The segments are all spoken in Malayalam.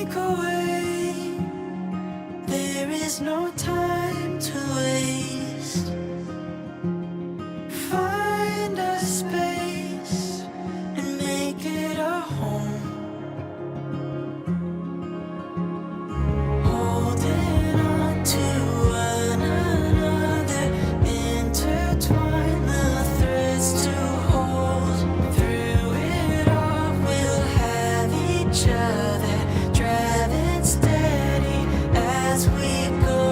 take away. There is no time to waste. Find a space and make it a home. Holding on to one another, intertwine the threads to hold. Through it all, we'll have each other, driving steady as we go.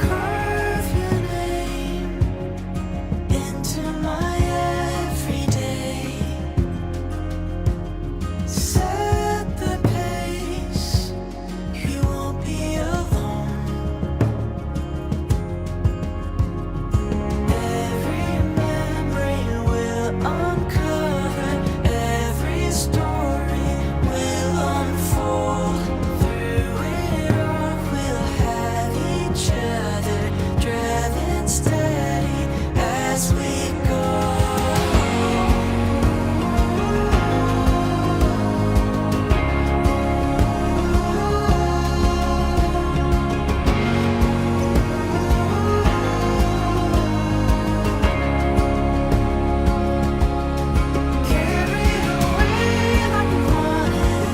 Carve your name into my everyday. Set the pace, you won't be alone. Every memory will uncover, every story will unfold. Through it all, we'll have each other, driving steady as we go. Carried away like we wanted.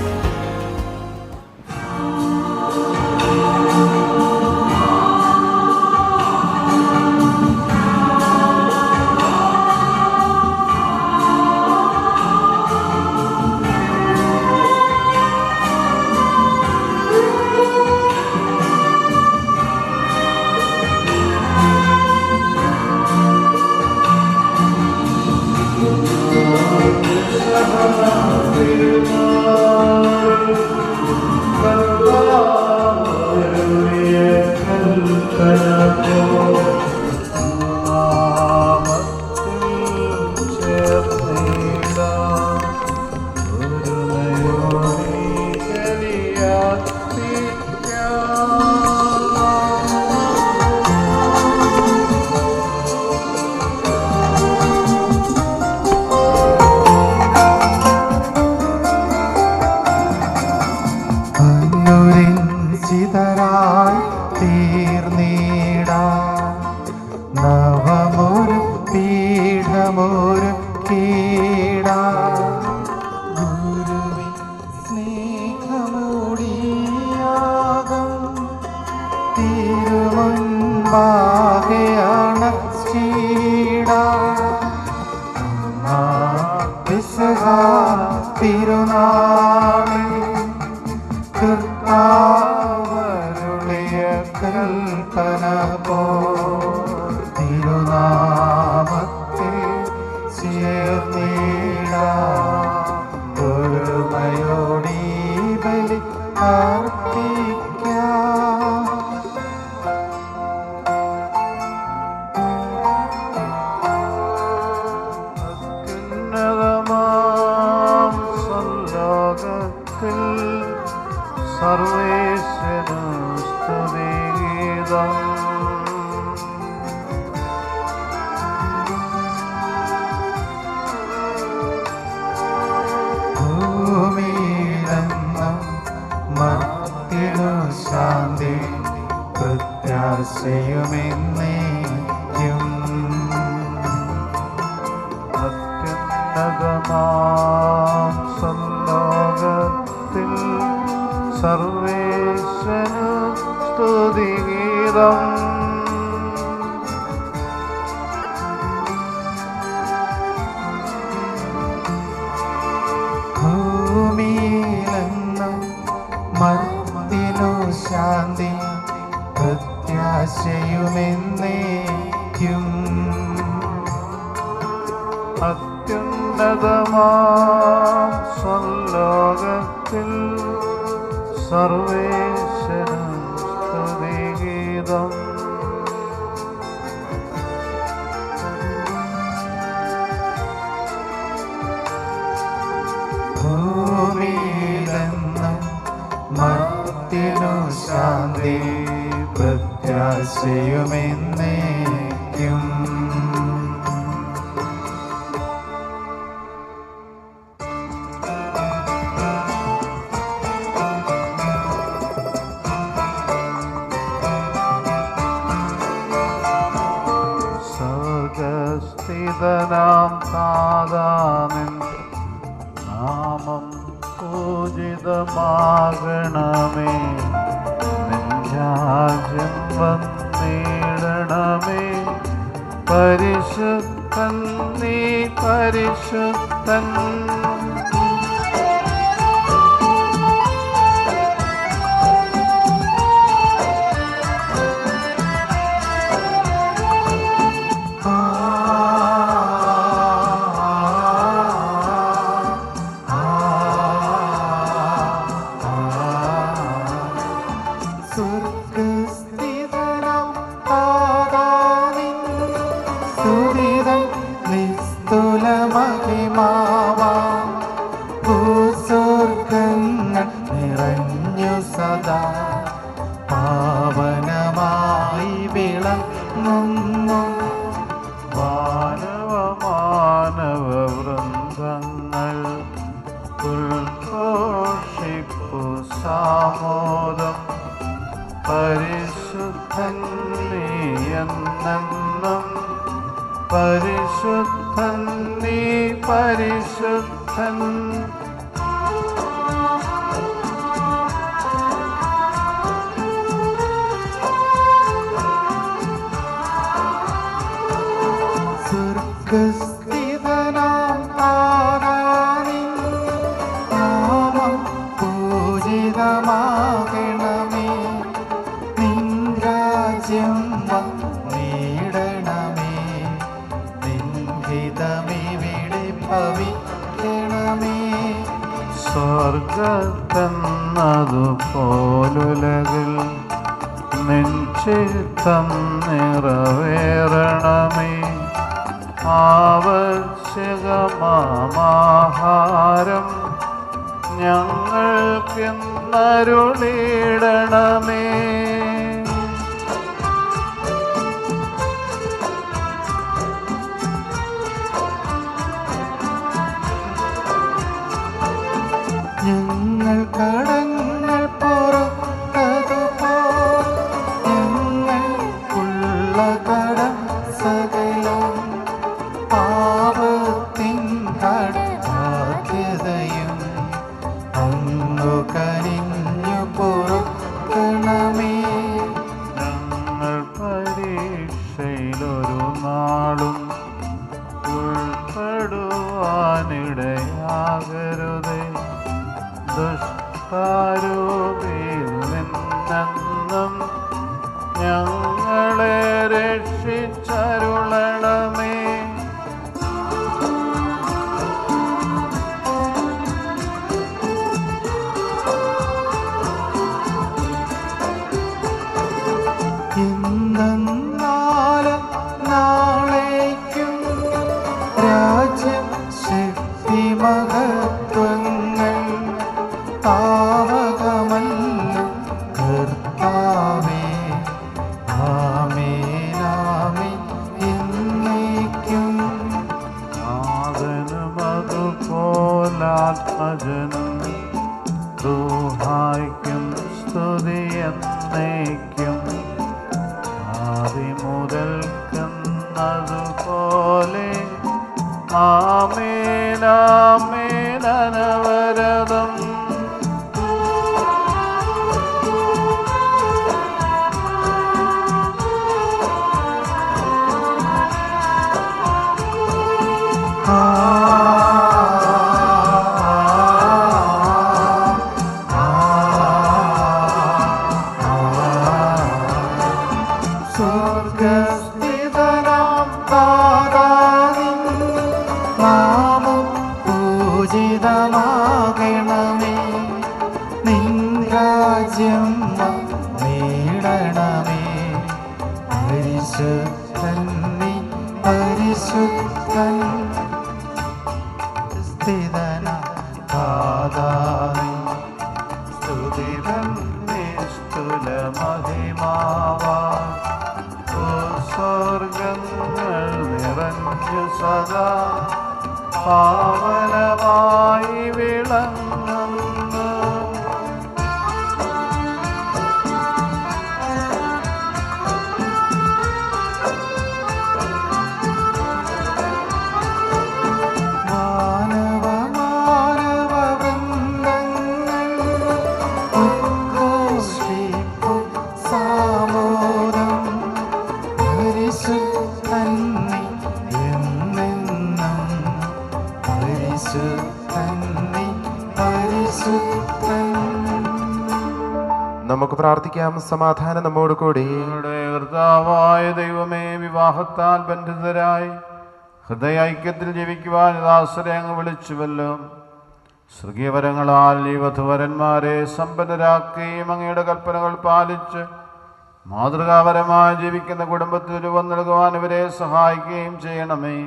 ചിതരായി തീർന്നിടാം നവമൊരു പീഠമൊരു കീടാം ഗുരുവിൻ സ്നേഹമൂടിയാകം തിരുമുൻപാകെ അണച്ചിടാം തിരുനാളിൽ കർത്താവരുളിയ കൽപ്പന പോ തിരുനാമത്തിൽ ചേർന്നിടാം ഒരുമയോടീ ബലി അർപ്പിക്കാം. അത്യുന്നതമാം സ്വർലോകത്തിൽ സർവേശ്വരനു സ്തുതിഗീതം. ഭൂമിയിലെന്നും മർത്യനു ശാന്തി പ്രത്യാശയുമെന്നേക്കും. അത്യുന്നതമാം സ്വർലോകത്തിൽ സർവേശ്വരനു സ്തുതിഗീതം. ഭൂമിയിലെന്നും മർത്യനു ശാന്തി പ്രത്യാശയുമെന്നേക്കും. അത്യുന്നതമാം സ്വർലോകത്തിൽ സർവേശ്വരനു സ്തുതിഗീതം. സ്വർഗസ്ഥിതനാം താതാനിൻ നാമം പൂജിതമാകണമേ. നിൻ രാജ്യം വന്നിടണമേ. പരിശുദ്ധൻ നീ പരിശുദ്ധൻ. സ്വർഗസ്ഥിതനാം താതാവിൻ സ്തുതിതൻ നിസ്തുലമഹിമാവാം. ഭൂസ്വർഗങ്ങൾ നിറഞ്ഞു സദാ പാവനമായി വിളങ്ങുന്നു. മാനവ വൃന്ദങ്ങൾ ഉദ്ഘോഷിപ്പു സാമോദം. പരിശുദ്ധൻ നീ എന്നെന്നും. പരിശുദ്ധൻ നീ പരിശുദ്ധൻ. സ്വർഗസ്ഥിതനാം താതാവിൻ നാമം പൂജിതമാകണമേ. നിൻ രാജ്യം വന്നിടണമേ. നിൻ ഹിതമിവിടെ ഭവിക്കണമേ. സ്വർഗത്തെന്നതുപോലുലകിൽ നിൻ ചിത്തം നിറവേറണമേ. ആവശ്യകമാഹാരം ഞങ്ങൾക്കിന്നരുളിടണമേ. ഞങ്ങൾ കടങ്ങൾ പൊറുത്തതുപോൽ ഞങ്ങൾക്കുള്ള കടം സകലം. പാപത്തിൻ കടബാധ്യതയും അങ്ങു കനിഞ്ഞു പൊറുക്കണമേ. ഞങ്ങൾ പരീക്ഷയിലൊരു നാളും ഉൾപ്പെടുവാനിടയാകരുതേ. ദുഷ്ടാരൂപിയിൽ നിന്നെന്നും ഞങ്ങളെ രക്ഷിച്ചരുളണമേ. ഇന്നെന്നാലും നാളേക്കും രാജ്യം ശക്തി മഹത്വങ്ങൾ പാവകമല്ലോ കർത്താവേ. ആമേൻ ആമേൻ എന്നേക്കും. നാഥനും അതുപോലാത്മജനും ദുഹായ്ക്കും സ്തുതി എന്നേക്കും. ആദിമുതൽക്കുന്നതുപോലെ ആമേൻ ആമേൻ അനവരതം. സ്വർഗസ്ഥിതനാം താതാവിൻ നാമം പൂജിതമാകണമേ. നിൻ രാജ്യം വന്നിടണമേ. പരിശുദ്ധൻ നീ പരിശുദ്ധൻ. സ്ഥിതനാം താതാവിൻ സ്തുതിതൻ നിസ്തുലമഹിമാവാ. സ്വർഗങ്ങൾ നിറഞ്ഞു സദാ പാവനമായി വിളങ്ങുന്നു. പരിശുദ്ധൻ. നമുക്ക് പ്രാർത്ഥിക്കാം. സമാധാനം നമ്മോട് കൂടി. ഞങ്ങളുടെ കർത്താവായ ദൈവമേ, വിവാഹത്താൽ ബന്ധിതരായി ഹൃദയൈക്യത്തിൽ ജീവിക്കുവാൻ ദാസരെ അങ്ങ് വിളിച്ചുവല്ലോ. സ്വർഗീയവരങ്ങളാൽ ഈ വധുവരന്മാരെ സമ്പന്നരാക്കുകയും അങ്ങയുടെ കൽപ്പനകൾ പാലിച്ച് മാതൃകാപരമായി ജീവിക്കുന്ന കുടുംബത്തിൽ രൂപം നൽകുവാൻ ഇവരെ സഹായിക്കുകയും ചെയ്യണമേ.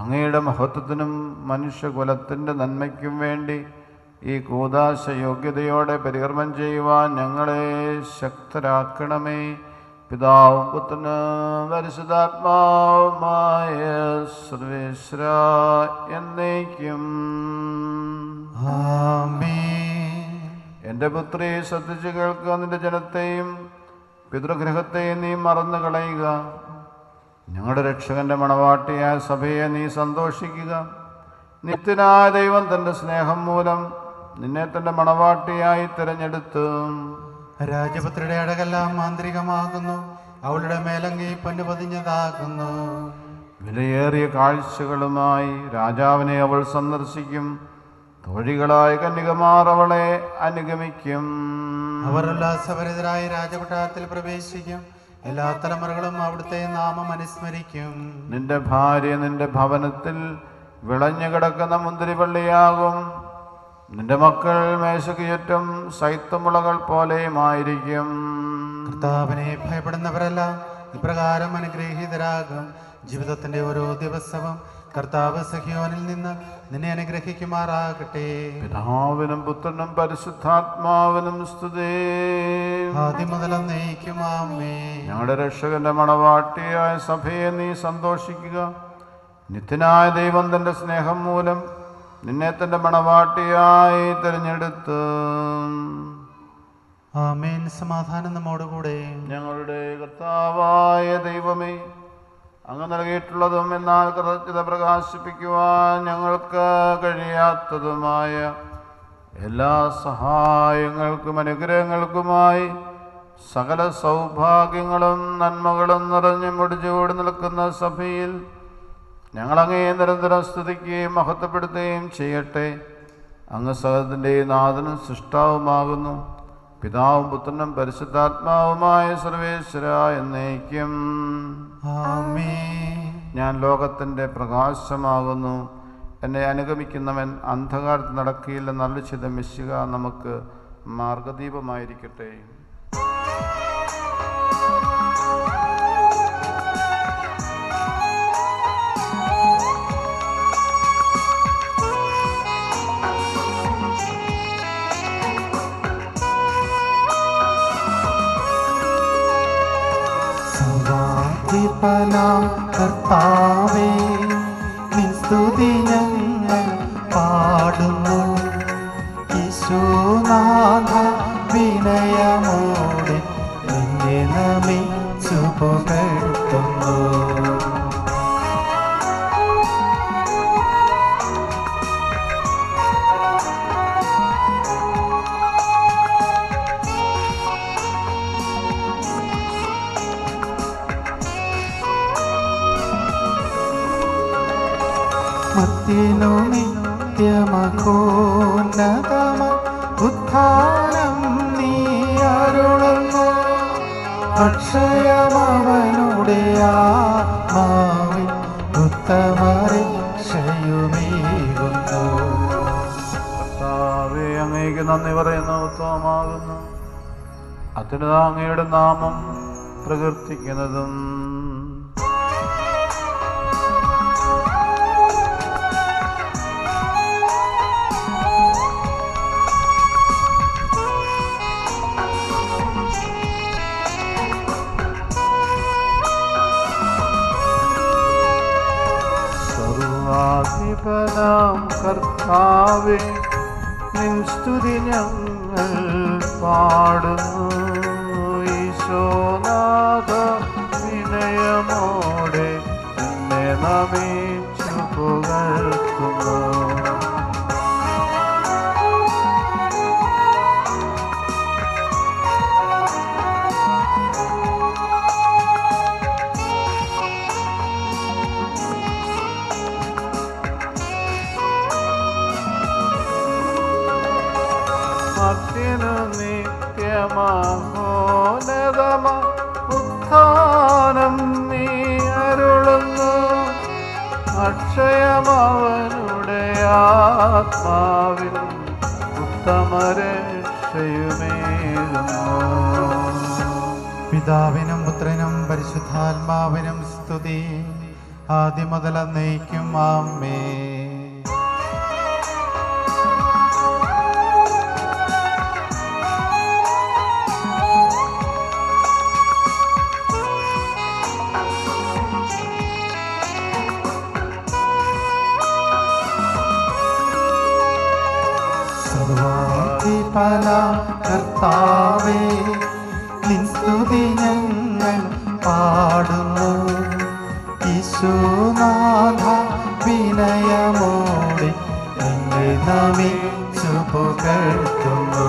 അങ്ങയുടെ മഹത്വത്തിനും മനുഷ്യകുലത്തിൻ്റെ നന്മയ്ക്കും വേണ്ടി ഈ കൂദാശ യോഗ്യതയോടെ പരികർമ്മം ചെയ്യുവാൻ ഞങ്ങളെ ശക്തരാക്കണമേ. പിതാവും പുത്രനും പരിശുദ്ധാത്മാവുമായ സർവേശ്വരാ എന്നേക്കും. ആമേൻ. എൻ്റെ പുത്രി, ശ്രദ്ധിച്ചു കേൾക്കുക. നിന്റെ ജനത്തെയും പിതൃഗ്രഹത്തെയും നീ മറന്നു കളയുക. ഞങ്ങളുടെ രക്ഷകന്റെ മണവാട്ടിയായ സഭയെ നീ സന്തോഷിക്കുക. നിത്യനായ ദൈവം തൻ്റെ സ്നേഹം മൂലം നിന്നെ തൻ്റെ മണവാട്ടിയായി തിരഞ്ഞെടുത്തു. രാജപുത്രിയുടെ അഴകെല്ലാം മാന്ത്രികമാകുന്നു, അവളുടെ മേലങ്കി പൊന്നു പതിഞ്ഞതാകുന്നു. വിലയേറിയ കാഴ്ചകളുമായി രാജാവിനെ അവൾ സന്ദർശിക്കും. തോഴികളായ കന്യകമാർ അവളെ അനുഗമിക്കും. അവർ ഉല്ലാസഭരിതരായി രാജകൊട്ടാരത്തിൽ പ്രവേശിക്കും. എല്ലാ തലമുറകളും അവിടുത്തെ നാമം അനുസ്മരിക്കും. നിന്റെ ഭാര്യ നിന്റെ ഭവനത്തിൽ വിളഞ്ഞു കിടക്കുന്ന മുന്തിരിവള്ളിയാകും. നിന്റെ മക്കൾ മേശയ്ക്ക് ചുറ്റും സൈത്തുമുളകൾ പോലെയുമായിരിക്കും. കർത്താവിനെ ഭയപ്പെടുന്നവരെല്ലാം ഇപ്രകാരം അനുഗ്രഹീതരാകും. ജീവിതത്തിന്റെ ഓരോ ദിവസവും കർത്താവ് സഹ്യോനിൽ നിന്ന് നിന്നെ അനുഗ്രഹിക്കുമാറാകട്ടെ. പിതാവിനും പുത്രനും പരിശുദ്ധാത്മാവിനും സ്തുതി. ആദ്യം മുതൽ എന്നേക്കും ആമേൻ. ഞങ്ങളുടെ രക്ഷകന്റെ മണവാട്ടിയായ സഭയെ നീ സന്തോഷിക്കുക. നിത്യനായ ദൈവം തന്റെ സ്നേഹം മൂലം നിന്നെ തന്റെ മണവാട്ടിയായി തിരഞ്ഞെടുത്തു. ആമേൻ. സമാധാനം നമ്മോടുകൂടെ. ഞങ്ങളുടെ കർത്താവായ ദൈവമേ, അങ്ങ് നൽകിയിട്ടുള്ളതും എന്നാൽ കൃതജ്ഞത പ്രകാശിപ്പിക്കുവാൻ ഞങ്ങൾക്ക് കഴിയാത്തതുമായ എല്ലാ സഹായങ്ങൾക്കും അനുഗ്രഹങ്ങൾക്കുമായി സകല സൗഭാഗ്യങ്ങളും നന്മകളും നിറഞ്ഞു മുടിച്ചുകൂടി നിൽക്കുന്ന സഭയിൽ ഞങ്ങളങ്ങേ നിരന്തരം സ്തുതിക്കുകയും മഹത്വപ്പെടുത്തുകയും ചെയ്യട്ടെ. അങ്ങ് സകലത്തിൻ്റെ നാഥനും സൃഷ്ടാവുമാകുന്നു. പിതാവും പുത്രനും പരിശുദ്ധാത്മാവുമായ സർവേശ്വര എന്നേക്കും. ആമേൻ. ഞാൻ ലോകത്തിൻ്റെ പ്രകാശമാകുന്നു. എന്നെ അനുഗമിക്കുന്നവൻ അന്ധകാരത്തിൽ നടക്കുകയില്ലെന്ന് അരുളിച്ചെയ്ത മെശിഹ നമുക്ക് മാർഗദീപമായിരിക്കട്ടെ. സർവാധിപനാം കർത്താവേ, നിൻ സ്തുതി ഞങ്ങൾ പാടുന്നു. ഈശോനാഥ, വിനയമോടെ നിന്നെ നമിച്ചു പുകഴ്ത്തുന്നു. മത്തിനു നിത്യമഘോന്നതമ ഉത്ഥാനം നീ അരുളുന്നു. അക്ഷയമവനുടെ ആത്മാവിൽ ഉത്തമരക്ഷയുമേകുന്നു. കർത്താവേ, അങ്ങേക്ക് നന്ദി പറയുന്ന ഉത്തമമാകുന്നു. അത്യുന്നത അങ്ങയുടെ നാമം പ്രകീർത്തിക്കുന്നതും സർവാധിപനാം കർത്താവേ, നിൻ സ്തുതി ഞങ്ങൾ പാടുന്നു. ഈശോനാഥ, വിനയമോടെ നിന്നെ നമിച്ചു പുകഴ്ത്തുന്നു. മഹോന്നതമ ഉത്ഥാനം നീ അരുളുന്നു. അക്ഷയമവനുടെ ആത്മാവിൽ ഉത്തമരക്ഷയുമേകുന്നു. പിതാവിനും പുത്രനും പരിശുദ്ധാത്മാവിനും സ്തുതി, ആദ്യം മുതൽ എന്നേക്കും ആമേൻ. സർവാധിപന കർത്താവേ, നിൻ സ്തുതി ഞങ്ങൾ പാടുന്നു. ഈശോനാഥ വിനയമോടെ നിന്നെ നമിച്ചു പുകഴ്ത്തുന്നു.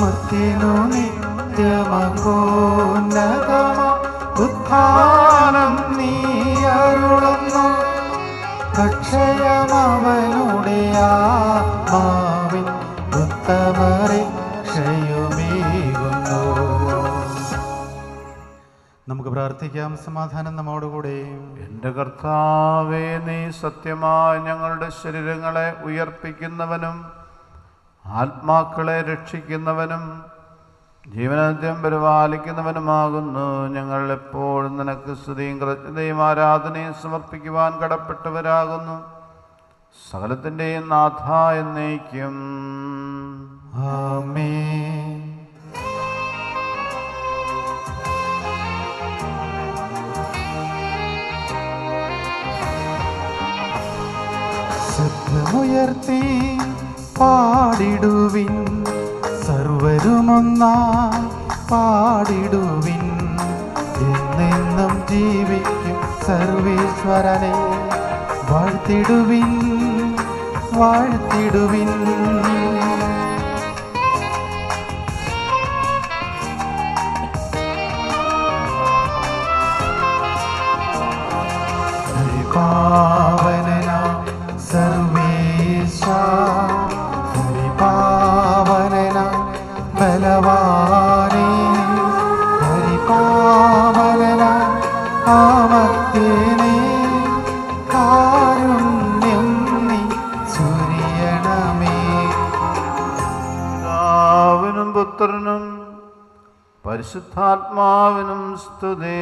മർത്യനു നിത്യമഹോന്നതമ ഉത്ഥാനം നീ അരുളുന്നു. അക്ഷയമവനുടെ ആത്മാവിൻ ഉത്തമരക്ഷയുമേകുന്നു. നമുക്ക് പ്രാർത്ഥിക്കാം. സമാധാനം നമ്മോടുകൂടെ. എൻ്റെ കർത്താവേ, നീ സത്യമായി ഞങ്ങളുടെ ശരീരങ്ങളെ ഉയർപ്പിക്കുന്നവനും ആത്മാക്കളെ രക്ഷിക്കുന്നവനും ജീവനാദ്യം പരിപാലിക്കുന്നവനുമാകുന്നു. ഞങ്ങൾ എപ്പോഴും നിനക്ക് സ്തുതിയും കൃതജ്ഞതയും ആരാധനയും സമർപ്പിക്കുവാൻ കടപ്പെട്ടവരാകുന്നു. സകലത്തിൻ്റെയും നാഥ എന്നേക്കും ആമേൻ. ശബ്ദമുയർത്തി പാടിടുവിൻ, സർവരുമൊന്നായി പാടിടുവിൻ. എന്നെന്നും ജീവിക്കും സർവേശ്വരനെ വാഴ്ത്തിടുവിൻ, വാഴ്ത്തിടുവിൻ. പരിപാവനനാം സർവേശ, പരിപാവനനാം ബലവാനേ, പരിപാവനനാം ആമർത്യനേ, കാരുണ്യം നീ ചൊരിയണമേ. പിതാവിനും പുത്രനും പരിശുദ്ധാത്മാവിനും സ്തുതി.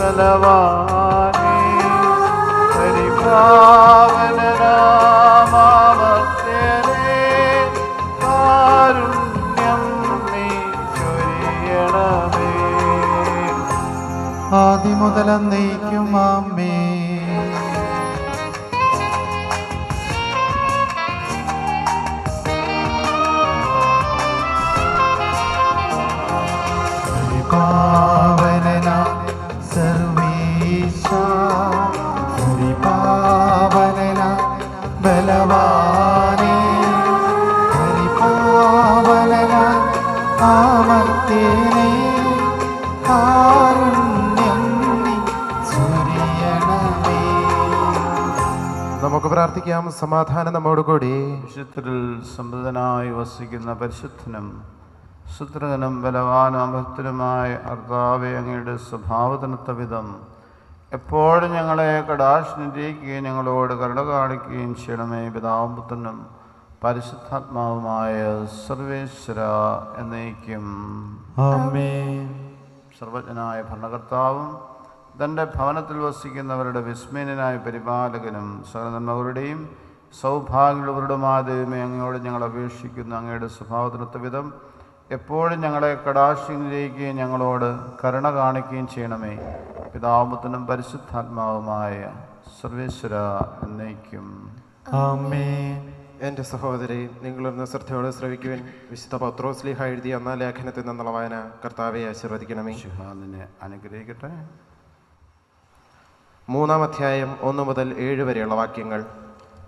ബലവാനേ, പരിപാവനനാമർത്യനേ, കാരുണ്യം നീ ചൊരിയണമേ. ആദ്യം മുതൽ എന്നേക്കും ആമേൻ. പരിപാവനനാം സർവേശ, പരിപാവനനാം ബലവാനേ, പരിപാവനനാം ആമർത്യനേ, കാരുണ്യം നീ ചൊരിയണമേ. നമുക്ക് പ്രാർത്ഥിക്കാം. സമാധാനം നമ്മോടുകൂടി. വിശുദ്ധരിൽ സമൃദ്ധനായി വസിക്കുന്ന പരിശുദ്ധനും സുത്രകനും ബലവാനും അഭക്തനുമായ കർത്താവേ, അങ്ങയുടെ സ്വഭാവത്തിനൊത്ത വിധം എപ്പോഴും ഞങ്ങളെ കടാക്ഷിക്കുകയും ഞങ്ങളോട് കരുണ കാണിക്കുകയും ചെയ്യണമേ. പിതാവും പുത്രനും പരിശുദ്ധാത്മാവുമായ സർവേശ്വര എന്നേക്കും ആമേൻ. സർവജ്ഞനായ ഭരണകർത്താവും തൻ്റെ ഭവനത്തിൽ വസിക്കുന്നവരുടെ വിസ്മയനായ പരിപാലകനും സകലനന്മകളുടെയും സൗഭാഗ്യമുള്ളവരുടെമായ ദൈവമേ, അങ്ങയോട് ഞങ്ങൾ അപേക്ഷിക്കുന്നു. അങ്ങയുടെ സ്വഭാവത്തിനൊത്ത വിധം എപ്പോഴും ഞങ്ങളെ കടാക്ഷിക്കുകയും ഞങ്ങളോട് കരുണ കാണിക്കുകയും ചെയ്യണമേ. പിതാവുപുത്രനും പരിശുദ്ധാത്മാവുമായ സർവേശ്വര എന്നേക്കും ആമേൻ. എൻ്റെ സഹോദരി, നിങ്ങളൊന്ന് ശ്രദ്ധയോടെ ശ്രവിക്കുവിൻ. വിശുദ്ധ പത്രോസ്ലീഹ എഴുതിയ ഒന്നാം ലേഖനത്തിൽ നിന്നുള്ള വായന. കർത്താവെ ആശീർവദിക്കണമേ. നിന്നെ അനുഗ്രഹിക്കട്ടെ. 3-ാം അധ്യായം 1 മുതൽ 7 വരെയുള്ള വാക്യങ്ങൾ.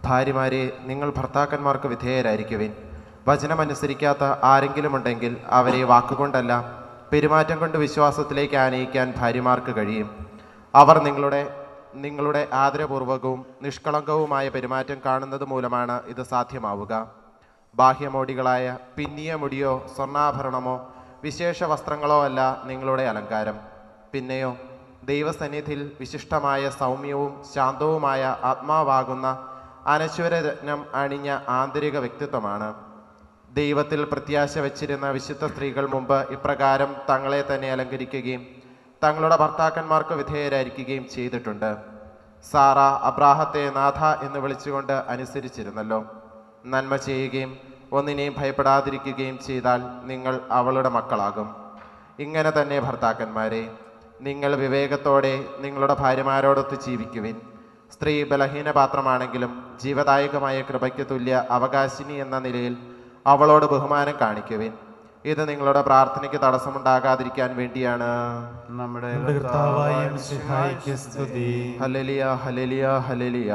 ഭാര്യമാരെ, നിങ്ങൾ ഭർത്താക്കന്മാർക്ക് വിധേയരായിരിക്കുവിൻ. വചനമനുസരിക്കാത്ത ആരെങ്കിലും ഉണ്ടെങ്കിൽ അവരെ വാക്കുകൊണ്ടല്ല പെരുമാറ്റം കൊണ്ട് വിശ്വാസത്തിലേക്ക് ആനയിക്കാൻ ഭാര്യമാർക്ക് കഴിയും. അവർ നിങ്ങളുടെ ആദരപൂർവകവും നിഷ്കളങ്കവുമായ പെരുമാറ്റം കാണുന്നത് മൂലമാണ് ഇത് സാധ്യമാവുക. ബാഹ്യമോടികളായ പിന്നിയ മുടിയോ സ്വർണ്ണാഭരണമോ വിശേഷ വസ്ത്രങ്ങളോ അല്ല നിങ്ങളുടെ അലങ്കാരം. പിന്നെയോ ദൈവസന്നിധിയിൽ വിശിഷ്ടമായ സൗമ്യവും ശാന്തവുമായ ആത്മാവാകുന്ന അനശ്വരരത്നം അണിഞ്ഞ ആന്തരിക വ്യക്തിത്വമാണ്. ദൈവത്തിൽ പ്രത്യാശ വച്ചിരുന്ന വിശുദ്ധ സ്ത്രീകൾ മുമ്പ് ഇപ്രകാരം തങ്ങളെ തന്നെ അലങ്കരിക്കുകയും തങ്ങളുടെ ഭർത്താക്കന്മാർക്ക് വിധേയരായിരിക്കുകയും ചെയ്തിട്ടുണ്ട്. സാറ അബ്രാഹത്തെ നാഥ എന്ന് വിളിച്ചുകൊണ്ട് അനുസരിച്ചിരുന്നല്ലോ. നന്മ ചെയ്യുകയും ഒന്നിനെയും ഭയപ്പെടാതിരിക്കുകയും ചെയ്താൽ നിങ്ങൾ അവളുടെ മക്കളാകും. ഇങ്ങനെ തന്നെ ഭർത്താക്കന്മാരെ, നിങ്ങൾ വിവേകത്തോടെ നിങ്ങളുടെ ഭാര്യമാരോടൊത്ത് ജീവിക്കുവിൻ. സ്ത്രീ ബലഹീന പാത്രമാണെങ്കിലും ജീവദായകമായ കൃപയ്ക്ക് തുല്യ അവകാശിനി എന്ന നിലയിൽ അവളോട് ബഹുമാനം കാണിക്കുവിൻ. ഇത് നിങ്ങളുടെ പ്രാർത്ഥനയ്ക്ക് തടസ്സമുണ്ടാകാതിരിക്കാൻ വേണ്ടിയാണ്. നമ്മുടെ കർത്താവായ മിശിഹായ്ക്ക് സ്തുതി. Hallelujah, hallelujah, hallelujah.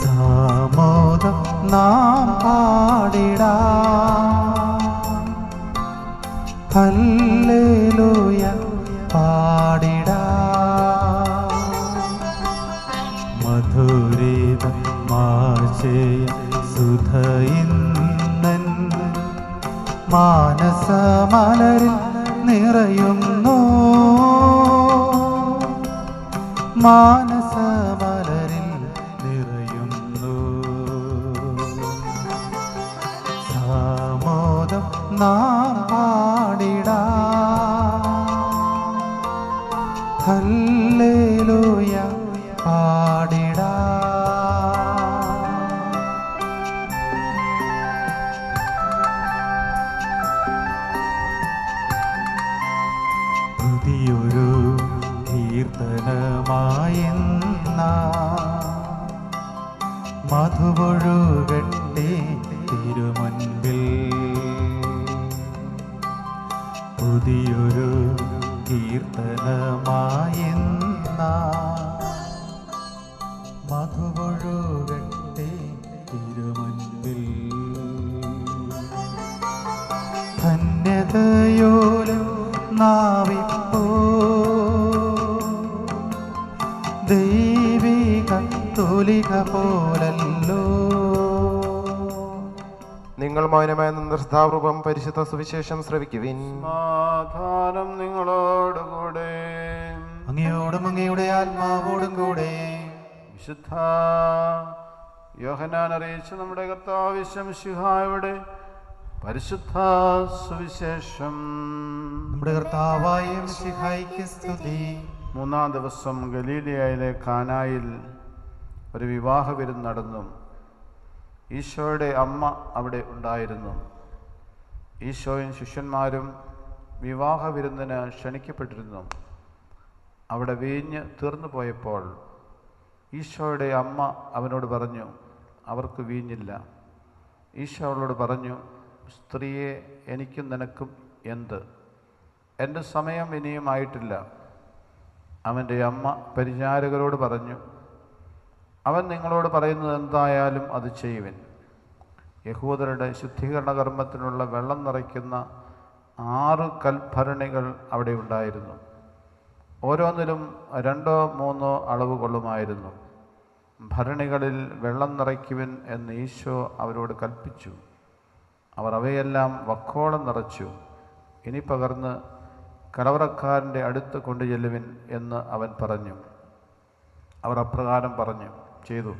സാമോദം നാം പാടിടാം. ഹല്ലേലൂയ പാടിടാം. മധുരിതം മാശയ സുധയിന്നൻ മാനസമലരിൽ നിറയുന്നു. മാനസമലരിൽ നിറയുന്നു. സാമോദം നാം പാടിടാം. ഹല്ലേലൂയ പാടിടാം. പുതിയൊരു കീർത്തനമായെന്ന മധുപൊഴുകട്ടെ തിരുമുൻപിൽ. പുതിയൊരു കീർത്തനമായെന്ന മധുപൊഴുകട്ടെ തിരുമുൻപിൽ. ധന്യതയോലും നാവിപ്പോ ദൈവിക തുലിക പോലല്ലോ. നിങ്ങൾ മൗനമായ നിർദ്ധാപൂർവം പരിശുദ്ധ സുവിശേഷം ശ്രവിക്കുവിൻ. സമാധാനം നിങ്ങളോടുകൂടെ. അങ്ങയോടും അങ്ങയുടെ ആത്മാവോടും കൂടെ. വിശുദ്ധ യോഹന്നാൻ അറിയിച്ച നമ്മുടെ കർത്താവ് മിശിഹായുടെ പരിശുദ്ധ സുവിശേഷം. നമ്മുടെ കർത്താവായ മിശിഹായ്ക്ക് സ്തുതി. 3-ാം ദിവസം ഗലീലയിലെ കാനായിൽ ഒരു വിവാഹ വിരുന്ന് നടന്നു. ഈശോയുടെ അമ്മ അവിടെ ഉണ്ടായിരുന്നു. ഈശോയും ശിഷ്യന്മാരും വിവാഹ വിരുന്നിന് ക്ഷണിക്കപ്പെട്ടിരുന്നു. അവിടെ വീഞ്ഞ് തീർന്നു പോയപ്പോൾ ഈശോയുടെ അമ്മ അവനോട് പറഞ്ഞു, അവർക്ക് വീഞ്ഞില്ല. ഈശോ അവളോട് പറഞ്ഞു, സ്ത്രീയെ, എനിക്കും നിനക്കും എന്ത്? എൻ്റെ സമയം ഇനിയും ആയിട്ടില്ല. അവൻ്റെ അമ്മ പരിചാരകരോട് പറഞ്ഞു, അവൻ നിങ്ങളോട് പറയുന്നത് എന്തായാലും അത് ചെയ്യുവിൻ. യഹൂദരുടെ ശുദ്ധീകരണ കർമ്മത്തിനുള്ള വെള്ളം നിറയ്ക്കുന്ന 6 കൽഭരണികൾ അവിടെ ഉണ്ടായിരുന്നു. ഓരോന്നിലും 2-3 അളവ് കൊള്ളുമായിരുന്നു. ഭരണികളിൽ വെള്ളം നിറയ്ക്കുവിൻ എന്ന് ഈശോ അവരോട് കൽപ്പിച്ചു. അവർ അവയെല്ലാം വക്കോളം നിറച്ചു. ഇനി പകർന്ന് കലവറക്കാരൻ്റെ അടുത്ത് കൊണ്ടു ചെല്ലുവിൻ എന്ന് അവൻ പറഞ്ഞു. അവർ അപ്രകാരം ചെയ്തു.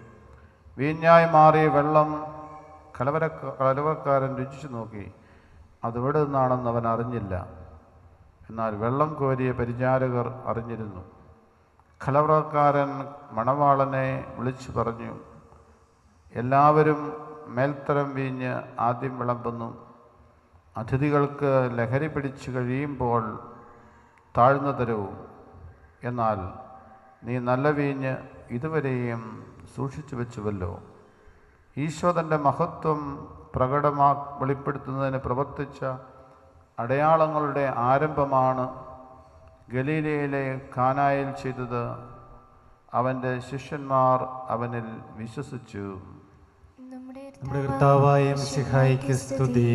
വീഞ്ഞായി മാറിയ വെള്ളം കലവറക്കാരൻ രുചിച്ചു നോക്കി. അതെവിടെ നിന്നാണെന്ന് അവൻ അറിഞ്ഞില്ല. എന്നാൽ വെള്ളം കോരിയ പരിചാരകർ അറിഞ്ഞിരുന്നു. കലവറക്കാരൻ മണവാളനെ വിളിച്ചു പറഞ്ഞു, എല്ലാവരും മേൽത്തരം വീഞ്ഞ് ആദ്യം വിളമ്പുന്നു. അതിഥികൾക്ക് ലഹരി പിടിച്ചു കഴിയുമ്പോൾ താഴ്ന്ന തരവും. എന്നാൽ നീ നല്ല വീഞ്ഞ് ഇതുവരെയും സൂക്ഷിച്ചു വെച്ചുവല്ലോ. ഈശോ തൻ്റെ മഹത്വം വെളിപ്പെടുത്തുന്നതിന് പ്രവർത്തിച്ച അടയാളങ്ങളുടെ ആരംഭമാണ് ഗലീലയിലെ കാനായിൽ ചെയ്തത്. അവൻ്റെ ശിഷ്യന്മാർ അവനിൽ വിശ്വസിച്ചു. നമ്മുടെ കർത്താവായ മിശിഹായിക്ക് സ്തുതി.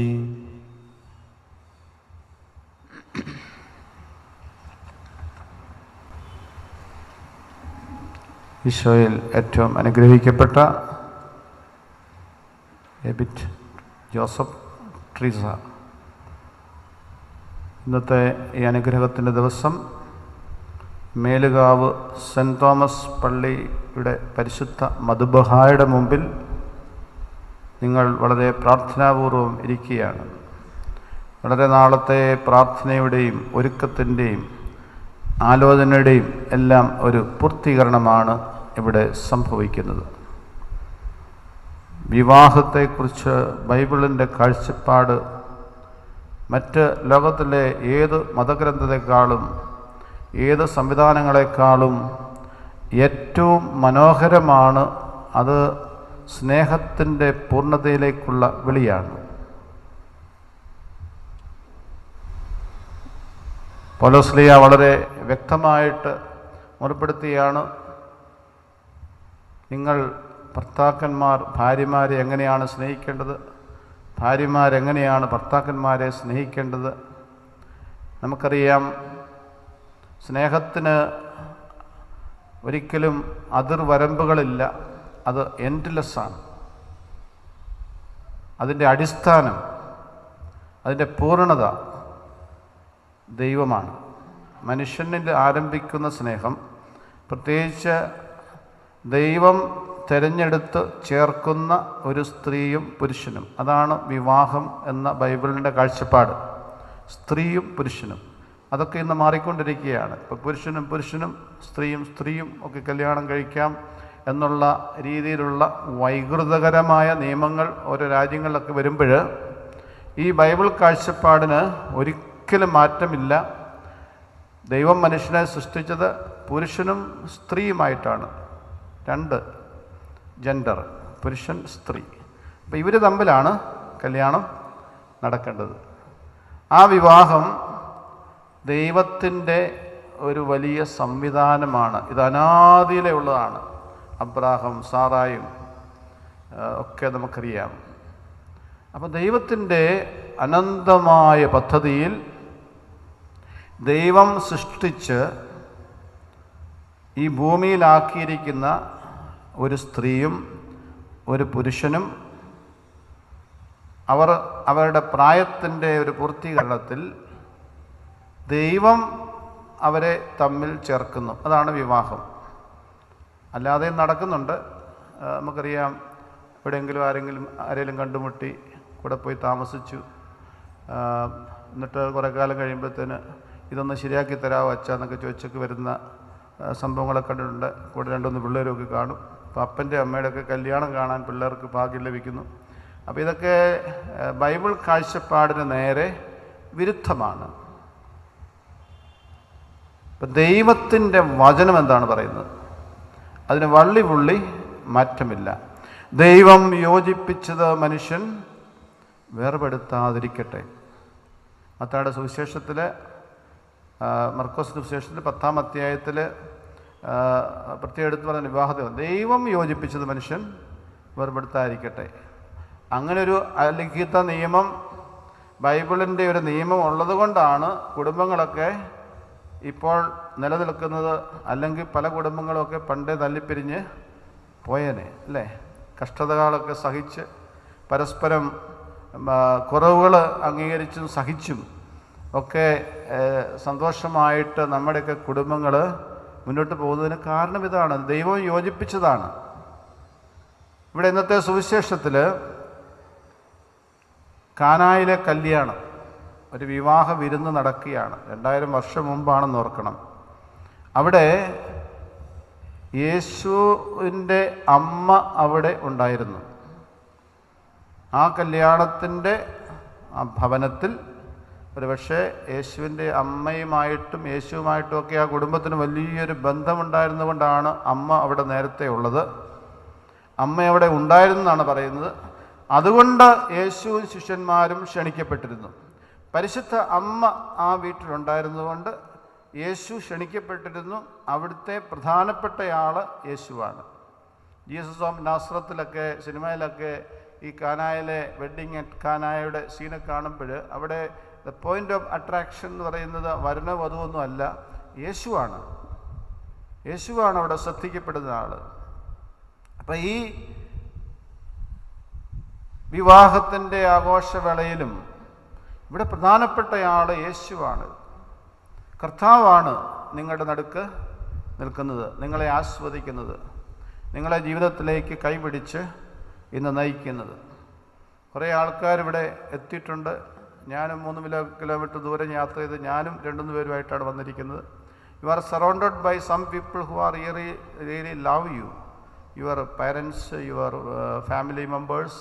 ഈശോയിൽ ഏറ്റവും അനുഗ്രഹിക്കപ്പെട്ട എബിറ്റ് ജോസഫ് ട്രീസ, ഇന്നത്തെ ഈ അനുഗ്രഹത്തിൻ്റെ ദിവസം മേലുകാവ് സെൻറ്റ് തോമസ് പള്ളിയുടെ പരിശുദ്ധ മധുബഹായുടെ മുമ്പിൽ നിങ്ങൾ വളരെ പ്രാർത്ഥനാപൂർവം ഇരിക്കുകയാണ്. വളരെ നാളത്തെ പ്രാർത്ഥനയുടെയും ഒരുക്കത്തിൻ്റെയും ആലോചനയുടെയും എല്ലാം ഒരു പൂർത്തീകരണമാണ് ഇവിടെ സംഭവിക്കുന്നത്. വിവാഹത്തെക്കുറിച്ച് ബൈബിളിൻ്റെ കാഴ്ചപ്പാട് മറ്റ് ലോകത്തിലെ ഏത് മതഗ്രന്ഥത്തെക്കാളും ഏത് സംവിധാനങ്ങളെക്കാളും ഏറ്റവും മനോഹരമാണ്. അത് സ്നേഹത്തിൻ്റെ പൂർണ്ണതയിലേക്കുള്ള വിളിയാണ്. പൗലോസ്ലീഹ വളരെ വ്യക്തമായിട്ട് മുറപ്പെടുത്തിയാണ്, നിങ്ങൾ ഭർത്താക്കന്മാർ ഭാര്യമാരെ എങ്ങനെയാണ് സ്നേഹിക്കേണ്ടത്, ഭാര്യമാരെങ്ങനെയാണ് ഭർത്താക്കന്മാരെ സ്നേഹിക്കേണ്ടത്. നമുക്കറിയാം, സ്നേഹത്തിന് ഒരിക്കലും അതിർവരമ്പുകളില്ല. അത് എൻഡ്ലെസ്സാണ്. അതിൻ്റെ അടിസ്ഥാനം, അതിൻ്റെ പൂർണ്ണത ദൈവമാണ്. മനുഷ്യനിൽ ആരംഭിക്കുന്ന സ്നേഹം, പ്രത്യേകിച്ച് ദൈവം തിരഞ്ഞെടുത്ത് ചേർക്കുന്ന ഒരു സ്ത്രീയും പുരുഷനും, അതാണ് വിവാഹം എന്ന ബൈബിളിൻ്റെ കാഴ്ചപ്പാട്. സ്ത്രീയും പുരുഷനും അതൊക്കെ ഇന്ന് മാറിക്കൊണ്ടിരിക്കുകയാണ്. ഇപ്പോൾ പുരുഷനും സ്ത്രീയും ഒക്കെ കല്യാണം കഴിക്കാം എന്നുള്ള രീതിയിലുള്ള വൈകൃതകരമായ നിയമങ്ങൾ ഓരോ രാജ്യങ്ങളിലൊക്കെ വരുമ്പോൾ ഈ ബൈബിൾ കാഴ്ചപ്പാടിന് ഒരിക്കലും മാറ്റമില്ല. ദൈവം മനുഷ്യനെ സൃഷ്ടിച്ചത് പുരുഷനും സ്ത്രീയുമായിട്ടാണ്. രണ്ട് ജെൻഡർ, പുരുഷൻ സ്ത്രീ. അപ്പോൾ ഇവർ തമ്മിലാണ് കല്യാണം നടക്കേണ്ടത്. ആ വിവാഹം ദൈവത്തിൻ്റെ ഒരു വലിയ സംവിധാനമാണ്. ഇത് അനാദിയിലെ ഉള്ളതാണ്. അബ്രാഹം, സാറായും ഒക്കെ നമുക്കറിയാം. അപ്പോൾ ദൈവത്തിൻ്റെ അനന്തമായ പദ്ധതിയിൽ ദൈവം സൃഷ്ടിച്ച് ഈ ഭൂമിയിലാക്കിയിരിക്കുന്ന ഒരു സ്ത്രീയും ഒരു പുരുഷനും അവരുടെ പ്രായത്തിൻ്റെ ഒരു പൂർത്തീകരണത്തിൽ ദൈവം അവരെ തമ്മിൽ ചേർക്കുന്നു. അതാണ് വിവാഹം. അല്ലാതെ നടക്കുന്നുണ്ട്. നമുക്കറിയാം, എവിടെയെങ്കിലും ആരെങ്കിലും കണ്ടുമുട്ടി കൂടെ പോയി താമസിച്ചു, എന്നിട്ട് കുറേ കാലം കഴിയുമ്പോഴത്തേന് ഇതൊന്ന് ശരിയാക്കി തരാമോ അച്ഛാ എന്നൊക്കെ ചോദിച്ചൊക്കെ വരുന്ന സംഭവങ്ങളൊക്കെ കണ്ടിട്ടുണ്ട്. കൂടെ 2-3 പിള്ളേരൊക്കെ കാണും. അപ്പോൾ അപ്പൻ്റെ അമ്മയുടെയൊക്കെ കല്യാണം കാണാൻ പിള്ളേർക്ക് ഭാഗ്യം ലഭിക്കുന്നു. അപ്പോൾ ഇതൊക്കെ ബൈബിൾ കാഴ്ചപ്പാടിന് നേരെ വിരുദ്ധമാണ്. ഇപ്പം ദൈവത്തിൻ്റെ വചനം എന്താണ് പറയുന്നത്? അതിന് വള്ളി പുള്ളി മാറ്റമില്ല. ദൈവം യോജിപ്പിച്ചത് മനുഷ്യൻ വേർപെടുത്താതിരിക്കട്ടെ. മത്തായിയുടെ സുവിശേഷത്തിൽ, മർക്കോസ് സുവിശേഷത്തിൽ 10-ാം അധ്യായത്തിൽ പ്രത്യേകം എടുത്ത് പറഞ്ഞ വിവാഹത്തിൽ ദൈവം യോജിപ്പിച്ചത് മനുഷ്യൻ വേർപെടുത്താതിരിക്കട്ടെ. അങ്ങനൊരു അലിഖിത നിയമം, ബൈബിളിൻ്റെ ഒരു നിയമം ഉള്ളത് കൊണ്ടാണ് കുടുംബങ്ങളൊക്കെ ഇപ്പോൾ നിലനിൽക്കുന്നത്. അല്ലെങ്കിൽ പല കുടുംബങ്ങളൊക്കെ പണ്ടേ തല്ലിപ്പിരിഞ്ഞ് പോയേനെ അല്ലേ? കഷ്ടതകളൊക്കെ സഹിച്ച് പരസ്പരം കുറവുകൾ അംഗീകരിച്ചും സഹിച്ചും ഒക്കെ സന്തോഷമായിട്ട് നമ്മുടെയൊക്കെ കുടുംബങ്ങൾ മുന്നോട്ട് പോകുന്നതിന് കാരണം ഇതാണ്, ദൈവം യോജിപ്പിച്ചതാണ്. ഇവിടെ ഇന്നത്തെ സുവിശേഷത്തിൽ കാനായിലെ കല്യാണം, ഒരു വിവാഹ വിരുന്ന് നടക്കുകയാണ്. 2000 വർഷം മുമ്പാണെന്ന് ഓർക്കണം. അവിടെ യേശുവിൻ്റെ അമ്മ അവിടെ ഉണ്ടായിരുന്നു. ആ കല്യാണത്തിൻ്റെ ആ ഭവനത്തിൽ ഒരുപക്ഷെ യേശുവിൻ്റെ അമ്മയുമായിട്ടും യേശുവുമായിട്ടും ഒക്കെ ആ കുടുംബത്തിന് വലിയൊരു ബന്ധമുണ്ടായിരുന്നുകൊണ്ടാണ് അമ്മ അവിടെ നേരത്തെ ഉള്ളത്. അമ്മ അവിടെ ഉണ്ടായിരുന്നെന്നാണ് പറയുന്നത്. അതുകൊണ്ട് യേശുവും ശിഷ്യന്മാരും ക്ഷണിക്കപ്പെട്ടിരുന്നു. പരിശുദ്ധ അമ്മ ആ വീട്ടിലുണ്ടായിരുന്നതുകൊണ്ട് യേശു ക്ഷണിക്കപ്പെട്ടിരുന്നു. അവിടുത്തെ പ്രധാനപ്പെട്ടയാൾ യേശുവാണ്. ജീസസ് ഓഫ് നാസറത്തിലൊക്കെ, സിനിമയിലൊക്കെ ഈ കാനായിലെ വെഡ്ഡിങ് അറ്റ് കാനായുടെ സീനെ കാണുമ്പോൾ അവിടെ ദ പോയിന്റ് ഓഫ് അട്രാക്ഷൻ എന്ന് പറയുന്നത് വരനോ വധുവൊന്നും അല്ല, യേശുവാണ്. യേശുവാണ് അവിടെ ശ്രദ്ധിക്കപ്പെടുന്ന ആൾ. അപ്പം ഈ വിവാഹത്തിൻ്റെ ആഘോഷവേളയിലും ഇവിടെ പ്രധാനപ്പെട്ടയാൾ യേശുവാണ്. കർത്താവാണ് നിങ്ങളുടെ നടുക്ക് നിൽക്കുന്നത്, നിങ്ങളെ ആസ്വദിക്കുന്നത്, നിങ്ങളെ ജീവിതത്തിലേക്ക് കൈപിടിച്ച് ഇന്ന് നയിക്കുന്നത്. കുറേ ആൾക്കാരിവിടെ എത്തിയിട്ടുണ്ട്. ഞാനും 3 കിലോമീറ്റർ ദൂരം യാത്ര ചെയ്ത് ഞാനും 2-3 പേരുമായിട്ടാണ് വന്നിരിക്കുന്നത്. You are surrounded by some people who are really love you, your parents, your family members,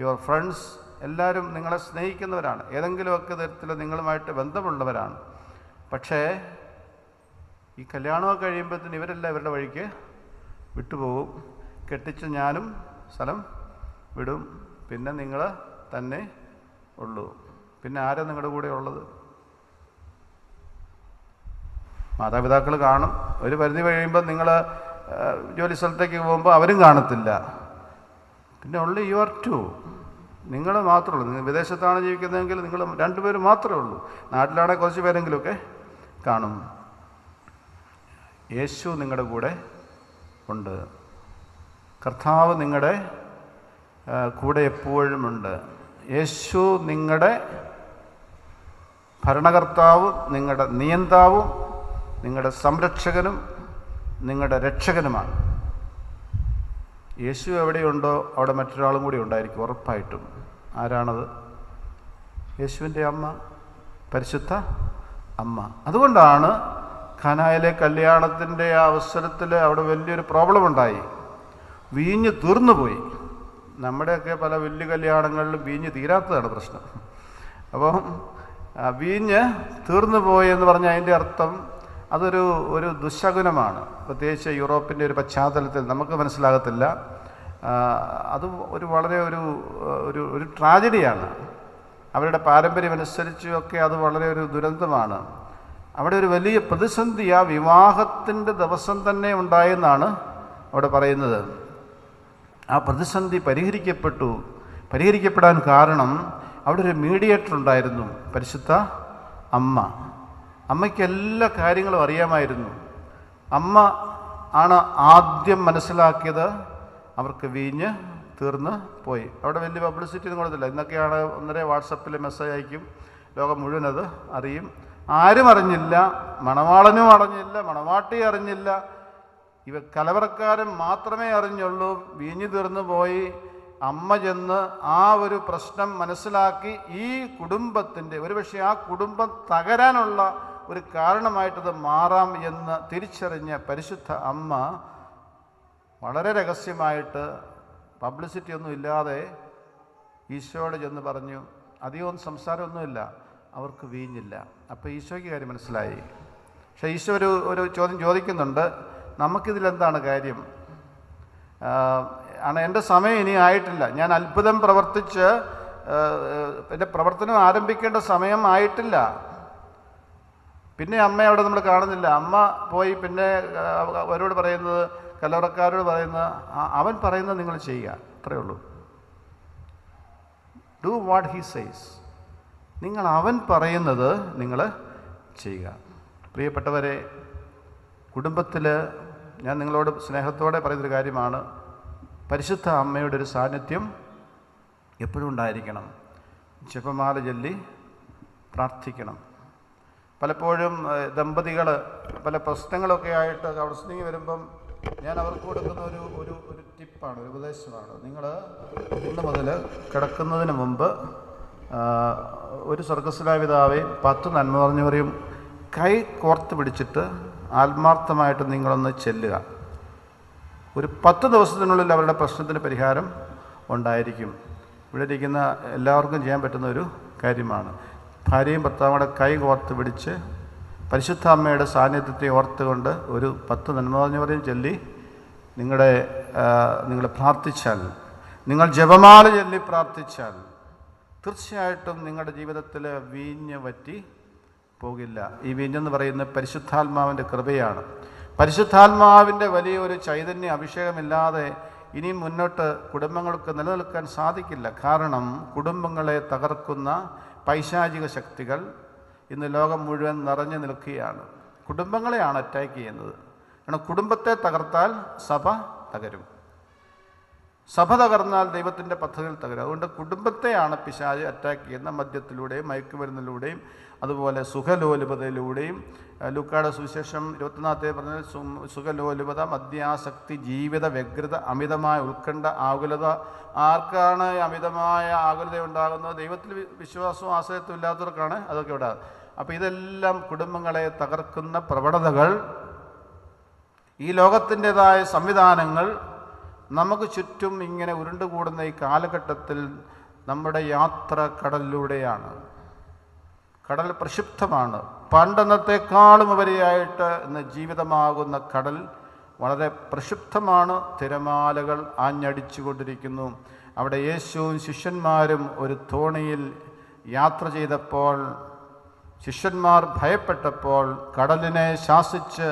your friends, എല്ലാവരും നിങ്ങളെ സ്നേഹിക്കുന്നവരാണ്, ഏതെങ്കിലുമൊക്കെ തരത്തിൽ നിങ്ങളുമായിട്ട് ബന്ധമുള്ളവരാണ്. പക്ഷേ ഈ കല്യാണമൊക്കെ കഴിയുമ്പോഴത്തേന് ഇവരെല്ലാം ഇവരുടെ വഴിക്ക് വിട്ടുപോകും. കെട്ടിച്ച് ഞാനും സ്ഥലം വിടും, പിന്നെ നിങ്ങൾ തന്നെ ഉള്ളൂ. പിന്നെ ആരാ നിങ്ങളുടെ കൂടെ ഉള്ളത്? മാതാപിതാക്കൾ കാണും. ഒരു പരിധി കഴിയുമ്പോൾ നിങ്ങൾ ജോലി സ്ഥലത്തേക്ക് പോകുമ്പോൾ അവരും കാണത്തില്ല. പിന്നെ ഉള്ളു യു ആർ ടു, നിങ്ങൾ മാത്രമേ ഉള്ളൂ. നിങ്ങൾ വിദേശത്താണ് ജീവിക്കുന്നതെങ്കിൽ നിങ്ങൾ 2 പേര് മാത്രമേ ഉള്ളൂ. നാട്ടിലാണെങ്കിൽ കുറച്ച് പേരെങ്കിലുമൊക്കെ കാണും. യേശു നിങ്ങളുടെ കൂടെ ഉണ്ട്. കർത്താവ് നിങ്ങളുടെ കൂടെ എപ്പോഴും ഉണ്ട്. യേശു നിങ്ങളുടെ ഭരണകർത്താവും നിങ്ങളുടെ നിയന്താവും നിങ്ങളുടെ സംരക്ഷകനും നിങ്ങളുടെ രക്ഷകനുമാണ്. യേശു എവിടെയുണ്ടോ അവിടെ മറ്റൊരാളും കൂടി ഉണ്ടായിരിക്കും ഉറപ്പായിട്ടും. ആരാണത്? യേശുവിൻ്റെ അമ്മ, പരിശുദ്ധ അമ്മ. അതുകൊണ്ടാണ് ഖനായിലെ കല്യാണത്തിൻ്റെ ആ അവസരത്തിൽ അവിടെ വലിയൊരു പ്രോബ്ലം ഉണ്ടായി. വീഞ്ഞ് തീർന്നുപോയി. നമ്മുടെയൊക്കെ പല വലിയ കല്യാണങ്ങളിലും വീഞ്ഞ് തീരാത്തതാണ് പ്രശ്നം. അപ്പം വീഞ്ഞ് തീർന്നു പോയി എന്ന് പറഞ്ഞാൽ അതിൻ്റെ അർത്ഥം അതൊരു ദുശകുനമാണ്. പ്രത്യേകിച്ച് യൂറോപ്പിൻ്റെ ഒരു പശ്ചാത്തലത്തിൽ നമുക്ക് മനസ്സിലാകത്തില്ല. അത് വളരെ ഒരു ട്രാജഡിയാണ്. അവരുടെ പാരമ്പര്യമനുസരിച്ചൊക്കെ അത് വളരെ ഒരു ദുരന്തമാണ്. അവിടെ ഒരു വലിയ പ്രതിസന്ധി ആ വിവാഹത്തിൻ്റെ ദിവസം തന്നെ ഉണ്ടായെന്നാണ് അവിടെ പറയുന്നത്. ആ പ്രതിസന്ധി പരിഹരിക്കപ്പെടാൻ കാരണം അവിടെ ഒരു മീഡിയേറ്റർ ഉണ്ടായിരുന്നു, പരിശുദ്ധ അമ്മ. അമ്മയ്ക്ക് എല്ലാ കാര്യങ്ങളും അറിയാമായിരുന്നു. അമ്മ ആണ് ആദ്യം മനസ്സിലാക്കിയത് അവർക്ക് വീഞ്ഞ് തീർന്ന് പോയി. അവിടെ വലിയ പബ്ലിസിറ്റി ഒന്നും കൊടുത്തില്ല. ഇന്നൊക്കെയാണ് ഒന്നര വാട്സപ്പിൽ മെസ്സേജ് അയക്കും, ലോകം മുഴുവൻ അത് അറിയും. ആരും അറിഞ്ഞില്ല, മണവാളനും അറിഞ്ഞില്ല, മണവാട്ടി അറിഞ്ഞില്ല, കലവറക്കാരൻ മാത്രമേ അറിഞ്ഞുള്ളൂ. വീഞ്ഞു തീർന്നു പോയി. അമ്മ ചെന്ന് ആ ഒരു പ്രശ്നം മനസ്സിലാക്കി ഈ കുടുംബത്തിൻ്റെ ഒരുപക്ഷെ ആ കുടുംബം തകരാനുള്ള ഒരു കാരണമായിട്ടത് മാറാം എന്ന് തിരിച്ചറിഞ്ഞ പരിശുദ്ധ അമ്മ വളരെ രഹസ്യമായിട്ട് പബ്ലിസിറ്റി ഒന്നും ഇല്ലാതെ ഈശോയോട് ചെന്ന് പറഞ്ഞു. അധികമൊന്നും സംസാരമൊന്നുമില്ല, അവർക്ക് വീഞ്ഞില്ല. അപ്പോൾ ഈശോയ്ക്ക് കാര്യം മനസ്സിലായി. പക്ഷേ ഈശോ ഒരു ചോദ്യം ചോദിക്കുന്നുണ്ട്, നമുക്കിതിലെന്താണ് കാര്യം? എൻ്റെ സമയം ഇനി ആയിട്ടില്ല, ഞാൻ അത്ഭുതം പ്രവർത്തിച്ച് എൻ്റെ പ്രവർത്തനം ആരംഭിക്കേണ്ട സമയം ആയിട്ടില്ല. പിന്നെ അമ്മ അവിടെ നമ്മൾ കാണുന്നില്ല. അമ്മ പോയി പിന്നെ അവരോട് പറയുന്നത്, കലവറക്കാരോട് പറയുന്നത്, അവൻ പറയുന്നത് നിങ്ങൾ ചെയ്യുക, അത്രയേ ഉള്ളൂ. Do what he says. നിങ്ങൾ അവൻ പറയുന്നത് നിങ്ങൾ ചെയ്യുക. പ്രിയപ്പെട്ടവരെ, കുടുംബത്തിൽ ഞാൻ നിങ്ങളോട് സ്നേഹത്തോടെ പറയുന്നൊരു കാര്യമാണ്, പരിശുദ്ധ അമ്മയുടെ ഒരു സാന്നിധ്യം എപ്പോഴും ഉണ്ടായിരിക്കണം. ജപമാല ചൊല്ലി പ്രാർത്ഥിക്കണം. പലപ്പോഴും ദമ്പതികൾ പല പ്രശ്നങ്ങളൊക്കെ ആയിട്ട് കൗൺസിലിംഗ് വരുമ്പം ഞാൻ അവർക്ക് കൊടുക്കുന്ന ഒരു ടിപ്പാണ്, ഒരു ഉപദേശമാണ്. നിങ്ങൾ ഇന്ന് മുതൽ കിടക്കുന്നതിന് മുമ്പ് ഒരു സ്വർഗ്ഗസ്ഥനായ പിതാവേ 10 നന്മ പറഞ്ഞവരെയും കൈ കോർത്ത് പിടിച്ചിട്ട് ആത്മാർത്ഥമായിട്ട് നിങ്ങളൊന്ന് ചെല്ലുക. ഒരു 10 ദിവസത്തിനുള്ളിൽ അവരുടെ പ്രശ്നത്തിന് പരിഹാരം ഉണ്ടായിരിക്കും. ഇവിടെ ഇരിക്കുന്ന എല്ലാവർക്കും ചെയ്യാൻ പറ്റുന്ന ഒരു കാര്യമാണ്. ഭാര്യയും ഭർത്താവുടെ കൈ കോർത്ത് പിടിച്ച് പരിശുദ്ധ അമ്മയുടെ സാന്നിധ്യത്തെ ഓർത്തുകൊണ്ട് ഒരു 10 നന്മ പറഞ്ഞവരെയും ചൊല്ലി നിങ്ങൾ പ്രാർത്ഥിച്ചാൽ, നിങ്ങൾ ജപമാല ചൊല്ലി പ്രാർത്ഥിച്ചാൽ തീർച്ചയായിട്ടും നിങ്ങളുടെ ജീവിതത്തിൽ വീഞ്ഞ് വറ്റി പോകില്ല. ഈ വീഞ്ഞെന്ന് പറയുന്നത് പരിശുദ്ധാത്മാവിൻ്റെ കൃപയാണ്. പരിശുദ്ധാത്മാവിൻ്റെ വലിയൊരു ചൈതന്യ അഭിഷേകമില്ലാതെ ഇനിയും മുന്നോട്ട് കുടുംബങ്ങൾക്ക് നിലനിൽക്കാൻ സാധിക്കില്ല. കാരണം കുടുംബങ്ങളെ തകർക്കുന്ന പൈശാചിക ശക്തികൾ ഇന്ന് ലോകം മുഴുവൻ നിറഞ്ഞു നിൽക്കുകയാണ്. കുടുംബങ്ങളെയാണ് അറ്റാക്ക് ചെയ്യുന്നത്. കാരണം കുടുംബത്തെ തകർത്താൽ സഭ തകരും, സഭ തകർന്നാൽ ദൈവത്തിൻ്റെ പദ്ധതികൾ തകരും. അതുകൊണ്ട് കുടുംബത്തെയാണ് പിശാച് അറ്റാക്ക് ചെയ്യുന്ന മദ്യത്തിലൂടെയും മയക്കുമരുന്നിലൂടെയും അതുപോലെ സുഖലോലുപതയിലൂടെയും. ലൂക്കായുടെ സുവിശേഷം 24 പറഞ്ഞാൽ സുഖലോലുപത, മദ്യാസക്തി, ജീവിത വ്യഗ്രത, അമിതമായ ഉത്കണ്ഠ, ആകുലത. ആർക്കാണ് അമിതമായ ആകുലത ഉണ്ടാകുന്നത്? ദൈവത്തിൽ വിശ്വാസവും ആശ്രയത്വം ഇല്ലാത്തവർക്കാണ് അതൊക്കെ ഉണ്ടാകുന്നത്. അപ്പോൾ ഇതെല്ലാം കുടുംബങ്ങളെ തകർക്കുന്ന പ്രവണതകൾ, ഈ ലോകത്തിൻ്റെതായ സംവിധാനങ്ങൾ നമുക്ക് ചുറ്റും ഇങ്ങനെ ഉരുണ്ടുകൂടുന്ന ഈ കാലഘട്ടത്തിൽ നമ്മുടെ യാത്ര കടലിലൂടെയാണ്. കടൽ പ്രക്ഷുബ്ധമാണ്. പണ്ടെന്നത്തെക്കാളും ഉപരിയായിട്ട് ഇന്ന് ജീവിതമാകുന്ന കടൽ വളരെ പ്രക്ഷുബ്ധമാണ്. തിരമാലകൾ ആഞ്ഞടിച്ചു കൊണ്ടിരിക്കുന്നു. അവിടെ യേശുവും ശിഷ്യന്മാരും ഒരു തോണിയിൽ യാത്ര ചെയ്തപ്പോൾ ശിഷ്യന്മാർ ഭയപ്പെട്ടപ്പോൾ കടലിനെ ശാസിച്ച്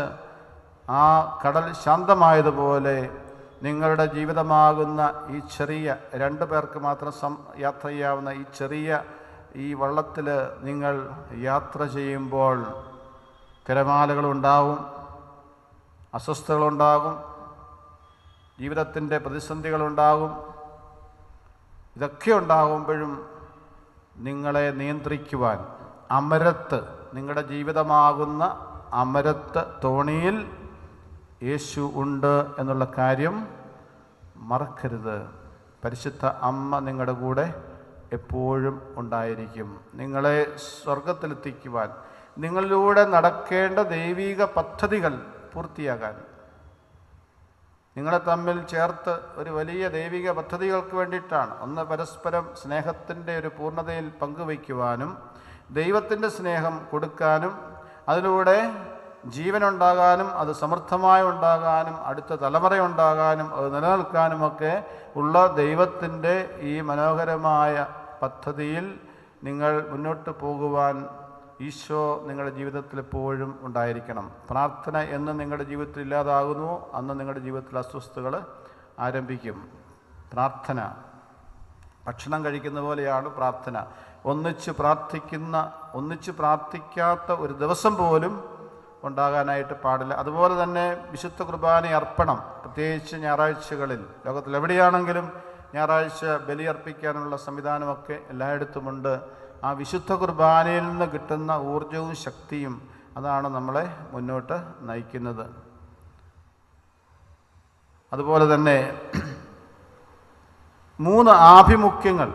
ആ കടൽ ശാന്തമായതുപോലെ നിങ്ങളുടെ ജീവിതമാകുന്ന ഈ ചെറിയ 2 പേർക്ക് മാത്രം യാത്ര ചെയ്യാവുന്ന ഈ ചെറിയ ഈ വള്ളത്തിൽ നിങ്ങൾ യാത്ര ചെയ്യുമ്പോൾ തിരമാലകളുണ്ടാവും, അസ്വസ്ഥതകളുണ്ടാകും, ജീവിതത്തിൻ്റെ പ്രതിസന്ധികളുണ്ടാകും. ഇതൊക്കെ ഉണ്ടാകുമ്പോഴും നിങ്ങളെ നിയന്ത്രിക്കുവാൻ അമരത്ത്, നിങ്ങളുടെ ജീവിതമാകുന്ന അമരത്ത് തോണിയിൽ യേശു ഉണ്ട് എന്നുള്ള കാര്യം മറക്കരുത്. പരിശുദ്ധ അമ്മ നിങ്ങളുടെ കൂടെ എപ്പോഴും ഉണ്ടായിരിക്കും. നിങ്ങളെ സ്വർഗത്തിലെത്തിക്കുവാൻ, നിങ്ങളിലൂടെ നടക്കേണ്ട ദൈവിക പദ്ധതികൾ പൂർത്തിയാകാൻ, നിങ്ങളെ തമ്മിൽ ചേർത്ത് ഒരു വലിയ ദൈവിക പദ്ധതികൾക്ക് വേണ്ടിയിട്ടാണ്. ഒന്ന്, പരസ്പരം സ്നേഹത്തിൻ്റെ ഒരു പൂർണ്ണതയിൽ പങ്കുവയ്ക്കുവാനും ദൈവത്തിൻ്റെ സ്നേഹം കൊടുക്കാനും അതിലൂടെ ജീവനുണ്ടാകാനും അത് സമൃദ്ധമായി ഉണ്ടാകാനും അടുത്ത തലമുറയുണ്ടാകാനും അത് നിലനിൽക്കാനുമൊക്കെ ഉള്ള ദൈവത്തിൻ്റെ ഈ മനോഹരമായ പദ്ധതിയിൽ നിങ്ങൾ മുന്നോട്ട് പോകുവാൻ ഈശോ നിങ്ങളുടെ ജീവിതത്തിൽ എപ്പോഴും ഉണ്ടായിരിക്കണം. പ്രാർത്ഥന എന്ന് നിങ്ങളുടെ ജീവിതത്തിൽ ഇല്ലാതാകുന്നു, അന്ന് നിങ്ങളുടെ ജീവിതത്തിൽ അസ്വസ്ഥതകൾ ആരംഭിക്കും. പ്രാർത്ഥന ഭക്ഷണം കഴിക്കുന്ന പോലെയാണ് പ്രാർത്ഥന. ഒന്നിച്ച് പ്രാർത്ഥിക്കാത്ത ഒരു ദിവസം പോലും ഉണ്ടാകാനായിട്ട് പാടില്ല. അതുപോലെ തന്നെ വിശുദ്ധ കുർബാന അർപ്പണം, പ്രത്യേകിച്ച് ഞായറാഴ്ചകളിൽ, ലോകത്തിൽ എവിടെയാണെങ്കിലും ഞായറാഴ്ച ബലിയർപ്പിക്കാനുള്ള സംവിധാനമൊക്കെ എല്ലായിടത്തുമുണ്ട്. ആ വിശുദ്ധ കുർബാനയിൽ നിന്ന് കിട്ടുന്ന ഊർജവും ശക്തിയും അതാണ് നമ്മളെ മുന്നോട്ട് നയിക്കുന്നത്. അതുപോലെ തന്നെ 3 ആഭിമുഖ്യങ്ങൾ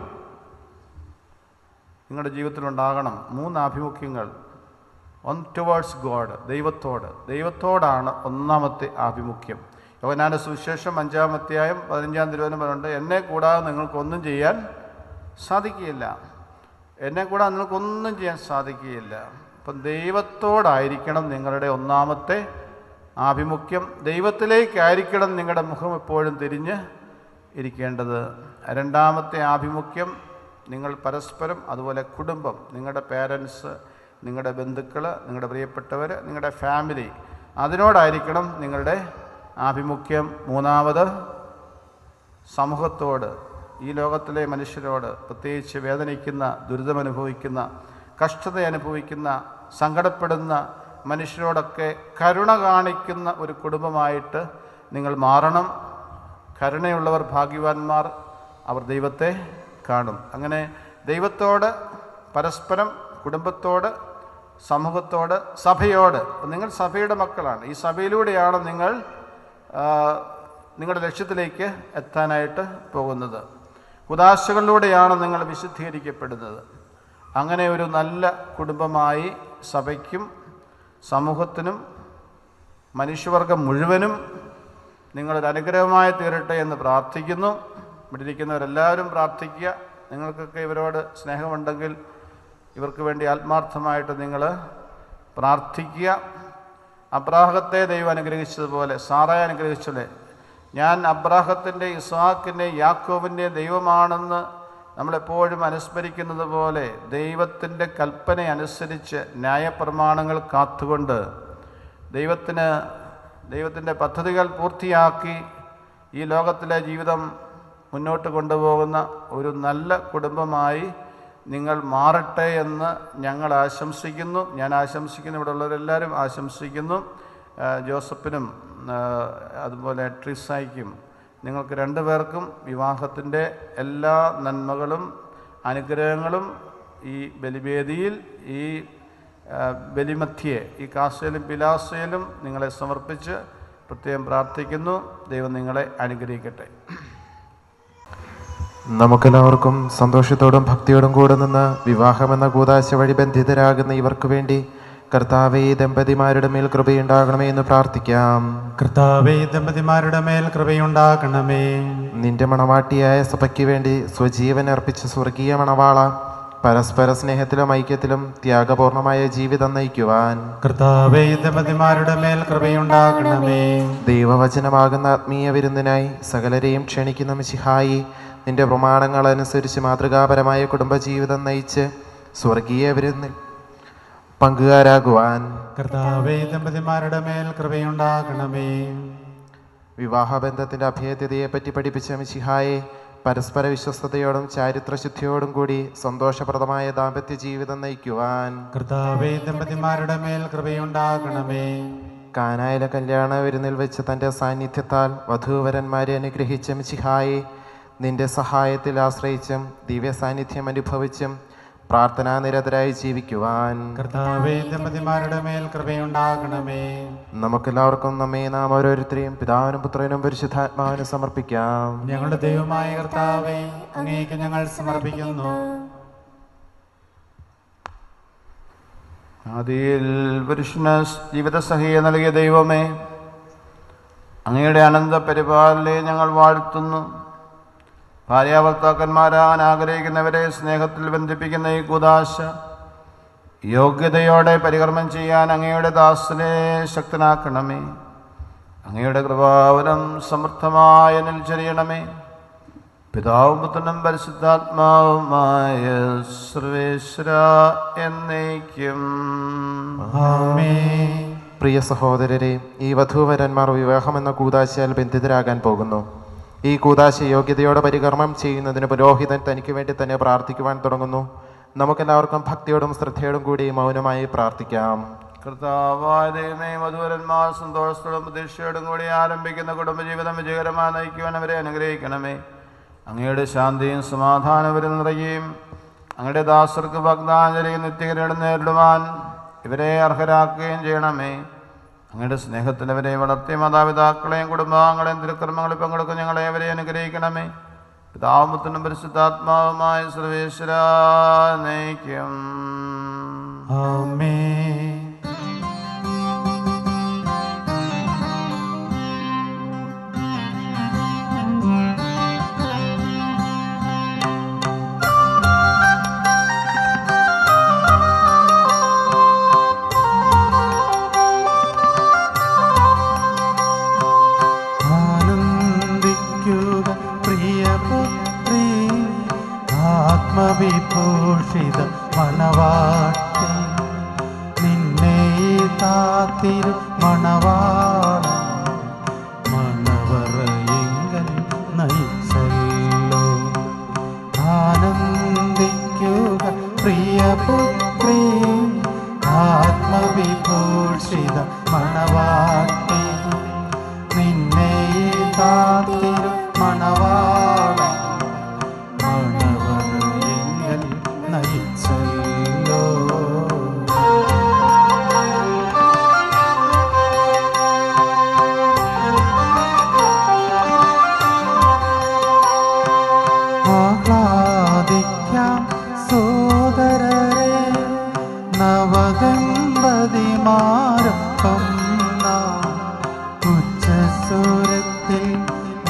നിങ്ങളുടെ ജീവിതത്തിലുണ്ടാകണം. 3 ആഭിമുഖ്യങ്ങൾ. On towards God, ദൈവത്തോടാണ് ഒന്നാമത്തെ ആഭിമുഖ്യം. യോഹന്നാന്റെ സുവിശേഷം 5-ാം അധ്യായം 15-ാം തിരുവചനം പറയുന്നുണ്ട്, എന്നെ കൂടാതെ നിങ്ങൾക്കൊന്നും ചെയ്യാൻ സാധിക്കുകയില്ല. അപ്പം ദൈവത്തോടായിരിക്കണം നിങ്ങളുടെ ഒന്നാമത്തെ ആഭിമുഖ്യം. ദൈവത്തിലേക്കായിരിക്കണം നിങ്ങളുടെ മുഖം എപ്പോഴും തിരിഞ്ഞ് ഇരിക്കേണ്ടത്. 2-ാമത്തെ ആഭിമുഖ്യം നിങ്ങൾ പരസ്പരം, അതുപോലെ കുടുംബം, നിങ്ങളുടെ പേരൻസ്, നിങ്ങളുടെ ബന്ധുക്കൾ, നിങ്ങളുടെ പ്രിയപ്പെട്ടവർ, നിങ്ങളുടെ ഫാമിലി, അതിനോടായിരിക്കണം നിങ്ങളുടെ ആഭിമുഖ്യം. 3-ാമത് സമൂഹത്തോട്, ഈ ലോകത്തിലെ മനുഷ്യരോട്, പ്രത്യേകിച്ച് വേദനിക്കുന്ന, ദുരിതമനുഭവിക്കുന്ന, കഷ്ടത അനുഭവിക്കുന്ന, സങ്കടപ്പെടുന്ന മനുഷ്യരോടൊക്കെ കരുണ കാണിക്കുന്ന ഒരു കുടുംബമായിട്ട് നിങ്ങൾ മാറണം. കരുണയുള്ളവർ ഭാഗ്യവാന്മാർ, അവർ ദൈവത്തെ കാണും. അങ്ങനെ ദൈവത്തോട്, പരസ്പരം, കുടുംബത്തോട്, സമൂഹത്തോട്, സഭയോട്, നിങ്ങൾ സഭയുടെ മക്കളാണ്. ഈ സഭയിലൂടെയാണ് നിങ്ങൾ നിങ്ങളുടെ ലക്ഷ്യത്തിലേക്ക് എത്താനായിട്ട് പോകുന്നത്. കൂദാശകളിലൂടെയാണ് നിങ്ങൾ വിശുദ്ധീകരിക്കപ്പെടുന്നത്. അങ്ങനെ ഒരു നല്ല കുടുംബമായി സഭയ്ക്കും സമൂഹത്തിനും മനുഷ്യവർഗം മുഴുവനും നിങ്ങളൊരു അനുഗ്രഹമായി തീരട്ടെ എന്ന് പ്രാർത്ഥിക്കുന്നു. ഇവിടെ ഇരിക്കുന്നവരെല്ലാവരും പ്രാർത്ഥിക്കുക. നിങ്ങൾക്കൊക്കെ ഇവരോട് സ്നേഹമുണ്ടെങ്കിൽ ഇവർക്ക് വേണ്ടി ആത്മാർത്ഥമായിട്ട് നിങ്ങൾ പ്രാർത്ഥിക്കുക. അബ്രാഹത്തെ ദൈവം അനുഗ്രഹിച്ചതുപോലെ, സാറായെ അനുഗ്രഹിച്ചതുപോലെ, ഞാൻ അബ്രാഹത്തിൻ്റെ, ഇസ്ഹാക്കിൻ്റെ, യാക്കോബിൻ്റെ ദൈവമാണെന്ന് നമ്മളെപ്പോഴും അനുസ്മരിക്കുന്നത് പോലെ ദൈവത്തിൻ്റെ കൽപ്പന അനുസരിച്ച് ന്യായപ്രമാണങ്ങൾ കാത്തുകൊണ്ട് ദൈവത്തിൻ്റെ പദ്ധതികൾ പൂർത്തിയാക്കി ഈ ലോകത്തിലെ ജീവിതം മുന്നോട്ട് കൊണ്ടുപോകുന്ന ഒരു നല്ല കുടുംബമായി നിങ്ങൾ മാറട്ടെ എന്ന് ഞങ്ങൾ ആശംസിക്കുന്നു. ഞാൻ ആശംസിക്കുന്നു, ഇവിടെ ഉള്ളവരെല്ലാവരും ആശംസിക്കുന്നു. ജോസഫിനും അതുപോലെ ട്രിസായ്ക്കും നിങ്ങൾക്ക് രണ്ടുപേർക്കും വിവാഹത്തിൻ്റെ എല്ലാ നന്മകളും അനുഗ്രഹങ്ങളും ഈ ബലിവേദിയിൽ, ഈ ബലിമധ്യേ, ഈ കാസയിലും പിലാസയിലും നിങ്ങളെ സമർപ്പിച്ച് പ്രത്യേകം പ്രാർത്ഥിക്കുന്നു. ദൈവം നിങ്ങളെ അനുഗ്രഹിക്കട്ടെ. നമുക്കെല്ലാവർക്കും സന്തോഷത്തോടും ഭക്തിയോടും കൂടെ നിന്ന് വിവാഹമെന്ന കൂദാശ വഴി ബന്ധിതരാകുന്ന ഇവർക്ക് വേണ്ടി കർത്താവേ, ദമ്പതിമാരുടെ മേൽ കൃപയുണ്ടാകണമേ എന്ന് പ്രാർത്ഥിക്കാം. കർത്താവേ, ദമ്പതിമാരുടെ മേൽ കൃപയുണ്ടാകണമേ. നിന്റെ മണവാട്ടിയായ സഭയ്ക്ക് വേണ്ടി സ്വജീവൻ അർപ്പിച്ച സ്വർഗീയ മണവാള, പരസ്പര സ്നേഹത്തിലും ഐക്യത്തിലും ത്യാഗപൂർണമായ ജീവിതം നയിക്കുവാൻ കർത്താവേ, ദമ്പതിമാരുടെ മേൽ കൃപയുണ്ടാകണമേ. ദൈവവചനമാകുന്ന ആത്മീയ വിരുന്നിനായി സകലരെയും ക്ഷണിക്കുന്ന മിശിഹായി, നിന്റെ പ്രമാണങ്ങൾ അനുസരിച്ച് മാതൃകാപരമായ കുടുംബജീവിതം നയിച്ച് സ്വർഗീയ വിരുന്നിൽ പങ്കുകാരാകുവാൻ കർത്താവേ, ദമ്പതിമാരുടെ മേൽ കൃപയുണ്ടാകണമേ. വിവാഹബന്ധത്തിന്റെ അഭേദ്യതയെപ്പറ്റി പഠിപ്പിച്ച മിശിഹായെ, പരസ്പര വിശ്വസ്തയോടും ചാരിത്രശുദ്ധിയോടും കൂടി സന്തോഷപ്രദമായ ദാമ്പത്യ ജീവിതം നയിക്കുവാൻ കർത്താവേ, ദമ്പതിമാരുടെ മേൽ കൃപയുണ്ടാകണമേ. കാനായിലെ കല്യാണ വിരുന്നിൽ വെച്ച് തൻ്റെ സാന്നിധ്യത്താൽ വധൂവരന്മാരെ അനുഗ്രഹിച്ച മിശിഹായെ, നിന്റെ സഹായത്തിൽ ആശ്രയിച്ചും ദിവ്യ സാന്നിധ്യം അനുഭവിച്ചും പ്രാർത്ഥനാനിരതരായി ജീവിക്കുവാൻ കർത്താവേ, ദമ്പതിമാരുടെ മേൽ കൃപയുണ്ടാകണമേ. നമുക്കെല്ലാവർക്കും നാം ഓരോരുത്തരെയും പിതാവിനും പുത്രനും പരിശുദ്ധാത്മാവിനും സമർപ്പിക്കാം. ഞങ്ങളുടെ ദൈവമായ കർത്താവേ, അങ്ങേക്ക് ഞങ്ങൾ സമർപ്പിക്കുന്നു. ആദിയിൽ പുരുഷന് ജീവിതസഹിയെ നൽകിയ ദൈവമേ, അങ്ങയുടെ അനന്ത പരിപാലനയെ ഞങ്ങൾ വാഴ്ത്തുന്നു. ഭാര്യാഭർത്താക്കന്മാരാൻ ആഗ്രഹിക്കുന്നവരെ സ്നേഹത്തിൽ ബന്ധിപ്പിക്കുന്ന ഈ കൂദാശ യോഗ്യതയോടെ പരികർമ്മം ചെയ്യാൻ അങ്ങയുടെ ദാസനെ ശക്തനാക്കണമേ. അങ്ങയുടെ കൃപാവരം സമൃദ്ധമായ ചൊരിയണമേ. പിതാവും പുത്രനും പരിശുദ്ധാത്മാവുമായ സർവേശ്വരാ എന്നേക്കും ആമേൻ. പ്രിയ സഹോദരരെ, ഈ വധൂവരന്മാർ വിവാഹമെന്ന കൂദാശയാൽ ബന്ധിതരാകാൻ പോകുന്നു. ഈ കൂദാശ യോഗ്യതയോടെ പരികർമ്മം ചെയ്യുന്നതിന് പുരോഹിതൻ തനിക്ക് വേണ്ടി തന്നെ പ്രാർത്ഥിക്കുവാൻ തുടങ്ങുന്നു. നമുക്കെല്ലാവർക്കും ഭക്തിയോടും ശ്രദ്ധയോടും കൂടി മൗനമായി പ്രാർത്ഥിക്കാം. കർത്താവായ ദൈവമേ, വധൂവരന്മാർ സന്തോഷത്തോടും പ്രതീക്ഷയോടും കൂടി ആരംഭിക്കുന്ന കുടുംബജീവിതം വിജയകരമായി നയിക്കുവാൻ അവരെ അനുഗ്രഹിക്കണമേ. അങ്ങയുടെ ശാന്തിയും സമാധാനവും നിറയുകയും അങ്ങയുടെ ദാസർക്ക് ഭക്താഞ്ജലിയും നിത്യകരണം നേരിടുവാൻ ഇവരെ അർഹരാക്കുകയും ചെയ്യണമേ. അങ്ങയുടെ സ്നേഹത്തിലവരെ വളർത്തിയ മാതാപിതാക്കളെയും കുടുംബാംഗങ്ങളെയും തിരുക്കർമ്മങ്ങളിൽ പങ്കെടുക്കും ഞങ്ങളെ അവരെ അനുഗ്രഹിക്കണമേ. പിതാവും പുത്രനും പരിശുദ്ധാത്മാവുമായ സർവേശ്വരാ നയിക്കും. ആമേൻ. വിഭൂഷിത മണവാട്ടി, നിന്നെ താത്തിരു മണവാള മണവറയെങ്കൽ നയിച്ചല്ലോ. ആനന്ദിക്കുക പ്രിയപുത്രീ, ആത്മവിഭൂഷിത മണവാട്ടി, നിന്നെ താത്തിരു മണവാള നയിച്ചല്ലോ. നവദമ്പതിമാരൊപ്പം നാം ഉച്ചസ്വരത്തിൽ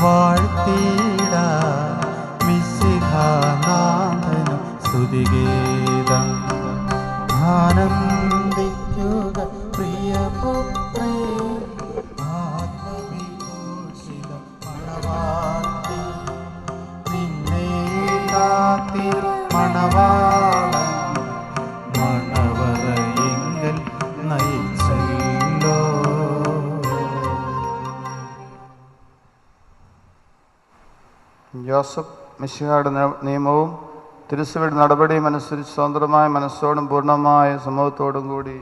വാഴ്ത്തിടാം മിശിഹാനാഥന് സ്തുതിഗീതം. ആനന്ദിക്കുക പ്രിയപുത്രേ, ആത്മവിഭൂഷിതം മണവാട്ടി, നിന്നെ കാത്തിരു മണവാളൻ മണവറയെങ്കിൽ നയിച്ചല്ലോ. ജോസഫ് മിശിഹായുടെ നിയമവും തിരുസഭയുടെ നടപടിയും അനുസരിച്ച് സ്വതന്ത്രമായ മനസ്സോടും പൂർണ്ണമായ സമൂഹത്തോടും കൂടി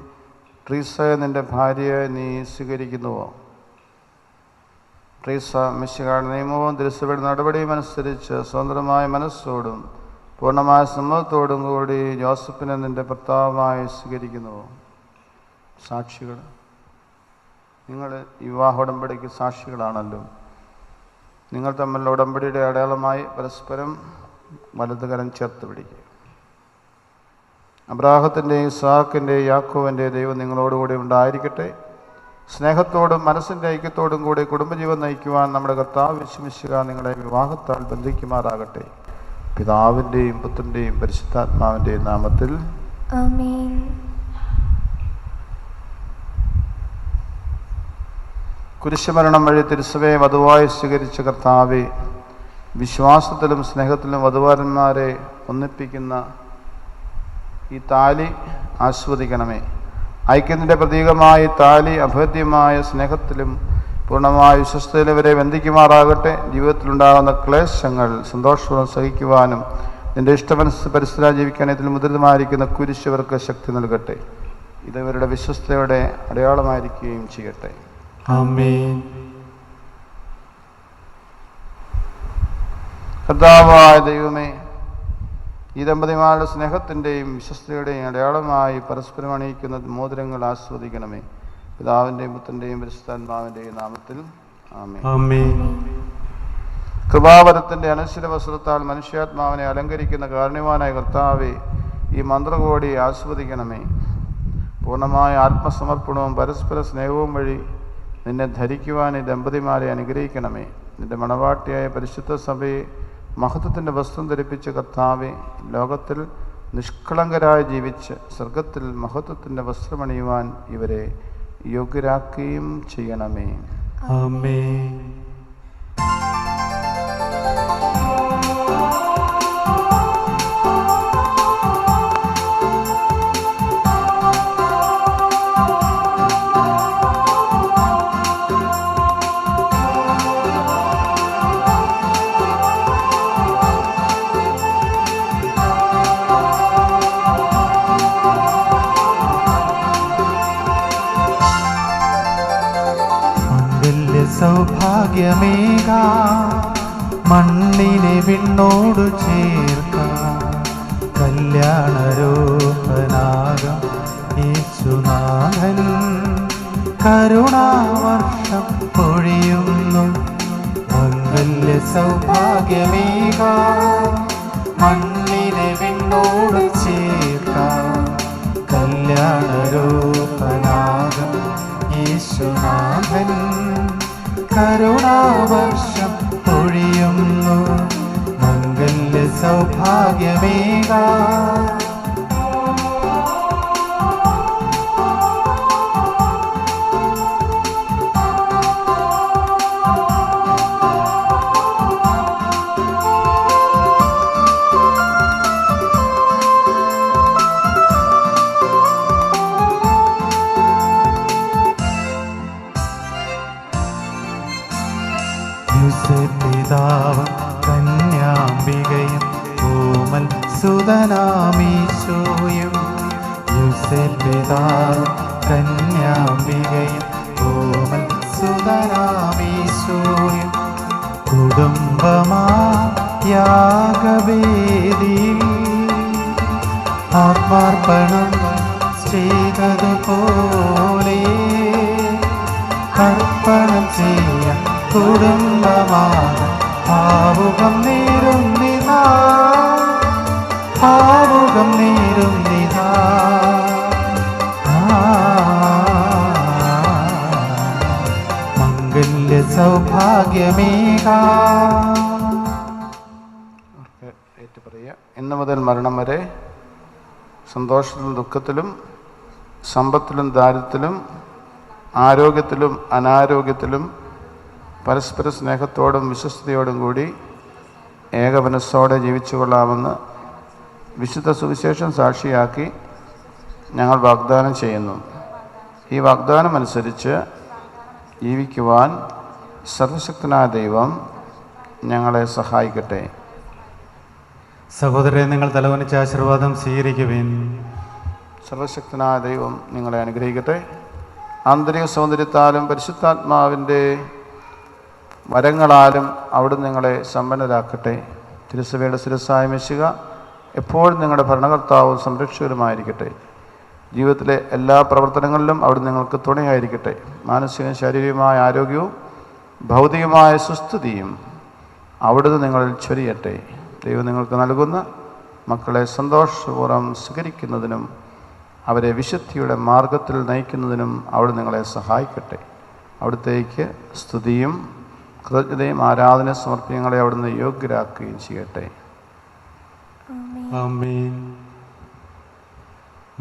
ട്രീസയെ നിൻ്റെ ഭാര്യയെ നീ സ്വീകരിക്കുന്നുവോ? ട്രീസ മിശിഹായുടെ നിയമവും തിരുസഭയുടെ നടപടിയും അനുസരിച്ച് സ്വതന്ത്രമായ മനസ്സോടും പൂർണ്ണമായ സമൂഹത്തോടും കൂടി ജോസഫിനെ നിൻ്റെ ഭർത്താവായി സ്വീകരിക്കുന്നുവോ? സാക്ഷികൾ, നിങ്ങൾ വിവാഹ ഉടമ്പടിക്ക് സാക്ഷികളാണല്ലോ. നിങ്ങൾ തമ്മിലുള്ള ഉടമ്പടിയുടെ അടയാളമായി പരസ്പരം വലതുകരം ചേർത്ത് പിടിക്കുക. അബ്രാഹത്തിൻ്റെയും ഇസ്ഹാക്കിൻ്റെയും യാക്കോബിൻ്റെയും ദൈവം നിങ്ങളോടുകൂടി ഉണ്ടായിരിക്കട്ടെ. സ്നേഹത്തോടും മനസ്സിൻ്റെ ഐക്യത്തോടും കൂടി കുടുംബജീവൻ നയിക്കുവാൻ നമ്മുടെ കർത്താവ് യേശുമിശിഹ നിങ്ങളെ വിവാഹത്താൽ ബന്ധിക്കുമാറാകട്ടെ. പിതാവിൻ്റെയും പുത്രൻ്റെയും പരിശുദ്ധാത്മാവിൻ്റെയും നാമത്തിൽ ആമേൻ. കുരിശുമരണം വഴി തിരുസഭയെ വധുവായി സ്വീകരിച്ച കർത്താവെ, വിശ്വാസത്തിലും സ്നേഹത്തിലും വധുവരന്മാരെ ഒന്നിപ്പിക്കുന്ന ഈ താലി ആസ്വദിക്കണമേ. ഐക്യത്തിൻ്റെ പ്രതീകമായി താലി അഭേദ്യമായ സ്നേഹത്തിലും പൂർണ്ണമായ വിശ്വസ്തയിലും വരെ ബന്ധിക്കുമാറാകട്ടെ. ജീവിതത്തിലുണ്ടാകുന്ന ക്ലേശങ്ങൾ സന്തോഷപൂർവ്വം സഹിക്കുവാനും നിൻ്റെ ഇഷ്ടമനസ്സ് പരിസ്ഥിതി ജീവിക്കാൻ ഇതിൽ മുദ്രിതമായിരിക്കുന്ന കുരിശവർക്ക് ശക്തി നൽകട്ടെ. ഇത് ഇവരുടെ വിശ്വസ്തയുടെ അടയാളമായിരിക്കുകയും ചെയ്യട്ടെ. ആമേൻ. കർത്താവായ ദൈവമേ, ഈ ദമ്പതിമാരുടെ സ്നേഹത്തിൻ്റെയും വിശ്വസ്തയുടെയും അടയാളമായി പരസ്പരം അണിയിക്കുന്ന മോതിരങ്ങൾ ആസ്വദിക്കണമേ. പിതാവിൻ്റെയും പുത്രൻ്റെയും പരിശുദ്ധാത്മാവിൻ്റെയും നാമത്തിൽ ആമേൻ. ആമേൻ. കൃപാവരത്തിൻ്റെ അനശ്വര വസ്ത്രത്താൽ മനുഷ്യാത്മാവിനെ അലങ്കരിക്കുന്ന കാരുണ്യവാനായ കർത്താവെ, ഈ മന്ത്രകോടി ആസ്വദിക്കണമേ. പൂർണ്ണമായ ആത്മസമർപ്പണവും പരസ്പര സ്നേഹവും വഴി നിന്നെ ധരിക്കുവാൻ ഈ ദമ്പതിമാരെ അനുഗ്രഹിക്കണമേ. നിന്റെ മണവാട്ടിയായ പരിശുദ്ധ സഭയെ മഹത്വത്തിൻ്റെ വസ്ത്രം ധരിപ്പിച്ച കർത്താവെ, ലോകത്തിൽ നിഷ്കളങ്കരായി ജീവിച്ച് സ്വർഗത്തിൽ മഹത്വത്തിൻ്റെ വസ്ത്രമണിയുവാൻ ഇവരെ യോഗ്യരാക്കുകയും ചെയ്യണമേ. ആമേൻ. സൗഭാഗ്യമേക മണ്ണിനെ വിണ്ണോടു ചേർക്കാം, കല്യാണരൂപനാകം യേശുനാഥൻ കരുണാവർഷം പൊഴിയുന്നു. മംഗല്യ സൗഭാഗ്യമേക മണ്ണിനെ വിണ്ണോടു ചേർക്കാം, കല്യാണരൂപനാകം യേശുനാഥൻ കരുണാവർഷം പൊഴിയുന്നു. മംഗല്യ സൗഭാഗ്യമേക പിതാവും കന്യാംബികയും കോമൽ സുതനാമീശോയും. പിതാവും കന്യാംബികയും കോമൽ സുതനാമീശോയും. കുടുംബമാ യാഗവേദിയിൽ ആത്മാർപ്പണം ചെയ്തതുപോലെ അർപ്പണം ചെയ്യാൻ കുടുംബമാണ് ഭാവുകം നേരുന്നിതാ, ഭാവുകം നേരുന്നിതാ. സൗഭാഗ്യമേകാ. ഇന്നു മുതൽ മരണം വരെ സന്തോഷത്തിലും ദുഃഖത്തിലും സമ്പത്തിലും ദാരിദ്ര്യത്തിലും ആരോഗ്യത്തിലും അനാരോഗ്യത്തിലും പരസ്പര സ്നേഹത്തോടും വിശ്വസ്തയോടും കൂടി ഏകമനസ്സോടെ ജീവിച്ചു കൊള്ളാമെന്ന് വിശുദ്ധ സുവിശേഷം സാക്ഷിയാക്കി ഞങ്ങൾ വാഗ്ദാനം ചെയ്യുന്നു. ഈ വാഗ്ദാനം അനുസരിച്ച് ജീവിക്കുവാൻ സർവശക്തനായ ദൈവം ഞങ്ങളെ സഹായിക്കട്ടെ. സഹോദരരെ, നിങ്ങൾ തലവനിച്ച ആശീർവാദം സ്വീകരിക്കുവിൻ. സർവശക്തനായ ദൈവം നിങ്ങളെ അനുഗ്രഹിക്കട്ടെ. ആന്തരിക സൗന്ദര്യത്താലും പരിശുദ്ധാത്മാവിൻ്റെ വരങ്ങളാലും അവിടുന്ന് നിങ്ങളെ സമ്പന്നരാക്കട്ടെ. തിരുസഭയുടെ ശിരസ്സായ മെശിഹ എപ്പോഴും നിങ്ങളുടെ ഭരണകർത്താവും സംരക്ഷകരുമായിരിക്കട്ടെ. ജീവിതത്തിലെ എല്ലാ പ്രവർത്തനങ്ങളിലും അവിടുന്ന് നിങ്ങൾക്ക് തുണയായിരിക്കട്ടെ. മാനസികവും ശാരീരികമായ ആരോഗ്യവും ഭൗതികമായ സുസ്ഥിതിയും അവിടുന്ന് നിങ്ങളിൽ ചൊരിയട്ടെ. ദൈവം നിങ്ങൾക്ക് നൽകുന്ന മക്കളെ സന്തോഷപൂർവ്വം സ്വീകരിക്കുന്നതിനും അവരെ വിശുദ്ധിയുടെ മാർഗത്തിൽ നയിക്കുന്നതിനും അവിടുന്ന് നിങ്ങളെ സഹായിക്കട്ടെ. അവിടുത്തേക്ക് സ്തുതിയും കൃതജ്ഞതയും ആരാധന സമർപ്പണങ്ങളെ അവിടുന്ന് യോഗ്യരാക്കുകയും ചെയ്യട്ടെ. ആമേൻ.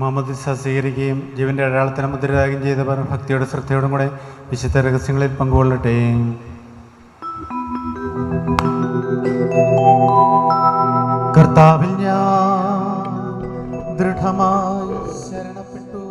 മാമോദിസ സ്വീകരിക്കുകയും ജീവൻ്റെ അടയാളത്തിന് മുദ്രരാകുകയും ചെയ്തവർ ഭക്തിയോടെ ശ്രദ്ധയോടും കൂടെ വിശുദ്ധ രഹസ്യങ്ങളിൽ പങ്കുകൊള്ളട്ടെ. കർത്താവിൽ ഞാൻ ദൃഢമായി ശരണപ്പെട്ടു.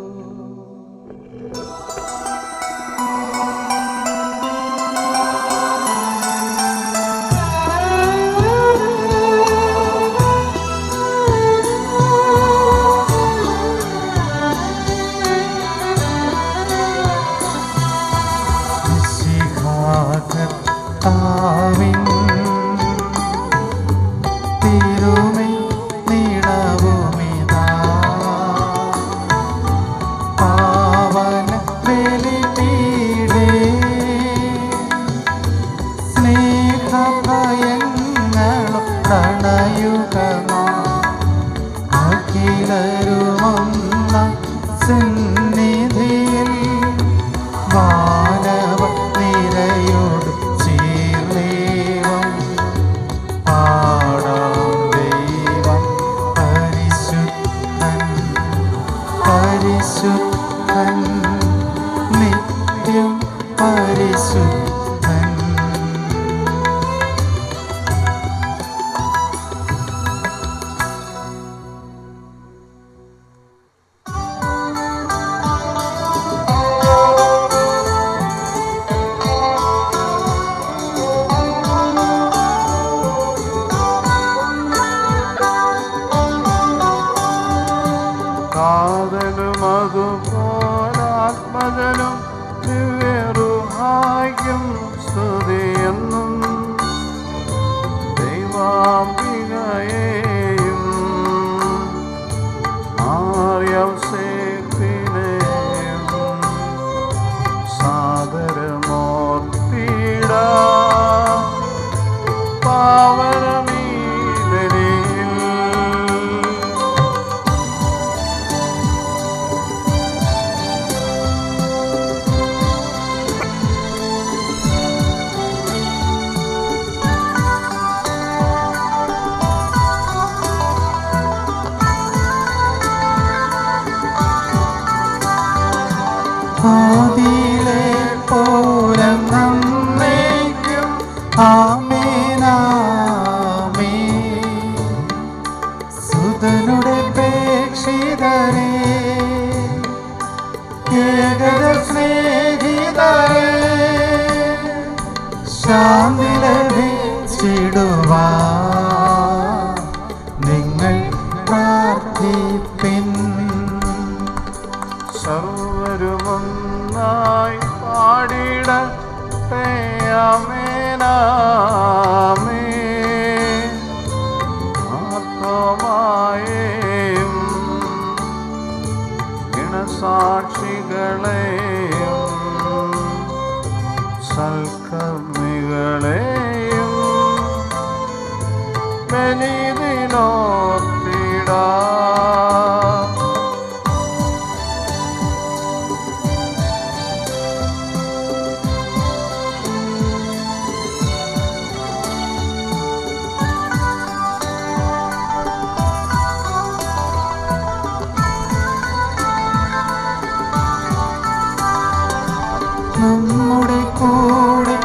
കൂടെ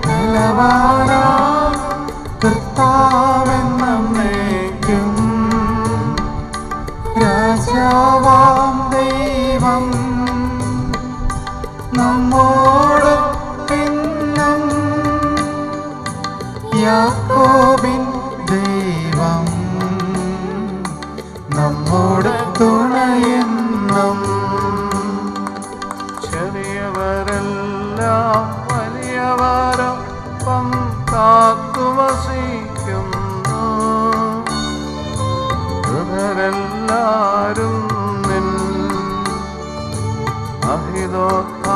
നിലവാരാ കർത്താവെന്നേക്കും രാജാവാം ദൈവം നമ്മോട് എന്നും യാക്കോബിൻ ദൈവം നമ്മോട് തുണയെന്നും. ചെറിയവരെല്ലാം വലിയവരൊപ്പം കാത്തുവസിക്കുന്നു. ഇവരെല്ലാരും നിൻ അഹിതോത്ഥാനത്തിൽ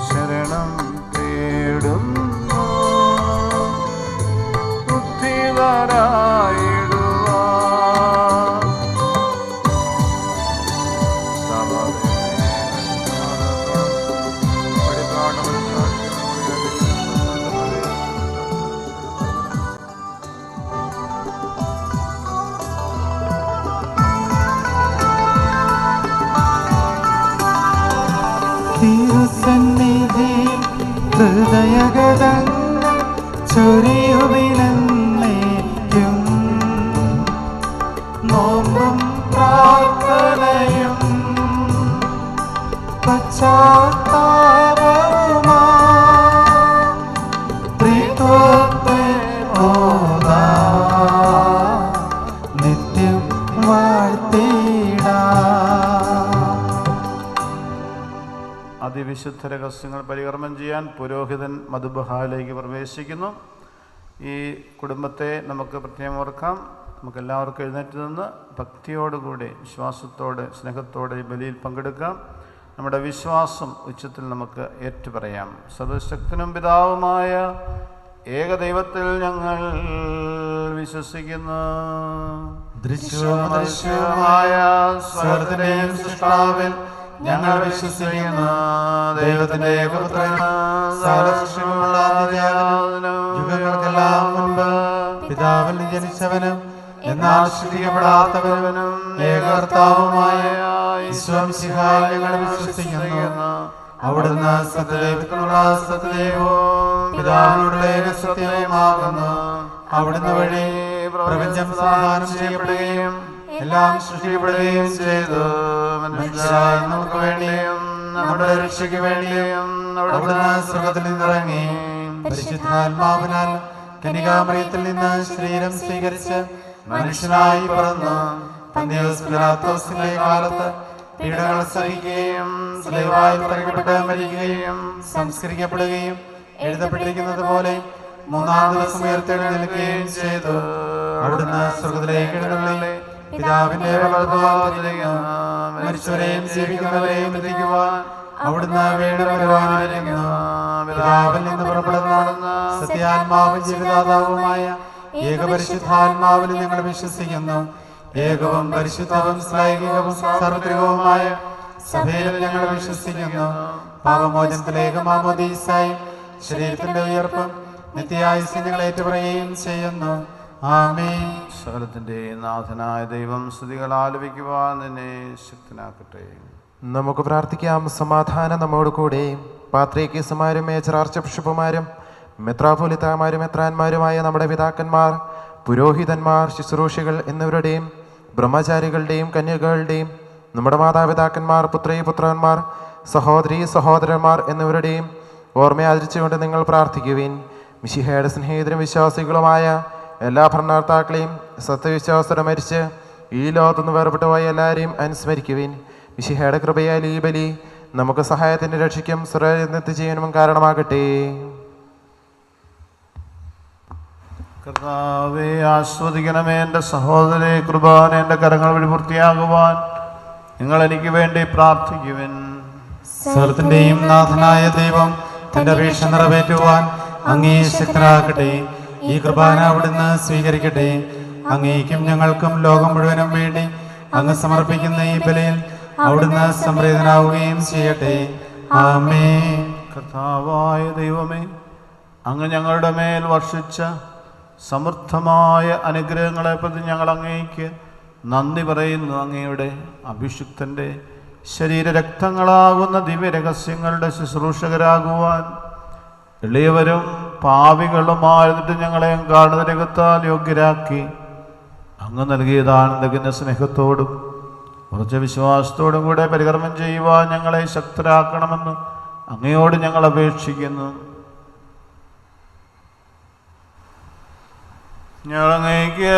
ശരണം തേടുന്നു. ബുദ്ധിതരായിടുവാൻ തിരുസന്നിധി ഹൃദയഗതങ്ങൾ ചൊരിയുവിനെന്നേക്കും നോമ്പും പ്രാർത്ഥനയും പശ്ചാത്താപവുമാ ത്രിത്വത്തെ ഓതാ നിത്യം വാഴ്ത്തിടാ. അതിവിശുദ്ധ രഹസ്യങ്ങൾ പരികർമ്മം ചെയ്യാൻ പുരോഹിതൻ മധുബഹാലേക്ക് പ്രവേശിക്കുന്നു. ഈ കുടുംബത്തെ നമുക്ക് പ്രത്യേകം ഓർക്കാം. നമുക്കെല്ലാവർക്കും എഴുന്നേറ്റ് നിന്ന് ഭക്തിയോടുകൂടി വിശ്വാസത്തോടെ സ്നേഹത്തോടെ ഈ ബലിയിൽ പങ്കെടുക്കാം. നമ്മുടെ വിശ്വാസം ഉച്ചത്തിൽ നമുക്ക് ഏറ്റുപറയാം. സർവശക്തനും പിതാവുമായ ഏകദൈവത്തിൽ ഞങ്ങൾ വിശ്വസിക്കുന്നു. ദൃശ്യവുമായ സ്വർഗ്ഗത്തിന്റെയും സൃഷ്ടാവിൽ ഞങ്ങൾ വിശ്വസിക്കുന്നു. ദൈവത്തിന്റെ യുഗങ്ങൾക്കെല്ലാം മുൻപ് പിതാവിൽ ജനിച്ചവനും എന്നാൽ സൃഷ്ടിക്കപ്പെടാത്തവനും ഏകകർത്താവുമായ ഈശോമിശിഹായിൽ ഞങ്ങൾ വിശ്വസിക്കുന്നു. അവിടുന്ന് സത്യദൈവത്തിനുള്ള സത്യദൈവവും പിതാവിനോടുള്ള സത്യവുമാകുന്നു. അവിടുന്ന് വഴി പ്രപഞ്ചം സമാധാനം ചെയ്യപ്പെടുകയും എല്ലാം സൃഷ്ടിക്കപ്പെടുകയും ചെയ്തു. മനുഷ്യരായ നമുക്ക് വേണ്ടിയും നമ്മുടെ രക്ഷയ്ക്ക് വേണ്ടിയും അവിടുന്ന് സ്വർഗ്ഗത്തിൽ നിന്നിറങ്ങി പരിശുദ്ധാത്മാവിനാൽ കന്യകാമറിയത്തിൽ നിന്ന് ശരീരം സ്വീകരിച്ച് മനുഷ്യനായി പിറന്നു. പന്തിയോസ് പിലാത്തോസിന്റെ കാലത്ത് പീഡകൾ സഹിക്കുകയും സ്ലേവായി തറയ്ക്കപ്പെട്ട് മരിക്കുകയും സംസ്കരിക്കപ്പെടുകയും എഴുതപ്പെട്ടിരിക്കുന്നത് പോലെ മൂന്നാം ദിവസം ഉയർത്തെഴുന്നേൽക്കുകയും ചെയ്തു. അവിടുന്ന് സ്വർഗ്ഗത്തിലേക്ക് എഴുന്നള്ളി പിതാവിന്റെ വലതുഭാഗത്തിരിക്കുന്നു. മരിച്ചവരെയും ജീവിക്കുന്നവരെയും വിധിക്കുവാൻ അവിടുന്ന് വീണ്ടും വരുവാനിരിക്കുന്നു. പിതാവിൽ നിന്ന് പുറപ്പെടുന്ന സത്യാത്മാവും ജീവിതാതാവുമായ ഏകപരിശുദ്ധാത്മാവിൽ ഞങ്ങൾ വിശ്വസിക്കുന്നു. ഏകവും പരിശുദ്ധവും ശ്ലൈംഗികവും സാർവത്രികവുമായ സഭയിൽ ഞങ്ങൾ വിശ്വസിക്കുന്നു. പാപമോചനത്തിലേക്ക് മാമോദീസായും ശരീരത്തിന്റെ ഉയർപ്പും നിത്യായുസ്സ് ഞങ്ങൾ ഏറ്റുപറയുകയും ചെയ്യുന്നു. ആമേൻ. സകലത്തിന്റെ നാഥനായ ദൈവം സ്തുതികൾ ആലപിക്കുവാൻ നിന്നെ ശക്തനാക്കട്ടെ. നമുക്ക് പ്രാർത്ഥിക്കാം. സമാധാനം നമ്മോട് കൂടെ. പാത്രീകീസുമാരും മേജർ ആർച്ച് ബിഷപ്പുമാരും മെത്രാപോലിത്താമാരും മെത്രാന്മാരുമായ നമ്മുടെ പിതാക്കന്മാർ, പുരോഹിതന്മാർ, ശുശ്രൂഷികൾ എന്നിവരുടെയും ബ്രഹ്മചാരികളുടെയും കന്യകകളുടെയും നമ്മുടെ മാതാപിതാക്കന്മാർ, പുത്രന്മാർ, സഹോദരീ സഹോദരന്മാർ എന്നിവരുടെയും ഓർമ്മയാചരിച്ചുകൊണ്ട് നിങ്ങൾ പ്രാർത്ഥിക്കുവിൻ. മിശിഹയുടെ സ്നേഹിതരും വിശ്വാസികളുമായ എല്ലാ ഭരണകർത്താക്കളെയും സത്യവിശ്വാസത്തോടെ മരിച്ച് ഈ ലോകത്തുനിന്ന് വേർപെട്ടു പോയ എല്ലാവരെയും അനുസ്മരിക്കുവിൻ. മിശിഹയുടെ കൃപയാൽ ഈ ബലി നമുക്ക് സഹായത്തിൻ്റെ രക്ഷയ്ക്കും സ്വർഗ്ഗജീവനും കാരണമാകട്ടെ. കർത്താവേ, ആസ്വദിക്കണമേ. എൻ്റെ സഹോദരേ, കുർബാന എൻ്റെ കരങ്ങൾ വഴി പൂർത്തിയാകുവാൻ നിങ്ങൾ എനിക്ക് വേണ്ടി പ്രാർത്ഥിക്കുവിൻ. സകലത്തിന്റെയും നാഥനായ ദൈവം തന്റെ അപേക്ഷ നിറവേറ്റുവാൻ അങ്ങേ ശക്തനാകട്ടെ. ഈ കുർബാന അവിടുന്ന് സ്വീകരിക്കട്ടെ. അങ്ങേക്കും ഞങ്ങൾക്കും ലോകം മുഴുവനും വേണ്ടി അങ്ങ് സമർപ്പിക്കുന്ന ഈ ബലിയിൽ അവിടുന്ന് സംപ്രീതനാവുകയും ചെയ്യട്ടെ. ആമേൻ. കർത്താവായ ദൈവമേ, അങ്ങ് ഞങ്ങളുടെ മേൽ വർഷിച്ച സമൃദ്ധമായ അനുഗ്രഹങ്ങളെ പ്രതി ഞങ്ങൾ അങ്ങേക്ക് നന്ദി പറയുന്നു. അങ്ങയുടെ അഭിഷിക്തൻ്റെ ശരീരരക്തങ്ങളാകുന്ന ദിവ്യരഹസ്യങ്ങളുടെ ശുശ്രൂഷകരാകുവാൻ എളിയവരും പാപികളുമായിരുന്നിട്ട് ഞങ്ങളെയും കാണുന്ന രംഗത്താൽ യോഗ്യരാക്കി അങ്ങ് നൽകിയതാനന്ദകിന്റെ സ്നേഹത്തോടും ഉറച്ച വിശ്വാസത്തോടും കൂടെ പരികർമ്മം ചെയ്യുവാൻ ഞങ്ങളെ ശക്തരാക്കണമെന്ന് അങ്ങയോട് ഞങ്ങൾ അപേക്ഷിക്കുന്നു. ഞങ്ങളങ്ങേക്ക്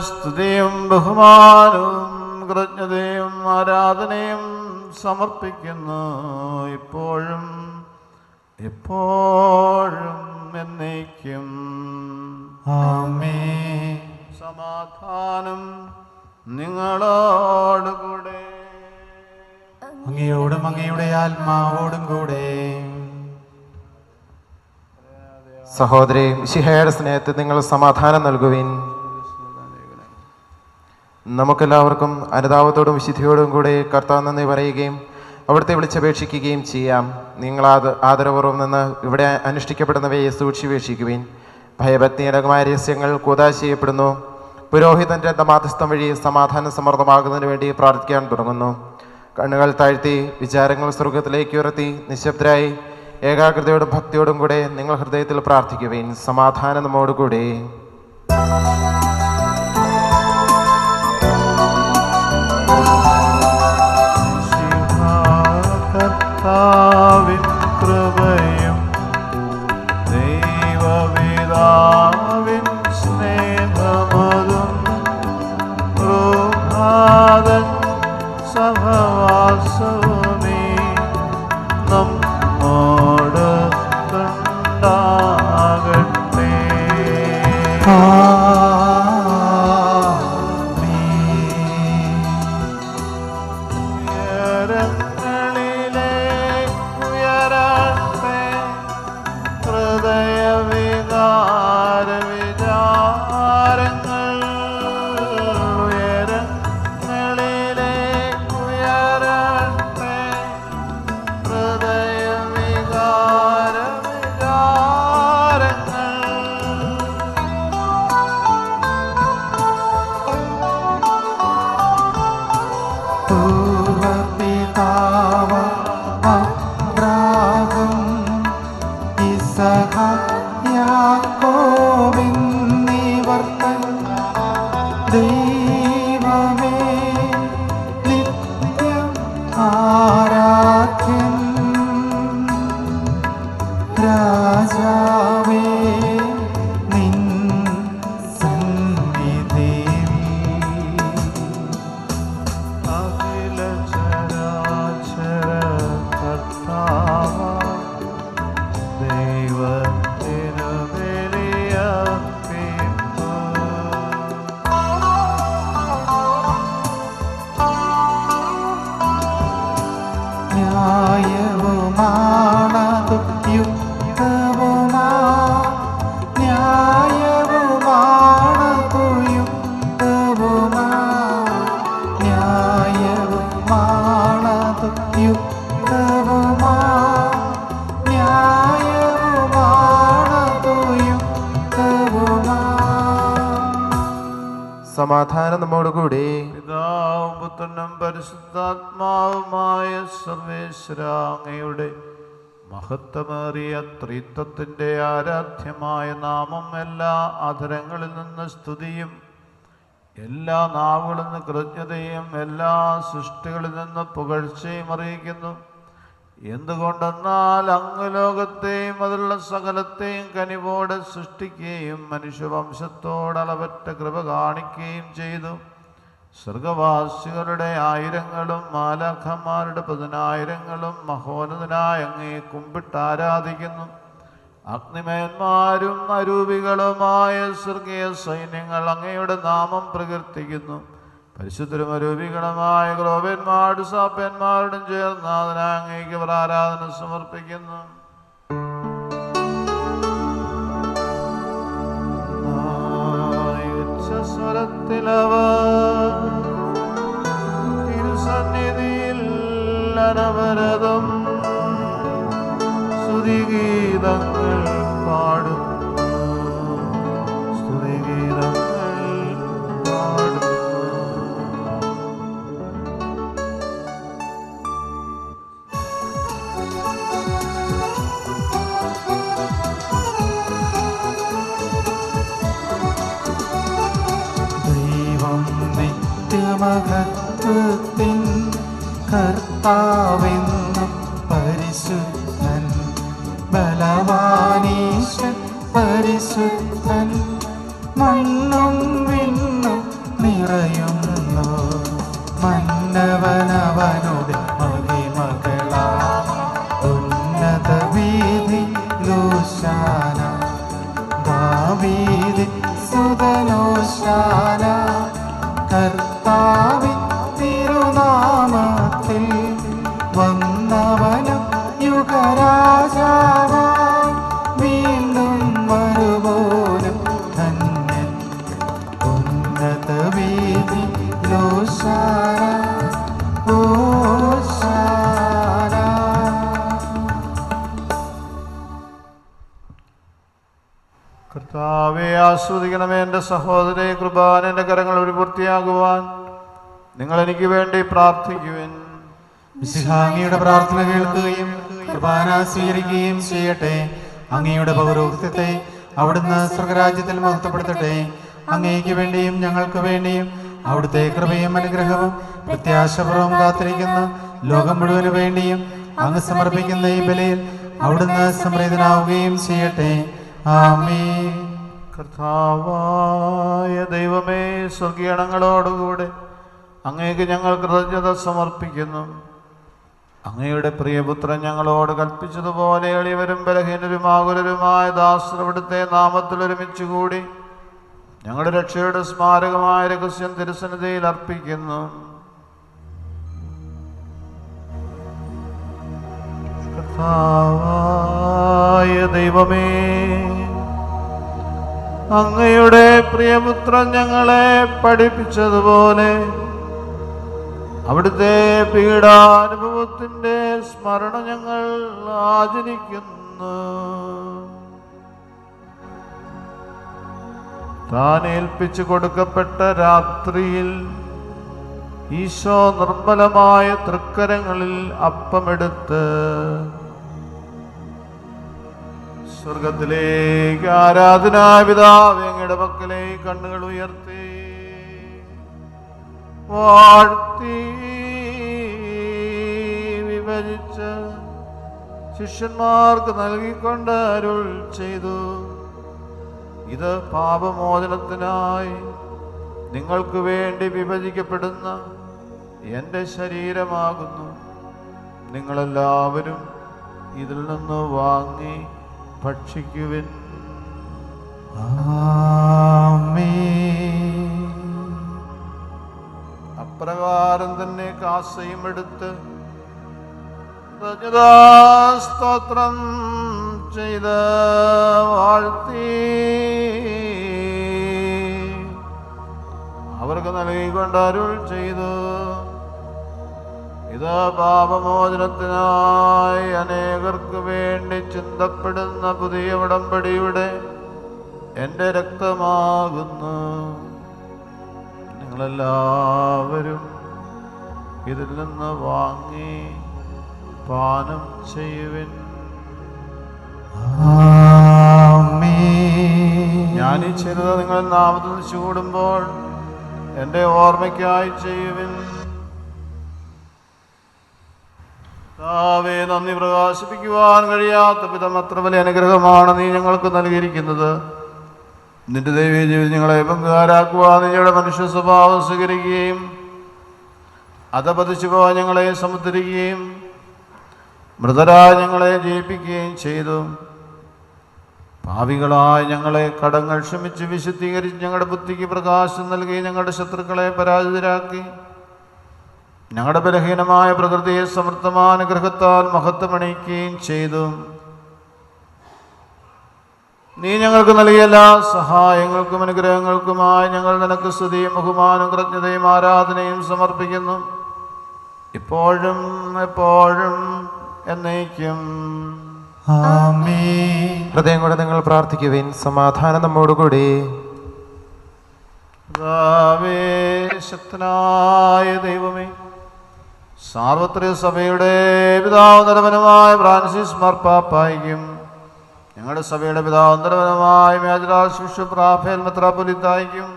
സ്തുതിയും ബഹുമാനവും കൃതജ്ഞതയും ആരാധനയും സമർപ്പിക്കുന്നു, ഇപ്പോഴും എപ്പോഴും എന്നേക്കും. ആമേൻ. സമാധാനം നിങ്ങളോടുകൂടെ. അങ്ങയോടും അങ്ങയുടെ ആത്മാവോടും കൂടെ. സഹോദരി മിശിഹായുടെ സ്നേഹത്തിൽ നിങ്ങൾ സമാധാനം നൽകുവിൻ. നമുക്കെല്ലാവർക്കും അനുതാപത്തോടും വിശുദ്ധിയോടും കൂടെ കർത്താവ് നന്ദി പറയുകയും അവിടുത്തെ വിളിച്ചപേക്ഷിക്കുകയും ചെയ്യാം. നിങ്ങൾ ആദരപൂർവ്വം നിന്ന് ഇവിടെ അനുഷ്ഠിക്കപ്പെടുന്നവയെ സൂക്ഷിപേക്ഷിക്കുവിൻ. ഭയഭക്തിജനകമായ രഹസ്യങ്ങൾ കൂദാശ ചെയ്യപ്പെടുന്നു. പുരോഹിതൻ്റെ മാധ്യസ്ഥം വഴി സമാധാനം സമൃദ്ധമാകുന്നതിന് വേണ്ടി പ്രാർത്ഥിക്കാൻ തുടങ്ങുന്നു. കണ്ണുകൾ താഴ്ത്തി വിചാരങ്ങൾ സ്വർഗത്തിലേക്ക് ഉയർത്തി നിശബ്ദരായി ഏകാഗ്രതയോടും ഭക്തിയോടും കൂടെ നിങ്ങൾ ഹൃദയത്തിൽ പ്രാർത്ഥിക്കുവിൻ. സമാധാനം നമ്മോടുകൂടെ. കർത്താവിൻ കൃപയും ദൈവപിതാവിൻ സ്നേഹമതും പ്രഭാതൻ സഹവാസവുമേ നമ്മോട് ഉണ്ടാകട്ടെ. സമാധാനം നമ്മോടുകൂടി. പിതാവും പുത്രനും പരിശുദ്ധാത്മാവുമായ സർവേശ്വര, അങ്ങയുടെ മഹത്വമേറിയ ത്രിത്വത്തിൻ്റെ ആരാധ്യമായ നാമം എല്ലാ അധരങ്ങളിൽ നിന്ന് സ്തുതിയും എല്ലാ നാവുകളിൽ നിന്ന് കൃതജ്ഞതയും എല്ലാ സൃഷ്ടികളിൽ നിന്ന് പുകഴ്ചയും അറിയിക്കുന്നു. എന്തുകൊണ്ടെന്നാൽ അങ്ങ് ലോകത്തെയും അതിലുള്ള സകലത്തെയും കനിവോടെ സൃഷ്ടിക്കുകയും മനുഷ്യവംശത്തോട് അളവറ്റ കൃപ കാണിക്കുകയും ചെയ്തു. സ്വർഗവാസികളുടെ ആയിരങ്ങളും മാലാഖമാരുടെ 10,000-ങ്ങളും മഹോന്നതനായ അങ്ങയെ കുമ്പിട്ട് ആരാധിക്കുന്നു. അഗ്നിമയന്മാരും അരൂപികളുമായ സ്വർഗീയ സൈന്യങ്ങൾ അങ്ങയുടെ നാമം പ്രകീർത്തിക്കുന്നു. പരിശുദ്ധരും അരൂപികളുമായ ക്രോവന്മാരും സാപ്പന്മാരോടും ചേർന്ന് അതിനായി അങ്ങേക്ക് ആരാധന സമർപ്പിക്കുന്നു. ഉച്ചസ്വരത്തിലവർ തിരുസന്നിധിയിൽ അനവരതം സ്തുതിഗീതങ്ങൾ പാടുന്നു, സ്തുതിഗീതങ്ങൾ പാടുന്നു. മഹത്വത്തിൻ കർത്താവെന്നും പരിശുദ്ധൻ, ബലവാനീശൻ പരിശുദ്ധൻ, മണ്ണും വിണ്ണും നിറയുന്നു മന്നവനവനുടെ മഹിമകളാ. ഉന്നത വീതി ലോശാന, ദാവീദിൻ സുതനോശാന. കർത്താവിൻ തിരുനാമത്തിൽ വന്നവനും യുഗരാജാവായി വീണ്ടും വരുവോനും ധന്യൻ. ഉന്നത വീതി ലോശാന, ഓശാന. കർത്താവെ ആസ്വദിക്കണമേ. എൻ്റെ സഹോദരേ, കുർബാന എൻ്റെ കരങ്ങൾ ഒരു പൂർത്തിയാകുവാൻ നിങ്ങൾ എനിക്ക് വേണ്ടി പ്രാർത്ഥിക്കുവിൻ. മിശിഹായുടെ പ്രാർത്ഥന കേൾക്കുകയും കുർബാന സ്വീകരിക്കുകയും ചെയ്യട്ടെ. അങ്ങയുടെ പൗരോഹിത്യത്തെ അവിടുന്ന് സ്വർഗരാജ്യത്തിൽ മഹത്വപ്പെടുത്തട്ടെ. അങ്ങയ്ക്ക് വേണ്ടിയും ഞങ്ങൾക്ക് വേണ്ടിയും അവിടുത്തെ കൃപയും അനുഗ്രഹവും പ്രത്യാശപൂർവ്വം കാത്തിരിക്കുന്ന ലോകം മുഴുവന് വേണ്ടിയും അങ്ങ് സമർപ്പിക്കുന്ന ഈ ബലിയിൽ അവിടുന്ന് സംപ്രീതനാവുകയും ചെയ്യട്ടെ. ആമേൻ. കർത്താവായ ദൈവമേ, സ്വർഗീയണങ്ങളോടുകൂടെ അങ്ങേക്ക് ഞങ്ങൾ കൃതജ്ഞത സമർപ്പിക്കുന്നു. അങ്ങയുടെ പ്രിയപുത്രൻ ഞങ്ങളോട് കൽപ്പിച്ചതുപോലെ എളിയവരും ബലഹീനരുമാകുലരുമായ ദാസർ അവിടുത്തെ നാമത്തിൽ ഒരുമിച്ചുകൂടി ഞങ്ങളുടെ രക്ഷയുടെ സ്മാരകമായ രഹസ്യം തിരുസന്നിധിയിൽ അർപ്പിക്കുന്നു. കർത്താവായ ദൈവമേ, അങ്ങയുടെ പ്രിയപുത്രൻ ഞങ്ങളെ പഠിപ്പിച്ചതുപോലെ അവിടുത്തെ പീഡാനുഭവത്തിൻ്റെ സ്മരണ ഞങ്ങൾ ആചരിക്കുന്നു. താൻ ഏൽപ്പിച്ചു കൊടുക്കപ്പെട്ട രാത്രിയിൽ ഈശോ നിർമ്മലമായ തൃക്കരങ്ങളിൽ അപ്പമെടുത്ത് സ്വർഗത്തിലേക്ക് ആരാധനായ പിതാവേ, അങ്ങയുടെ പക്കലേക്ക് കണ്ണുകൾ ഉയർത്തി വാഴ്ത്തി വിഭജിച്ച് ശിഷ്യന്മാർക്ക് നൽകിക്കൊണ്ട് അരുൾ ചെയ്തു: ഇത് പാപമോചനത്തിനായി നിങ്ങൾക്ക് വേണ്ടി വിഭജിക്കപ്പെടുന്ന എൻ്റെ ശരീരമാകുന്നു. നിങ്ങളെല്ലാവരും ഇതിൽ നിന്ന് വാങ്ങി ഭക്ഷിക്കുവിൻ. അപ്രകാരം തന്നെ കാസയും എടുത്ത് സ്തോത്രം ചെയ്ത് വാഴ്ത്തി അവർക്ക് നൽകിക്കൊണ്ട് അരുൾ ചെയ്തു: ഇത് പാപമോചനത്തിനായി അനേകർക്ക് വേണ്ടി ചിന്തപ്പെടുന്ന പുതിയ ഉടമ്പടിയുടെ എൻ്റെ രക്തമാകുന്നു. നിങ്ങളെല്ലാവരും ഇതിൽ നിന്ന് വാങ്ങി പാനം ചെയ്യുവിൻ. ഞാനീ ചെയ്തത് നിങ്ങൾ നാമത്തിൽ ചൂടുമ്പോൾ എൻ്റെ ഓർമ്മയ്ക്കായി ചെയ്യുവിൻ. കർത്താവേ, നന്ദി പ്രകാശിപ്പിക്കുവാൻ കഴിയാത്ത വിധം അത്ര വലിയ അനുഗ്രഹമാണ് നീ ഞങ്ങൾക്ക് നൽകിയിരിക്കുന്നത്. നിന്റെ ദൈവീയ ജീവിതം ഞങ്ങളെ പങ്കുകാരാക്കുവാൻ നിങ്ങളുടെ മനുഷ്യ സ്വഭാവം സ്വീകരിക്കുകയും അധപതിച്ചു പോകാൻ ഞങ്ങളെ സമുദ്രിക്കുകയും മൃതരായ ഞങ്ങളെ ജയിപ്പിക്കുകയും ചെയ്തു. പാപികളായ ഞങ്ങളെ കടങ്ങൾ ക്ഷമിച്ച് വിശുദ്ധീകരിച്ച് ഞങ്ങളുടെ ബുദ്ധിക്ക് പ്രകാശം നൽകി ഞങ്ങളുടെ ശത്രുക്കളെ പരാജിതരാക്കി ഞങ്ങളുടെ ബലഹീനമായ പ്രകൃതിയെ സമൃദ്ധമാനുഗ്രഹത്താൽ മഹത്വമണിയിക്കുകയും ചെയ്തു. നീ ഞങ്ങൾക്ക് നൽകിയ എല്ലാ സഹായങ്ങൾക്കും അനുഗ്രഹങ്ങൾക്കുമായി ഞങ്ങൾ നിനക്ക് സ്തുതിയും ബഹുമാനവും കൃതജ്ഞതയും ആരാധനയും സമർപ്പിക്കുന്നു, ഇപ്പോഴും എപ്പോഴും എന്നേക്കും. ഹൃദയം കൊണ്ട് നിങ്ങൾ പ്രാർത്ഥിക്കുവിൻ. സമാധാനം നമ്മോടുകൂടി. ശക്തനായ ദൈവമേ, സാർവത്രിക സഭയുടെ പിതാവ് നരവനുമായ ഫ്രാൻസിസ് മാർപ്പാപ്പായിക്കും ഞങ്ങളുടെ സഭയുടെ പിതാവ് നരവനുമായ മേജർ ആർച്ച് ബിഷപ്പ് റാഫേൽ മെത്രാപ്പൊലീത്തായിക്കും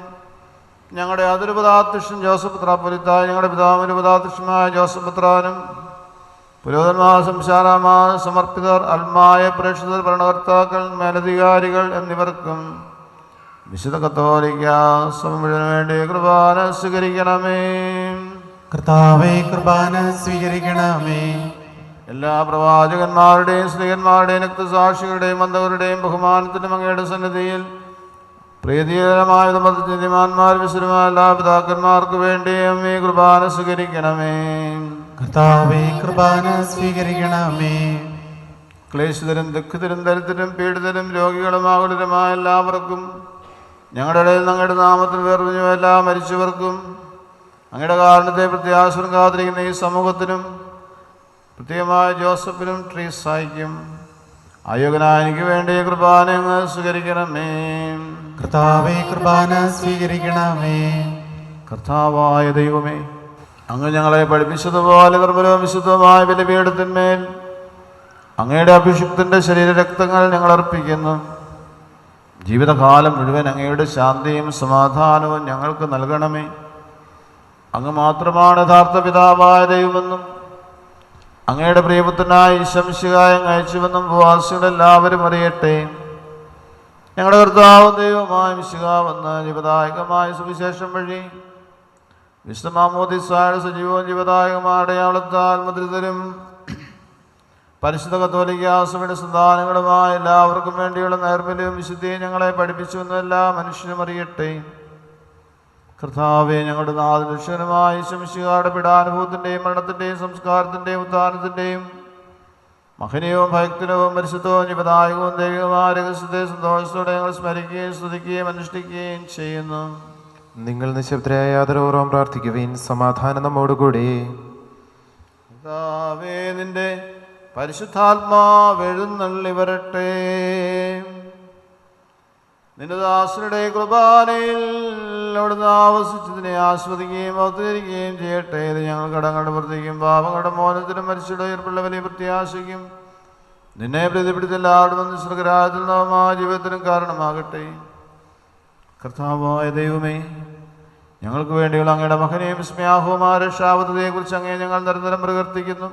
ഞങ്ങളുടെ അതിരുപതാധ്യക്ഷൻ ജോസഫ് മെത്രാപ്പൊലീത്ത, ഞങ്ങളുടെ പിതാവിനുപതാധ്യക്ഷനായ ജോസഫ് മെത്രാനും പുരോഹിതന്മാർ, സംശാരന്മാർ, സമർപ്പിതർ, അൽമായ പ്രേക്ഷിതർ, ഭരണകർത്താക്കൾ, മേലധികാരികൾ എന്നിവർക്കും വിശുദ്ധ കത്തോലിക്ക സഭ മുഴുവന് വേണ്ടി കുർബാന സ്വീകരിക്കണമേ. കർത്താവേ, കുർബാന സ്വീകരിക്കണമേ. എല്ലാ പ്രവാചകന്മാരുടെയും സ്ത്രീകന്മാരുടെയും രക്തസാക്ഷികളുടെയും ബന്ധവരുടെയും ബഹുമാനത്തിനും അങ്ങയുടെ സന്നിധിയിൽ പ്രീതികരമായ നീതിമാന്മാർ വിശുദ്ധമായ എല്ലാ പിതാക്കന്മാർക്ക് വേണ്ടിയും ഈ കുർബാന സ്വീകരിക്കണമേ. കർത്താവേ, കുർബാന സ്വീകരിക്കണമേ. ക്ലേശിതരും ദുഃഖിതരും ദരിദ്രരും പീഡിതരും രോഗികളും ആകുലരുമായ എല്ലാവർക്കും, ഞങ്ങളുടെ ഇടയിൽ അങ്ങയുടെ നാമത്തിൽ വേർപിരിഞ്ഞ എല്ലാ മരിച്ചവർക്കും, അങ്ങയുടെ കാരണത്തെ പ്രത്യാശം കാത്തിരിക്കുന്ന ഈ സമൂഹത്തിനും, പ്രത്യേകമായ ജോസഫിനും ട്രീസായിക്കും അയോഗ്യനായ എനിക്ക് വേണ്ടി കുർബാന അങ്ങ് സ്വീകരിക്കണമേ. കർത്താവേ, കുർബാന സ്വീകരിക്കണമേ. കർത്താവായ ദൈവമേ, അങ്ങ് ഞങ്ങളെ പഠിപ്പിച്ചതുപോലെ നിർമ്മലവും വിശുദ്ധവുമായ ബലിപീഠത്തിന്മേൽ അങ്ങയുടെ അഭിഷിക്തന്റെ ശരീരരക്തങ്ങൾ ഞങ്ങൾ അർപ്പിക്കുന്നു. ജീവിതകാലം മുഴുവൻ അങ്ങയുടെ ശാന്തിയും സമാധാനവും ഞങ്ങൾക്ക് നൽകണമേ. അങ്ങ് മാത്രമാണ് യഥാർത്ഥ പിതാവായ ദൈവമെന്നും അങ്ങയുടെ പ്രിയപുത്രനായ ഈശംശിഹായെ അങ്ങ് അയച്ചുവെന്നും ഭൂവാസികളെല്ലാവരും അറിയട്ടെ. ഞങ്ങളുടെ കർത്താവും ദൈവമായ മിശിഹാ വന്ന ജീവദായകമായ സുവിശേഷം വഴി വിശുദ്ധ മാമോദീസായുടെ സജീവവും ജീവദായകമായ അടയാളത്താൽ മുദ്രിതരും പരിശുദ്ധ കത്തോലിക്ക സഭയുടെ സന്താനങ്ങളുമായ എല്ലാവർക്കും വേണ്ടിയുള്ള നൈർമല്യവും വിശുദ്ധിയും ഞങ്ങളെ പഠിപ്പിച്ചുവെന്ന് എല്ലാ മനുഷ്യരും അറിയട്ടെ. കർത്താവേ, ഞങ്ങളുടെ നാഥരക്ഷകനുമായ ഈശോമിശിഹായുടെ പീഡാനുഭവത്തിൻ്റെയും മരണത്തിൻ്റെയും സംസ്കാരത്തിൻ്റെയും ഉത്ഥാനത്തിൻ്റെയും മഹനീയവും ഭക്തനവും പരിശുദ്ധവും ജീവദായകവും ദൈവികമായ രഹസ്യത്തെ സന്തോഷത്തോടെ ഞങ്ങൾ സ്മരിക്കുകയും സ്തുതിക്കുകയും അനുഷ്ഠിക്കുകയും ചെയ്യുന്നു. നിങ്ങൾ നിശബ്ദരായ ആദരപൂർവ്വം പ്രാർത്ഥിക്കുവിൻ. സമാധാനം നമ്മോടുകൂടി. കർത്താവേ, നിന്റെ പരിശുദ്ധാത്മാവ് എഴുന്നള്ളി വരട്ടെ. നിന്റെ ദാസരുടെ കുർബാനയിൽ അവിടുന്ന് ആവസിച്ചതിനെ ആസ്വദിക്കുകയും അവതരിക്കുകയും ചെയ്യട്ടെ. ഇത് ഞങ്ങൾ കടങ്ങളുടെ പ്രത്യേകം പാപങ്ങളുടെ മോചനത്തിനും മരിച്ചയുടെ ഉയർപ്പുള്ള വലിയ പ്രത്യാശയ്ക്കും നിന്നെ പ്രീതിപ്പെടുത്തി എല്ലാവരും സ്വർഗരാജ്യത്തിൽ നവമായ ജീവിതത്തിനും കാരണമാകട്ടെ. കർത്താവായ ദൈവമേ, ഞങ്ങൾക്ക് വേണ്ടിയുള്ള അങ്ങയുടെ മകനെയും വിസ്മയാഹവുമായ രക്ഷാപദ്ധതിയെക്കുറിച്ച് അങ്ങേ ഞങ്ങൾ നിരന്തരം പ്രകീർത്തിക്കുന്നു.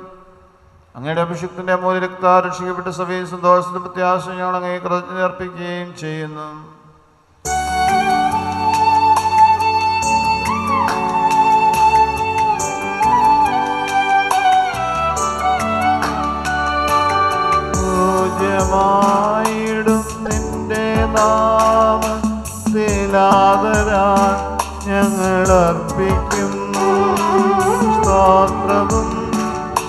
അങ്ങയുടെ അഭിഷിക്തന്റെ അമൂല്യ രക്താൽ രക്ഷിക്കപ്പെട്ട സഭയിൽ സന്തോഷത്തിന്റെ പ്രത്യാശ ഞങ്ങൾ അങ്ങേ കൃതജ്ഞത അർപ്പിക്കുകയും ചെയ്യുന്നു. പൂജ്യമായിടും നിന്റെ നാമത്തിലാദരാൽ ഞങ്ങൾ അർപ്പിക്കും സ്തോത്രവും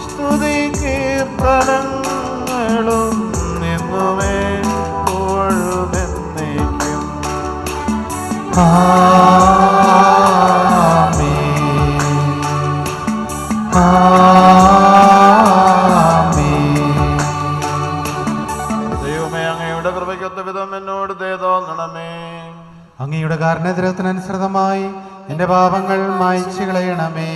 സ്തുതി കീർത്തനങ്ങളും എന്നുമേ എപ്പോഴുമെന്നേക്കും. ദൈവമേ, അങ്ങയുടെ കൃപയ്ക്കൊത്ത വിധം എന്നോട് ദയ തോന്നണമേ. അങ്ങയുടെ കാരുണ്യത്തിനനുസൃതമായി എന്റെ പാപങ്ങൾ മായ്ച്ചു കളയണമേ.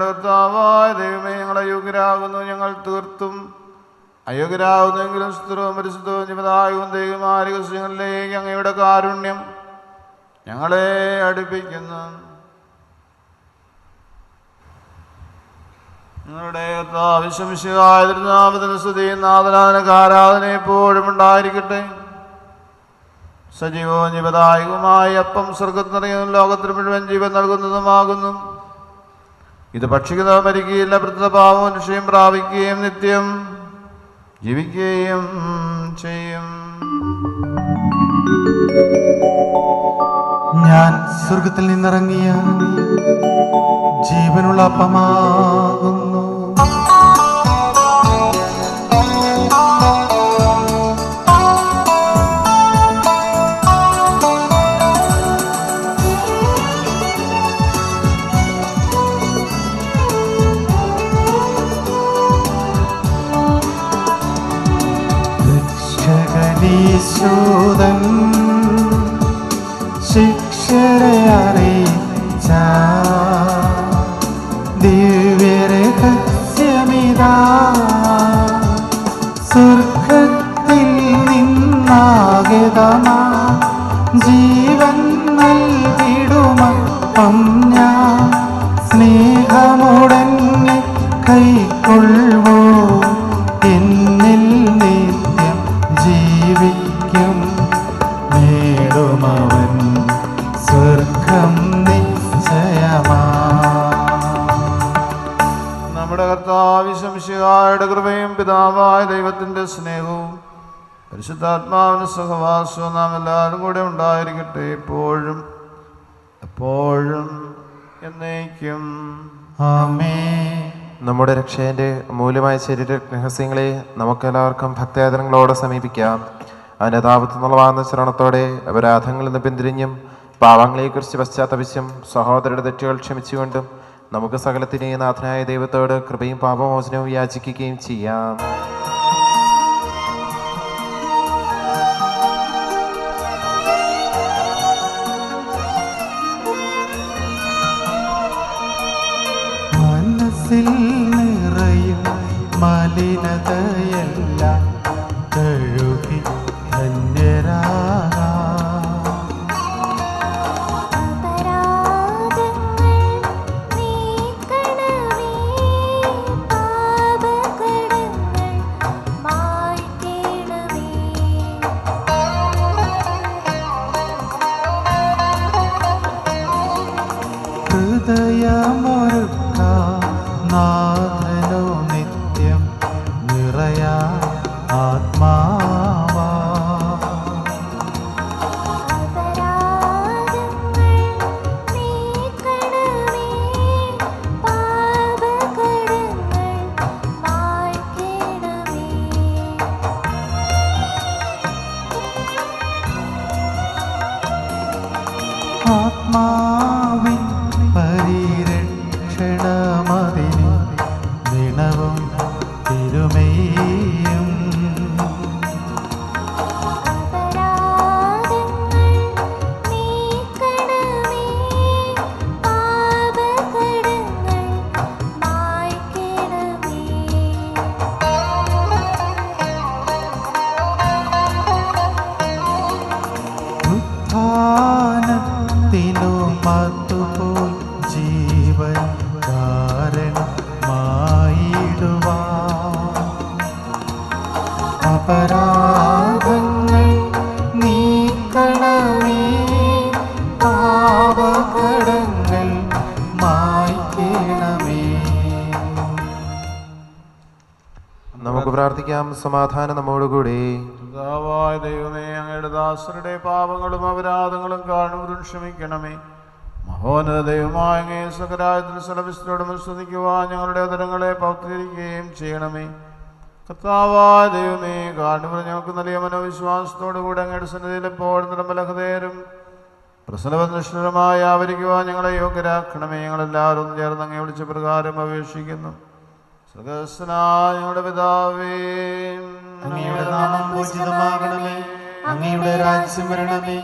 കർത്താവായ ദൈവമേ, ഞങ്ങൾ അയോഗ്യരാകുന്നു, ഞങ്ങൾ തീർത്തും അയോഗ്യരാകുന്നെങ്കിലും സ്തുതവും പരിശുദ്ധവും ജീവദായകവും ദൈവമായ രഹസ്യങ്ങളിലേക്ക് അങ്ങയുടെ കാരുണ്യം ഞങ്ങളെ അടുപ്പിക്കുന്നു. ഞങ്ങളുടെ ആവശ്യമിശിഹായ നാമത്തിന് സ്തുതിയും നാഥനാഥനക്ക് ആരാധന എപ്പോഴും ഉണ്ടായിരിക്കട്ടെ. സജീവവും ജീവദായകവുമായി അപ്പം സ്വർഗത്തിൽ നിറയുന്നതും ലോകത്തിന് മുഴുവൻ ജീവൻ നൽകുന്നതുമാകുന്നു. ഇത് ഭക്ഷിക്കുന്നവ മരിക്കുകയില്ല, പ്രത്യേക പാപവും രക്ഷയും പ്രാപിക്കുകയും നിത്യം ജീവിക്കുകയും ചെയ്യും. ഞാൻ സ്വർഗത്തിൽ നിന്നിറങ്ങിയ ജീവനുള്ള അപ്പമാകുന്നു. ഈശോദൻ ശിക്ഷരെ അറിയിച്ച ദിവ്യരഹസ്യമിതാ സ്വർഗത്തിൽ നിന്നാഗതമാ ജീവൻ നൽകി ഒപ്പം ഞാൻ സ്നേഹമുടനെ കൈക്കൊള്ളുവോ എന്നിൽ നിത്യം ജീവിക്കും നേടുമവൻ സ്വർഗം നിശ്ചയമാ. നമ്മുടെ കർത്താവ് ശംശിഹായുടെ കൃപയും പിതാവായ ദൈവത്തിൻ്റെ സ്നേഹവും പരിശുദ്ധാത്മാവിന് സഹവാസവും നാം എല്ലാവരും കൂടെ ഉണ്ടായിരിക്കട്ടെ, എപ്പോഴും എപ്പോഴും എന്നേക്കും. ആമേൻ. നമ്മുടെ രക്ഷയുടെ മൂല്യമായ ശരീര രഹസ്യങ്ങളെ നമുക്കെല്ലാവർക്കും ഭക്തിയാദരങ്ങളോടെ സമീപിക്കാം. അനതാപത്തുനിന്നുള്ളവാകുന്ന ശരണത്തോടെ അപരാധങ്ങളിൽ നിന്ന് പിന്തിരിഞ്ഞും പാവങ്ങളെക്കുറിച്ച് പശ്ചാത്തപിച്ചും സഹോദരരുടെ തെറ്റുകൾ ക്ഷമിച്ചുകൊണ്ടും നമുക്ക് സകലത്തിനെയും നാഥനായ ദൈവത്തോട് കൃപയും പാപമോചനവും യാചിക്കുകയും ചെയ്യാം. മനസ്സിൽ നിറയും മലിനതയെല്ലാം കഴുകി ധന്യരാകാം. ഹൃദയമൊരുക്കാം നാഥനോ നിത്യം നിറയാ ആത്മാവാ. ആത്മാവിൻ പരിരക്ഷണമതിന് ദിനവും തിരുമേയും ഉത്ഥാനത്തിനു മത്തുപോൽ ജീവൻ കാരണമായിടുവാ. അപരാധങ്ങൾ നീക്കണമേ, പാപകടങ്ങൾ മായ്ക്കണമേ. നമുക്ക് പ്രാർത്ഥിക്കാം. സമാധാനം നമ്മോടുകൂടി. പിതാവായ ദൈവമേ, അങ്ങയുടെ ദാസരുടെ പാപങ്ങളും അപരാധങ്ങളും കാണുവരും ക്ഷമിക്കണമേ. മഹോന്നത ദൈവമായ അങ്ങേ സകരായത്തിൽ സ്ഥലവിസ്തരോട് സ്തുതിക്കുവാൻ ഞങ്ങളുടെ ഉദരങ്ങളെ പൗത്രീകരിക്കുകയും ചെയ്യണമേ. കർത്താവായ ദൈവമേ, കാണുവർ ഞങ്ങൾക്ക് നൽകിയ മനോവിശ്വാസത്തോടുകൂടി അങ്ങയുടെ സന്നിധിയിൽ എപ്പോഴും നിർമ്മലഹൃദയരും പ്രസന്നനിഷ്ഠരുമായി ആവരിക്കുവാൻ ഞങ്ങളെ യോഗ്യരാക്കണമേ. ഞങ്ങളെല്ലാവരും ചേർന്ന് അങ്ങേ വിളിച്ച പ്രകാരം അപേക്ഷിക്കുന്നു. സ്വർഗ്ഗസ്ഥനായ ഞങ്ങളുടെ പിതാവേ, അങ്ങയുടെ നാമം പൂജിതമാകണമേ, അങ്ങയുടെ രാജ്യം വരണമേ,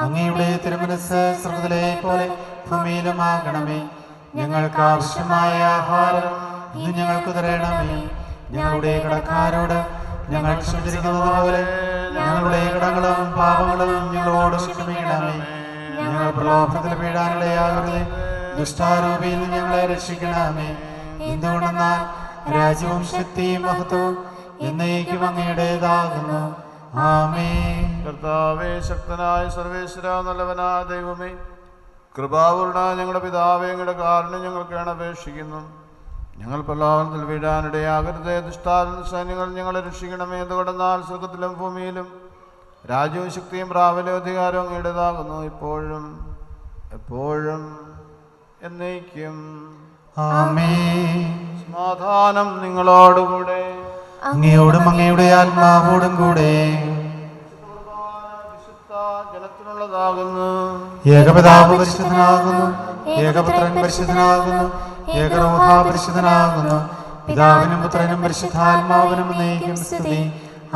അങ്ങയുടെ തിരുമനസ്സ് സ്വർഗ്ഗത്തിലെ പോലെ ഭൂമിയിലുമാകണമേ. ഞങ്ങൾക്ക് ആവശ്യമായ ആഹാരം ഇന്ന് ഞങ്ങൾക്ക് തരണമേ. ഞങ്ങളുടെ കടക്കാരോട് ഞങ്ങൾ ക്ഷമിച്ചിരിക്കുന്നത് പോലെ ഞങ്ങളുടെ കടങ്ങളും പാപങ്ങളും ഞങ്ങളോട് ക്ഷമിക്കണമേ. ഞങ്ങൾ പ്രലോഭനത്തിൽ വീഴാനിടയാകരുതേ, ദുഷ്ടാരൂപിയിൽ നിന്ന് ഞങ്ങളെ രക്ഷിക്കണമേ. എന്തുകൊണ്ടെന്നാൽ രാജ്യവും ശക്തിയും മഹത്വവും എന്നേക്കും അങ്ങയുടേതാകുന്നു. ആമേൻ. കർത്താവേ, ശക്തനായ സർവേശ്വര, നല്ലവനായ ദൈവമേ, കൃപാവൂർണ ഞങ്ങളുടെ പിതാവേ, അങ്ങയുടെ കാരുണ്യം ഞങ്ങൾക്കാണ് അപേക്ഷിക്കുന്നു. ഞങ്ങൾ പ്രലോഭനത്തിൽ വീഴാനിടയാകരുതേ, ദുഷ്ടാരൻ സൈന്യങ്ങൾ ഞങ്ങളെ രക്ഷിക്കണമേ. എന്തുകൊണ്ടെന്നാൽ സ്വർഗത്തിലും ഭൂമിയിലും രാജ്യവും ശക്തിയും പ്രാബല്യവും അധികാരവും അങ്ങയുടേതാകുന്നു, ഇപ്പോഴും എപ്പോഴും എന്നേക്കും. ആമേൻ. സമാധാനം നിങ്ങളോടുകൂടെ. അങ്ങയോടും അങ്ങയുടെ ആത്മാവോടും കൂടെ. വിശുദ്ധ ജനത്തിനുള്ളതാകുന്നു. ഏകപിതാവ് പരിശുദ്ധനാകുന്നു, ഏകപുത്രൻ പരിശുദ്ധനാകുന്നു, ഏകറൂഹ പരിശുദ്ധനാകുന്നു. പിതാവിനും പുത്രനും പരിശുദ്ധാത്മാവിനും എന്നേക്കും സ്തുതി.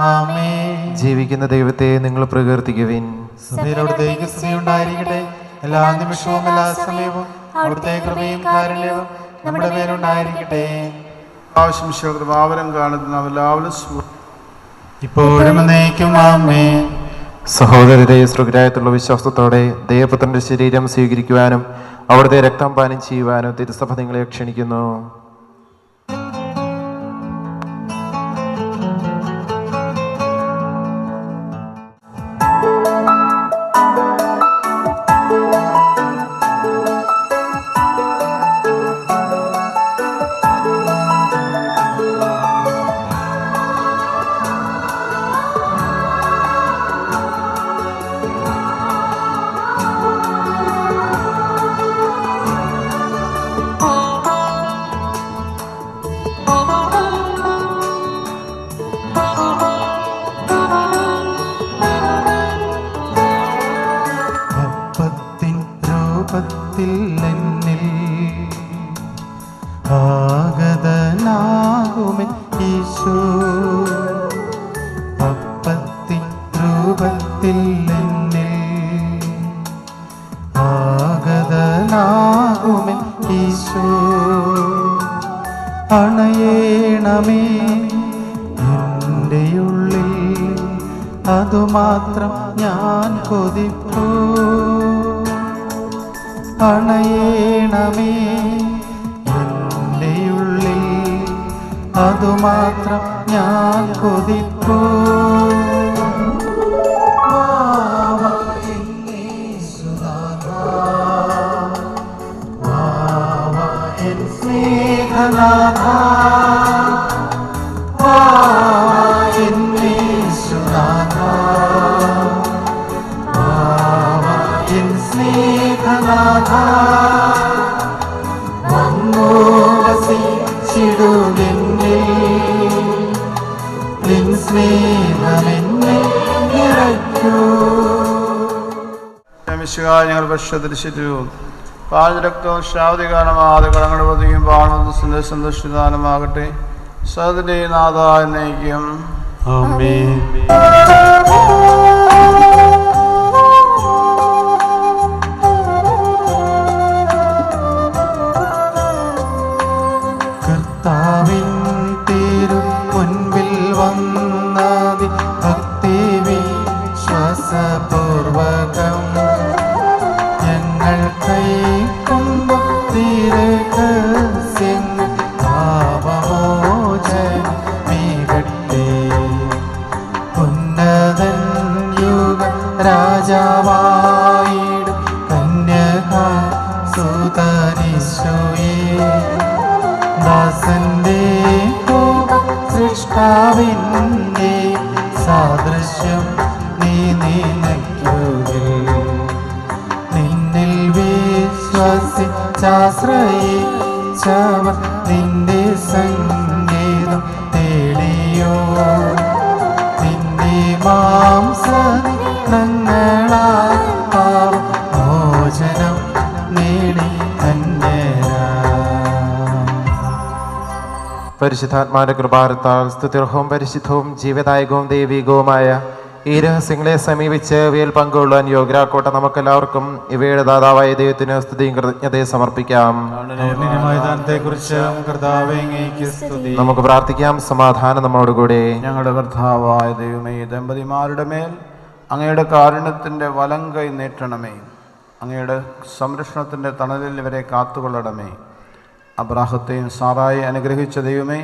ആമേൻ. ജീവിക്കുന്ന ദൈവത്തെ നിങ്ങൾ പ്രകീർത്തിക്കുവിൻ. സഭയിലവിടുത്തേക്ക് സ്തുതി ഉണ്ടായിരിക്കട്ടെ. എല്ലാ നിമിഷവും എല്ലാ സമയവും അവിടുത്തെ കൃപയും കാരുണ്യവും നമ്മുടെ മേലുണ്ടായിരിക്കട്ടെ. ആവശ്യം കൃപാവരം കാണുന്ന എല്ലാവരും ഇപ്പോഴും എന്നേക്കും. ആമേൻ. സഹോദരരെ, സ്വർഗ്ഗരാജ്യത്തുള്ള വിശ്വാസത്തോടെ ദൈവപുത്രന്റെ ശരീരം സ്വീകരിക്കുവാനും അവിടുത്തെ രക്തം പാനം ചെയ്യുവാനും തിരുസഭ നിങ്ങളെ ക്ഷണിക്കുന്നു. എന്നിൽ ആഗതനാകുമേ ഈശോ, അപ്പത്തിൻ രൂപത്തിൽ എന്നിൽ ആഗതനാകുമേ ഈശോ. അണയേണമേ എൻ്റെ ഉള്ളിൽ, അതുമാത്രം ഞാൻ കൊതിപ്പൂ. അണയേണമേ എൻ്റെ ഉള്ളിൽ, അതുമാത്രം ഞാൻ കൊതിപ്പൂ. സ്നേഹനാഥ എന്നേശുനാഥ, സ്നേഹനാഥ വന്നു വസിച്ചിടുമെന്നിൽ, നിൻ സ്നേഹമെന്നെ നിറയ്ക്കൂ. ഞങ്ങൾ പക്ഷത്തിരിച്ചിട്ടു പാചരക്തവും ശാവതി കാരണമാതെ കടങ്ങളുടെ പതിയും പാഴ്മതസിന്റെ സന്തോഷിതാനമാകട്ടെ. സതിന്റെ നാഥ എന്നേക്കും ആമേൻ. കർത്താവിൻ തിരു മുൻപിൽ വന്നതി ഭക്തി വിശ്വാസപൂർവകം ഞങ്ങൾ കൈക്കൊണ്ടു തിരുരഹസ്യങ്ങൾ പാപമോചനമേകട്ടെ. ഉന്നതൻ യുഗ രാജാവായിടും കന്യകാ സുതനീശോയേ, ദാസന്റെ സൃഷ്ടാവിന്റെ സാദൃശ്യം നീ നിനയ്ക്കുകയിൽ, നിന്നിൽ വിശ്വസിച്ചാശ്രയിച്ചവർ നിന്റെ സംഗീതം തേടിയോ. നിന്റെ മാംസങ്ങളാൽ പാപമോചനം നേടി ധന്യരാ. പരിശുദ്ധാത്മാവിന്റെ കൃപാരത്താൽ സ്തുത്യർഹവും പരിശുദ്ധവും ജീവദായകവും ദൈവികവുമായ ഈ രഹസ്യങ്ങളെ സമീപിച്ച് ഇവയിൽ പങ്കുകൊള്ളാൻ യോഗ്യരാക്കോട്ടെ. നമുക്കെല്ലാവർക്കും ഇവയുടെ ദാതാവായ ദൈവത്തിന് സ്തുതിയും കൃതജ്ഞതയും സമർപ്പിക്കാം. നമുക്ക് പ്രാർത്ഥിക്കാം. സമാധാനം നമ്മോടുകൂടെ. ഞങ്ങളുടെ കർത്താവായ ദൈവമേ, ദമ്പതിമാരുടെ മേൽ അങ്ങയുടെ കാരുണ്യത്തിൻ്റെ വലം കൈ നീട്ടണമേ. അങ്ങയുടെ സംരക്ഷണത്തിൻ്റെ തണലിൽ ഇവരെ കാത്തുകൊള്ളണമേ. അബ്രാഹത്തെയും സാറായി അനുഗ്രഹിച്ച ദൈവമേ,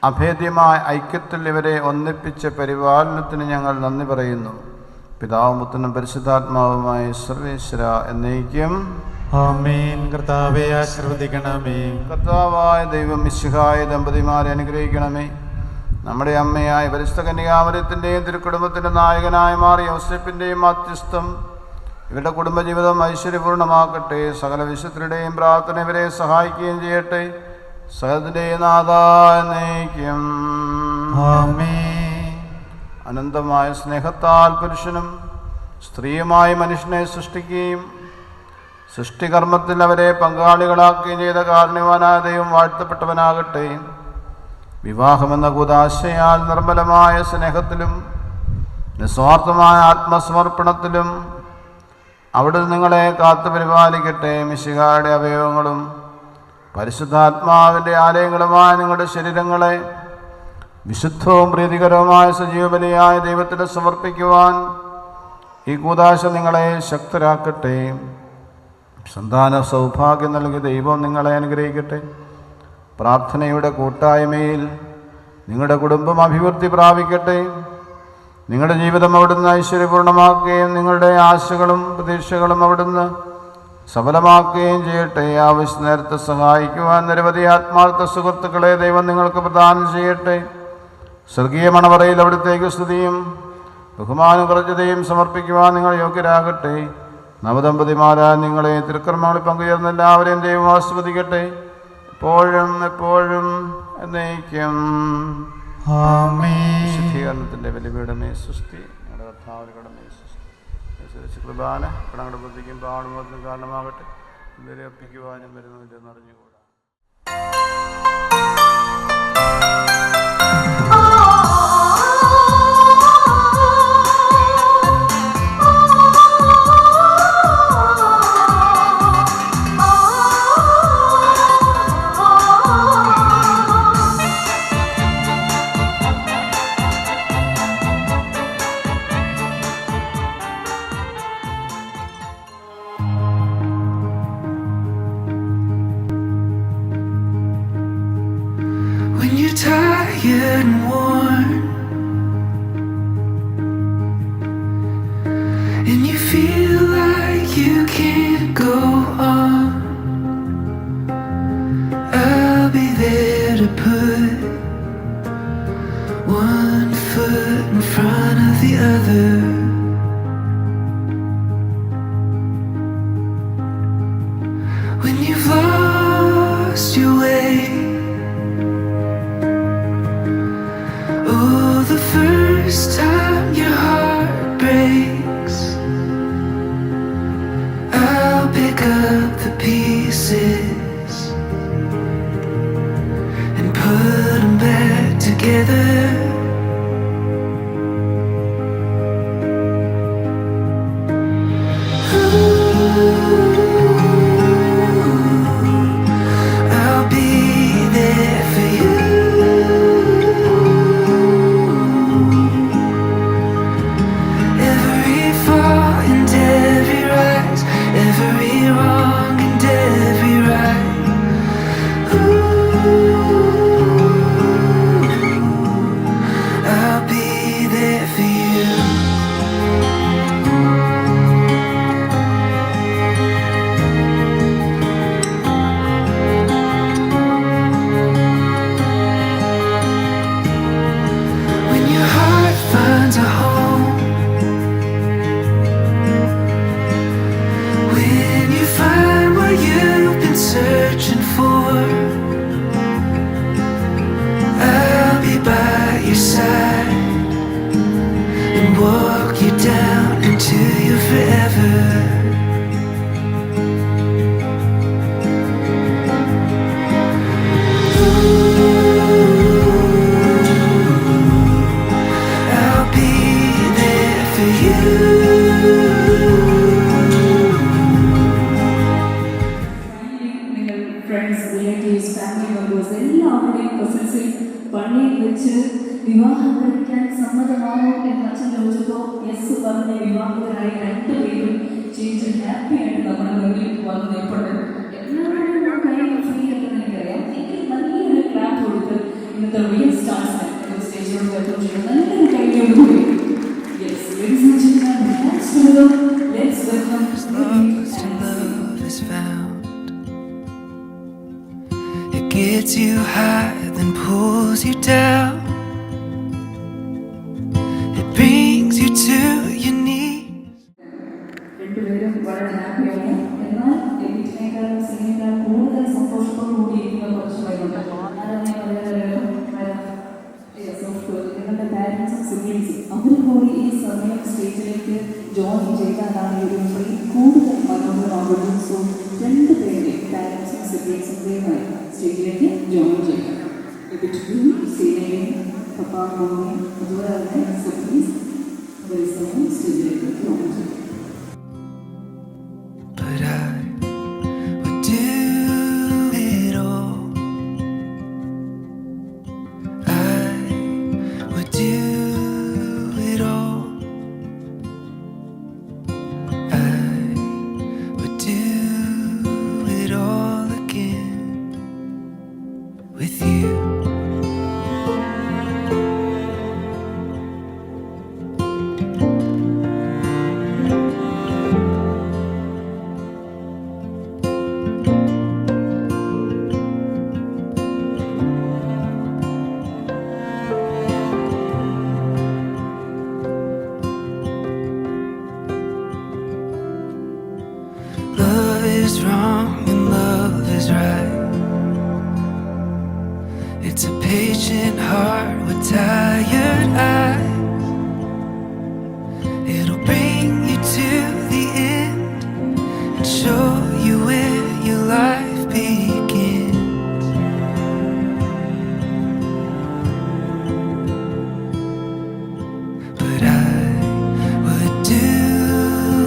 അഭേദ്യമായ ഐക്യത്തിൽ ഇവരെ ഒന്നിപ്പിച്ച പരിപാലനത്തിന് ഞങ്ങൾ നന്ദി പറയുന്നു. പിതാവും പുത്രനും പരിശുദ്ധാത്മാവുമായ സർവേശ്വര എന്നേക്കും ആമേൻ. കർത്താവേ ആശീർവദിക്കണമേ. കർത്താവായ ദൈവം മിശിഹായ ദമ്പതിമാരെ അനുഗ്രഹിക്കണമേ. നമ്മുടെ അമ്മയായ പരിശുദ്ധ കന്യകാമറിയത്തിൻ്റെയും തിരുക്കുടുംബത്തിൻ്റെ നായകനായ മാറിയ യോസേപ്പിൻ്റെയും മധ്യസ്ഥം ഇവരുടെ കുടുംബജീവിതം ഐശ്വര്യപൂർണ്ണമാക്കട്ടെ. സകല വിശുദ്ധരുടെയും പ്രാർത്ഥന ഇവരെ സഹായിക്കുകയും ചെയ്യട്ടെ. സകലത്തിൻ്റെ നാഥ എന്നേക്കും ആമേൻ. അനന്തമായ സ്നേഹത്താൽ പുരുഷനും സ്ത്രീയുമായി മനുഷ്യനെ സൃഷ്ടിക്കുകയും സൃഷ്ടികർമ്മത്തിൽ അവരെ പങ്കാളികളാക്കുകയും ചെയ്ത കാരുണ്യവാനായ ദൈവം വാഴ്ത്തപ്പെട്ടവനാകട്ടെ. വിവാഹമെന്ന കൂദാശയാൽ നിർമ്മലമായ സ്നേഹത്തിലും നിസ്വാർത്ഥമായ ആത്മസമർപ്പണത്തിലും അവിടെ നിങ്ങളെ കാത്തു പരിപാലിക്കട്ടെ. മിശിഹായുടെ അവയവങ്ങളും പരിശുദ്ധാത്മാവിൻ്റെ ആലയങ്ങളുമായ നിങ്ങളുടെ ശരീരങ്ങളെ വിശുദ്ധവും പ്രീതികരവുമായ സജീവബലിയായ ദൈവത്തിന് സമർപ്പിക്കുവാൻ ഈ കൂദാശ നിങ്ങളെ ശക്തരാക്കട്ടെ. സന്താന സൗഭാഗ്യം നൽകി ദൈവം നിങ്ങളെ അനുഗ്രഹിക്കട്ടെ. പ്രാർത്ഥനയുടെ കൂട്ടായ്മയിൽ നിങ്ങളുടെ കുടുംബം അഭിവൃദ്ധി പ്രാപിക്കട്ടെ. നിങ്ങളുടെ ജീവിതം അവിടുന്ന് ഐശ്വര്യപൂർണ്ണമാക്കുകയും നിങ്ങളുടെ ആശകളും പ്രതീക്ഷകളും അവിടുന്ന് സഫലമാക്കുകയും ചെയ്യട്ടെ. ആവശ്യ നേരത്തെ സഹായിക്കുവാൻ നിരവധി ആത്മാർത്ഥ സുഹൃത്തുക്കളെ ദൈവം നിങ്ങൾക്ക് പ്രദാനം ചെയ്യട്ടെ. സ്വർഗീയ മണവറയിൽ അവിടുത്തേക്ക് സ്തുതിയും ബഹുമാനുകൃതയും സമർപ്പിക്കുവാൻ നിങ്ങൾ യോഗ്യരാകട്ടെ. നവദമ്പതിമാരാ നിങ്ങളെ തിരുക്കർമ്മങ്ങളിൽ പങ്കുചേർന്ന എല്ലാവരെയും ദൈവം ആസ്വദിക്കട്ടെ, എപ്പോഴും എപ്പോഴും എന്നേക്കും. ശുദ്ധീകരണത്തിൻ്റെ ബലിപീഠമേ സുസ്തി. ഞങ്ങളുടെ കർത്താവിന്റെ കടമേ സുസ്തി. കൃപാന കടങ്ങളുടെ ബുദ്ധിക്കും പാടുമ്പോഴത്തിനും കാരണമാകട്ടെ. ഇവരെ ഒപ്പിക്കുവാനും വരുന്നതില്ലെന്ന് അറിഞ്ഞുകൂടാ. Tired and worn, and you feel like you can't go on, I'll be there to put one foot in front of the other. When you've lost your way, the first time your heart breaks, I'll pick up the pieces and put them back together. I'll be there for you. Every wrong and every right. I'll be there for you. When your heart finds a home, find what you've been searching for, I'll be by your side and walk you down into your forever. I'll be there for you. പള്ളിയിൽ വെച്ച് വിവാഹം കഴിക്കാൻ സമ്മതമാണോ എന്ന് അച്ഛൻ ചോദിച്ചപ്പോൾ യെസ് പറഞ്ഞ വിവാഹിതരായ രണ്ടുപേരും ചേച്ചി ഹാപ്പി ആയിട്ട് നമ്മുടെ മുന്നിൽ വന്ന് നിൽപ്പുണ്ട്. എല്ലാവരുടെയും കാര്യം ഫ്രീ ആയിട്ട് എനിക്കറിയാം. എനിക്ക് നല്ലൊരു ക്ലാപ്പ് കൊടുത്ത് ഇന്നത്തെ റിയൽ സ്റ്റാർസിനെ സ്റ്റേജിലോട് വെൽക്കം ചെയ്യുന്നത് നല്ലൊരു കൈയോടുകൂടി. Yes, ladies and gentlemen, let's welcome. Gets you high, then pulls you down. It brings you to your knees. രണ്ടുപേരും വളരെ ഹാപ്പിയാണ്. എന്നാൽ എഡിറ്റിനേക്കാളും സിനിമയേക്കാൾ കൂടുതൽ സന്തോഷത്തോടു കൂടിയിരിക്കുന്ന കുറച്ച് പേരുണ്ട്. നിങ്ങളുടെ പാരൻസും സിബ്ലിങ്സും അവർ കൂടി ഈ സമയം സ്റ്റേജിലേക്ക് ജോയിൻ ചെയ്താലാണ് ഒരു ഫ്രീ കൂടുതൽ മനോഹരമാകുന്നത്. സോ രണ്ടുപേരുടെയും പാരൻസും സിബ്ലിങ്സും സ്റ്റേജിലേക്ക് ജോയിൻ ചെയ്യുക. എഡിറ്റും സീനയും പപ്പാ മമ്മിയും അതുപോലെ തന്നെ സിബ്ലിങ്സ് ഒരു സമയം സ്റ്റേജിലേക്ക് ജോയിൻ ചെയ്യുക. But I would do it all. I would do it all. I would do patient heart with tired eyes. It'll bring you to the end and show you where your life begins. But I would do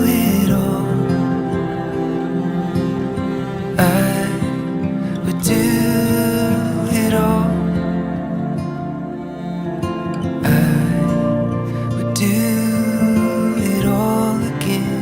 it all. I would do it all. I would do it all again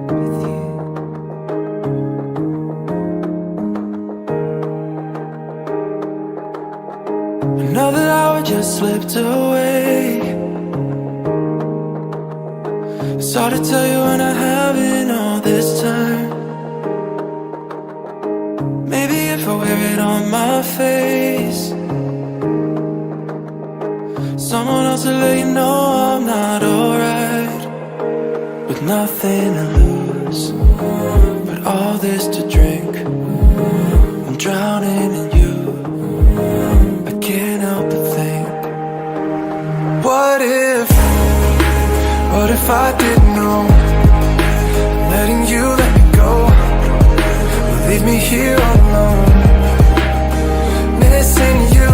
with you. Another hour just slipped away. It's hard to tell you when I haven't all this time. Maybe if I wear it on my face, someone else will let you know I'm not alright. With nothing to lose but all this to drink, I'm drowning in you. I can't help but think, what if I didn't know? Letting you let me go will leave me here alone, missing you.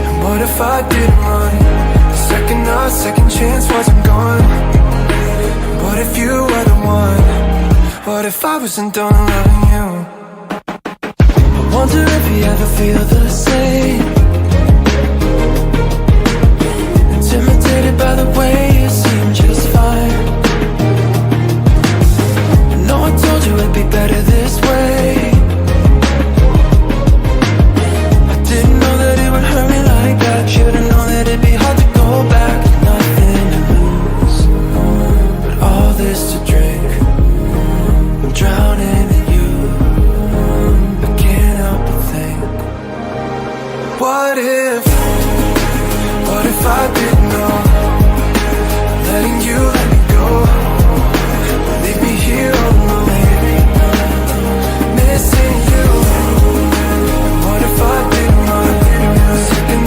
And what if I didn't run? Our second chance wasn't gone. And what if you were the one? What if I wasn't done loving you? I wonder if you ever feel the same, intimidated by the way you seem just fine. I know I told you it'd be better this way. I didn't know that it would hurt me like that. Should've known that it'd be hard to go back. Nothing to lose but all this to drink. I'm drowning in you. I can't help but think, what if I didn't know? Letting you let me go will leave me here alone, missing you. And what if I didn't run?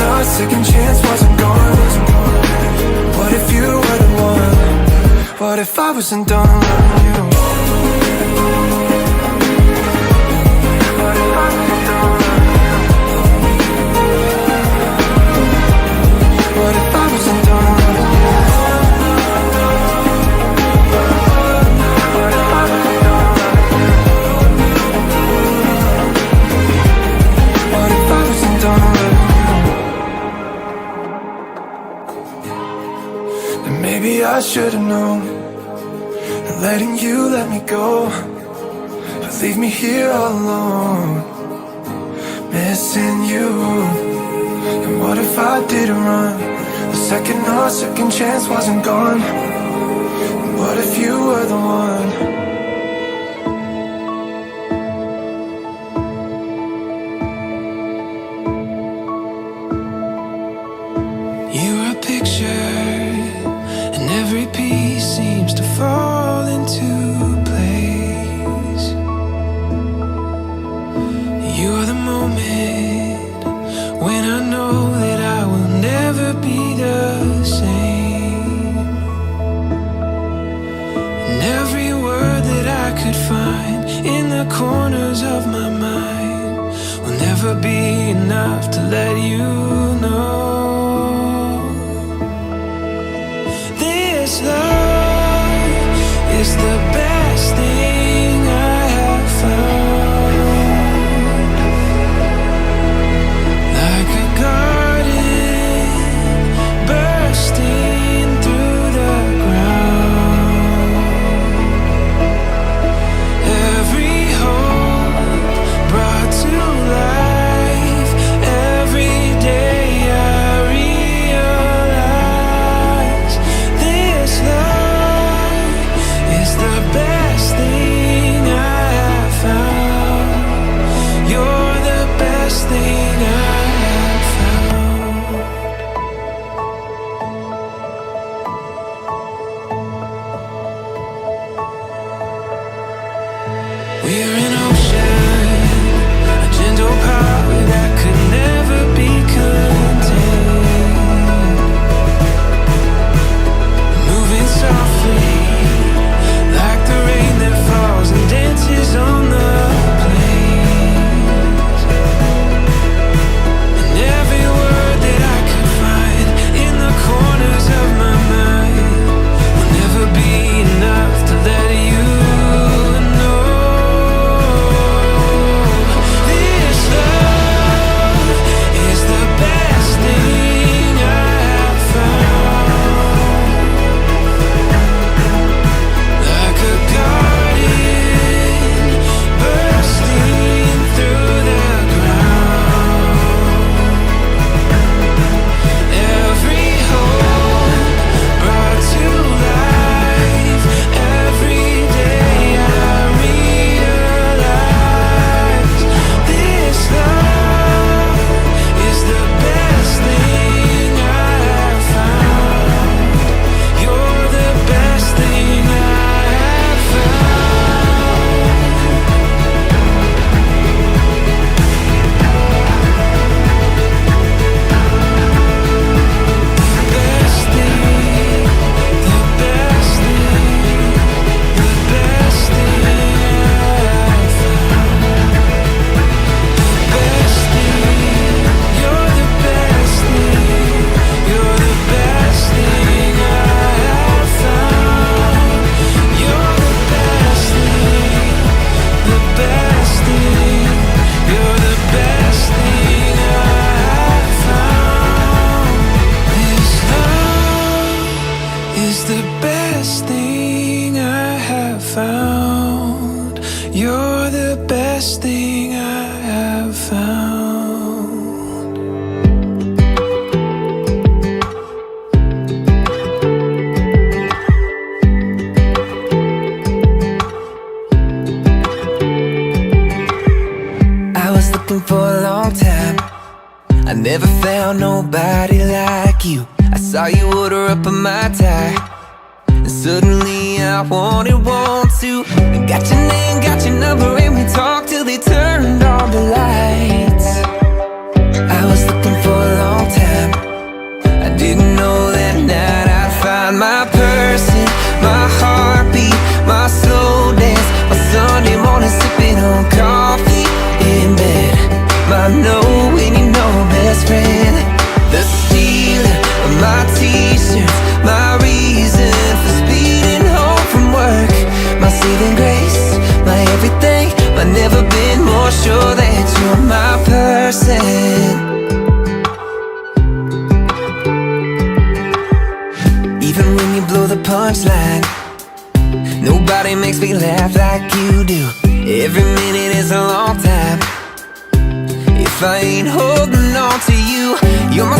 Our second chance wasn't gone. What if you were the one? What if I wasn't done loving you? What if I wasn't done loving you? What if I wasn't done loving you? What if I wasn't done loving you? What if I wasn't done loving you? And maybe I should've known that letting you let me go would leave me here all alone, missing you. And what if I didn't run? The second our second chance wasn't gone. And what if you were the one? You are a picture, and every piece seems to fall into place. You are the moment when I know that I will never be the same. And every word that I could find in the corners of my mind will never be enough to let you know. This love is the best thing I have found. Like a garden bursting through the ground. Every hope brought to life. Every day I realize this love is the best thing I have found. You're the best thing I have found. We're an ocean, a gentle power that could never be contained. Moving softly, like the rain that falls and dances on the plains. And every word that I could find in the corners of my mind will never be enough to let you know. This love is the best thing I have found. Like a garden bursting through the ground. Every hope brought to life. Every day I realize this love is the best thing I have found. You're the best thing I have found. Best thing, the best thing, the best thing I have found. Best thing, you're the best thing, you're the best thing I have found. You're the best thing, the best thing, you're the best thing I have found. This love is the best thing I have found. You're the best thing I have found. I was looking for a long time. I never found nobody like you. I saw you order up on my tie, and suddenly I wanted to. I got your name, got your number, and we talked till they turned on the lights. I was looking for a long time. I didn't know that night I'd find my person, my heartbeat, my slow dance, my Sunday morning sipping on coffee in bed, my knowing you know best friend, the stealer of my t-shirts, my reason for speeding home from work, my saving grace, my everything. I've never been more sure that you're my person. Even when you blow the punchline, nobody makes me laugh like you do. Every minute is a long time. If if I ain't holding on to you. You're my